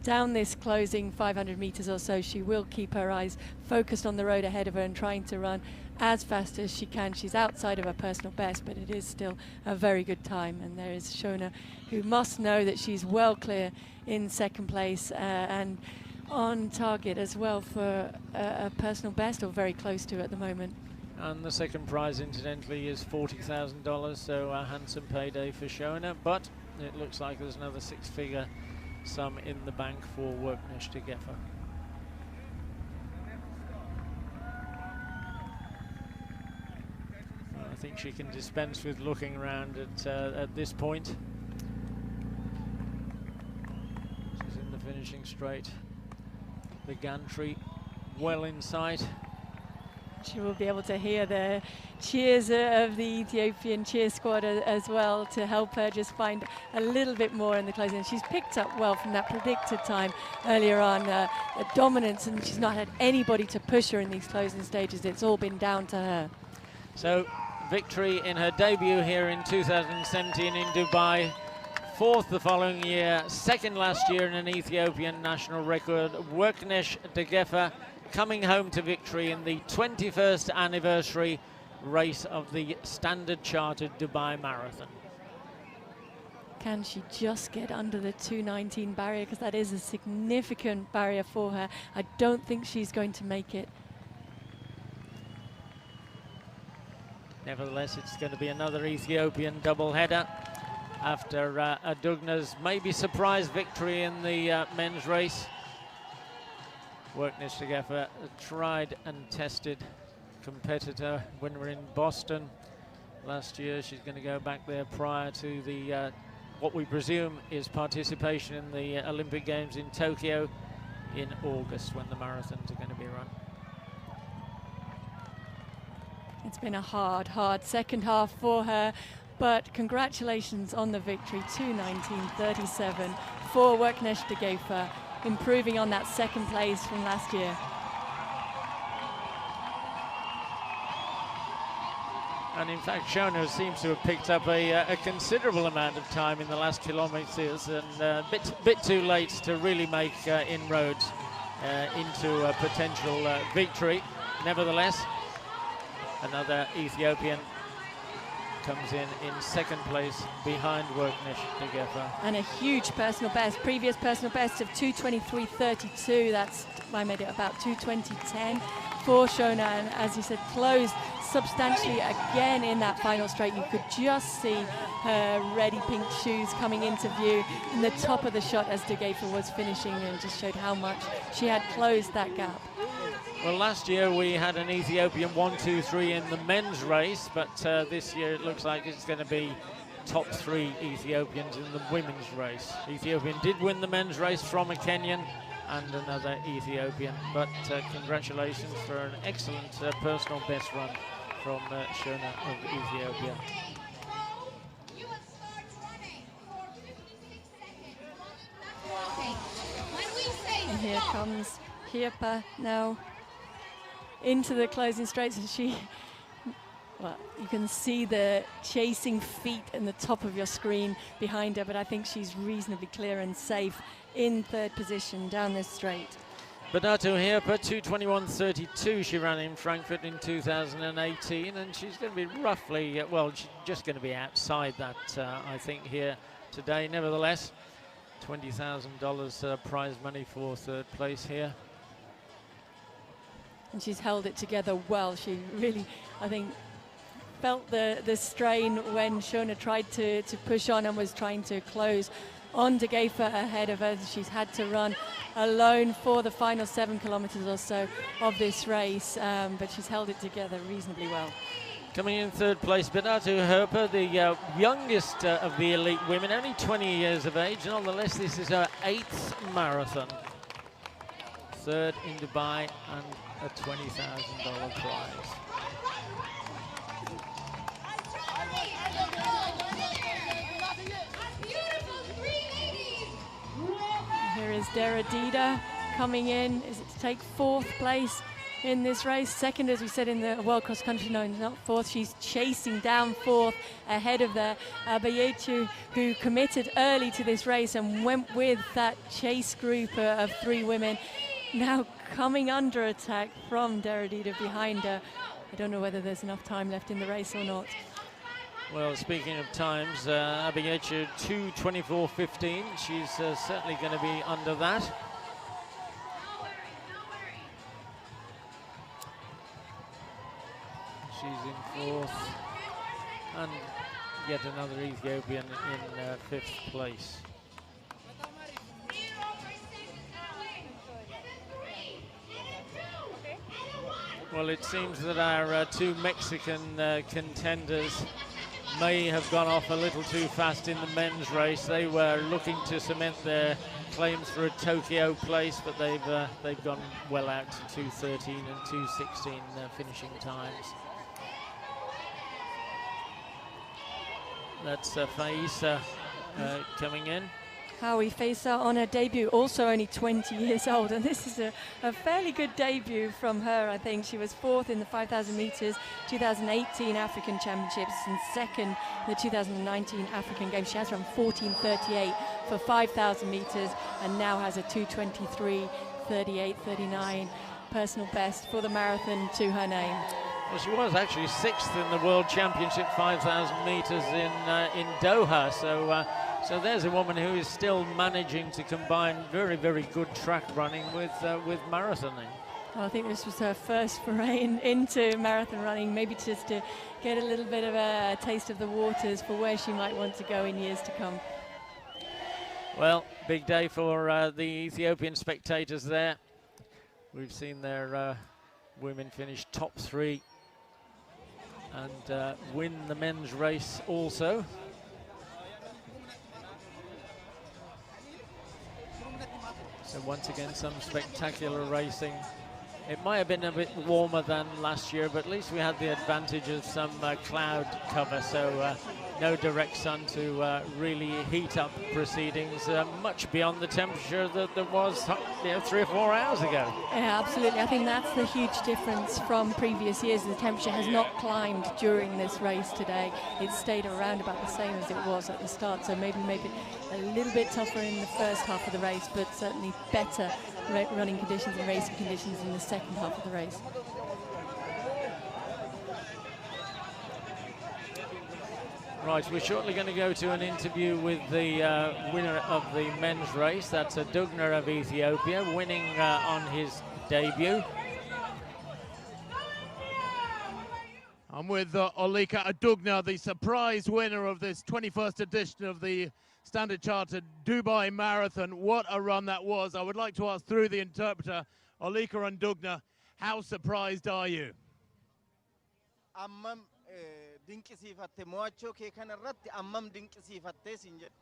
Down this closing 500 meters or so, she will keep her eyes focused on the road ahead of her and trying to run as fast as she can. She's outside of her personal best, but it is still a very good time. And there is Shona, who must know that she's well clear in second place and on target as well for a personal best, or very close to at the moment. And the second prize, incidentally, is $40,000, so a handsome payday for Shona. But it looks like there's another six-figure sum in the bank for Worknesh to Geffer. I think she can dispense with looking around at this point. She's in the finishing straight. The gantry well in sight. She will be able to hear the cheers of the Ethiopian cheer squad as well to help her just find a little bit more in the closing. She's picked up well from that predicted time earlier on, a dominance, and she's not had anybody to push her in these closing stages. It's all been down to her. So victory in her debut here in 2017 in Dubai. Fourth the following year, second last year in an Ethiopian national record. Worknesh Degefa coming home to victory in the 21st anniversary race of the Standard Chartered Dubai Marathon. Can she just get under the 2:19 barrier, because that is a significant barrier for her. I don't think she's going to make it. Nevertheless, it's going to be another Ethiopian double-header after Adugna's maybe surprise victory in the men's race. Worknesh Degefa, a tried and tested competitor when we were in Boston last year. She's going to go back there prior to the what we presume is participation in the Olympic Games in Tokyo in August, when the marathons are going to be run. It's been a hard second half for her, but congratulations on the victory. 2:19.37 for Worknesh Degefa, improving on that second place from last year. And in fact, Shona seems to have picked up a considerable amount of time in the last kilometres, and a bit too late to really make inroads into a potential victory. Nevertheless, another Ethiopian comes in second place behind Worknesh Degefa. And a huge personal best, previous personal best of 2:23.32. That's, I made it about 2:20.10 for Shona, and as you said, closed substantially again in that final straight. You could just see her ready pink shoes coming into view in the top of the shot as Degefa was finishing, and just showed how much she had closed that gap. Well, last year we had an Ethiopian 1, 2, 3 in the men's race, but this year it looks like it's going to be top 3 Ethiopians in the women's race. Ethiopian did win the men's race from a Kenyan and another Ethiopian, but congratulations for an excellent personal best run from Shona of Ethiopia. And here comes Hirpa now into the closing straights, and she, well, you can see the chasing feet in the top of your screen behind her, but I think she's reasonably clear and safe in third position down this straight. Badato Hirpa, 2:21.32 she ran in Frankfurt in 2018, and she's going to be roughly, well, she's just going to be outside that, I think, here today. Nevertheless, $20,000 prize money for third place here. And she's held it together well. She really, I think, felt the strain when Shona tried to push on and was trying to close on Degefa ahead of her. She's had to run alone for the final 7 kilometers or so of this race, but she's held it together reasonably well. Coming in third place, Badato Hirpa, the youngest of the elite women, only 20 years of age. Nonetheless, this is her 8th marathon. Third in Dubai and a $20,000 prize. Beautiful 3 ladies. There is Deradida coming in. Is it to take 4th place in this race? 2nd, as we said in the World Cross Country, no, not 4th. She's chasing down 4th ahead of the Abayechu, who committed early to this race and went with that chase group of 3 women. Now coming under attack from Deradida behind her. I don't know whether there's enough time left in the race or not. Well, speaking of times, Abayechu 2:24.15. She's certainly going to be under that. She's in 4th, and yet another Ethiopian in 5th place. Well, it seems that our 2 Mexican contenders may have gone off a little too fast in the men's race. They were looking to cement their claims for a Tokyo place, but they've gone well out to 2:13 and 2:16 finishing times. That's Faisa coming in. Howie Faisa on her debut, also only 20 years old, and this is a fairly good debut from her. I think she was 4th in the 5,000 meters, 2018 African Championships, and 2nd in the 2019 African Games. She has run 14:38 for 5,000 meters, and now has a 2:23.38.39 personal best for the marathon to her name. Well, she was actually 6th in the World Championship 5,000 meters in Doha. So there's a woman who is still managing to combine very, very good track running with marathoning. I think this was her first foray into marathon running, maybe just to get a little bit of a taste of the waters for where she might want to go in years to come. Well, big day for the Ethiopian spectators there. We've seen their women finish top 3 and win the men's race also. So once again, some spectacular racing. It might have been a bit warmer than last year, but at least we had the advantage of some cloud cover, so no direct sun to really heat up proceedings, much beyond the temperature that there was 3 or 4 hours ago. Yeah, absolutely. I think that's the huge difference from previous years. The temperature has not climbed during this race today. It stayed around about the same as it was at the start, so maybe a little bit tougher in the first half of the race, but certainly better running conditions and racing conditions in the second half of the race. Right, we're shortly going to go to an interview with the winner of the men's race. That's Adugna of Ethiopia, winning on his debut. I'm with Olika Adugna, the surprise winner of this 21st edition of the Standard Chartered Dubai Marathon. What a run that was. I would like to ask through the interpreter, Olika Adugna, how surprised are you? dinqisiifatte mo'achuu kee kana irratti ammam dinqisiifattee siin jedhe.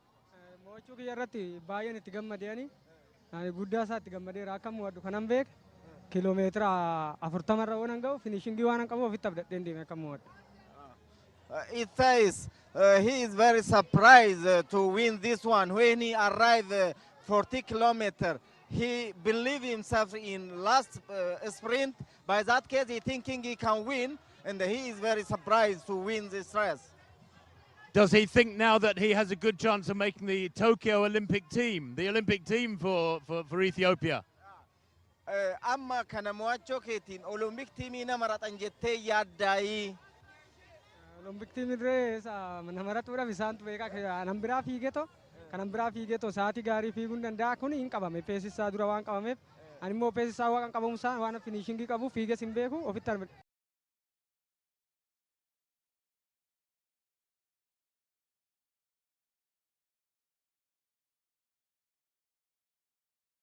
Mo'achuu kiyya irratti baay'een itti gammadeeni. Guddaa isaa itti gammadeera akka mo'adhu kanan beek kiiloomeetira 40 irra waan ga'u finishingii waan qabu ofitti abdadheen deeme akka mo'adhu. It says he is very surprised to win this one. When he arrived 40 kilometers, he believed himself in last sprint. By that case, he thinking he can win, and he is very surprised to win this race. Does he think now that he has a good chance of making the Tokyo Olympic team, the Olympic team for Ethiopia? Amma kana mo'achuu keetiin Olympic teamii nama raxan jettee yaaddaayi. Olympic team irree namaratuudhaaf isaantu beekaa kanan biraa fiigeto sa'aatii gaarii fiiguu danda'a kun hin qabame peesisaa dura waan qabameef ani immoo peesisaa waan qabamuusaa waan finishingii qabu fiiges hin beeku ofitti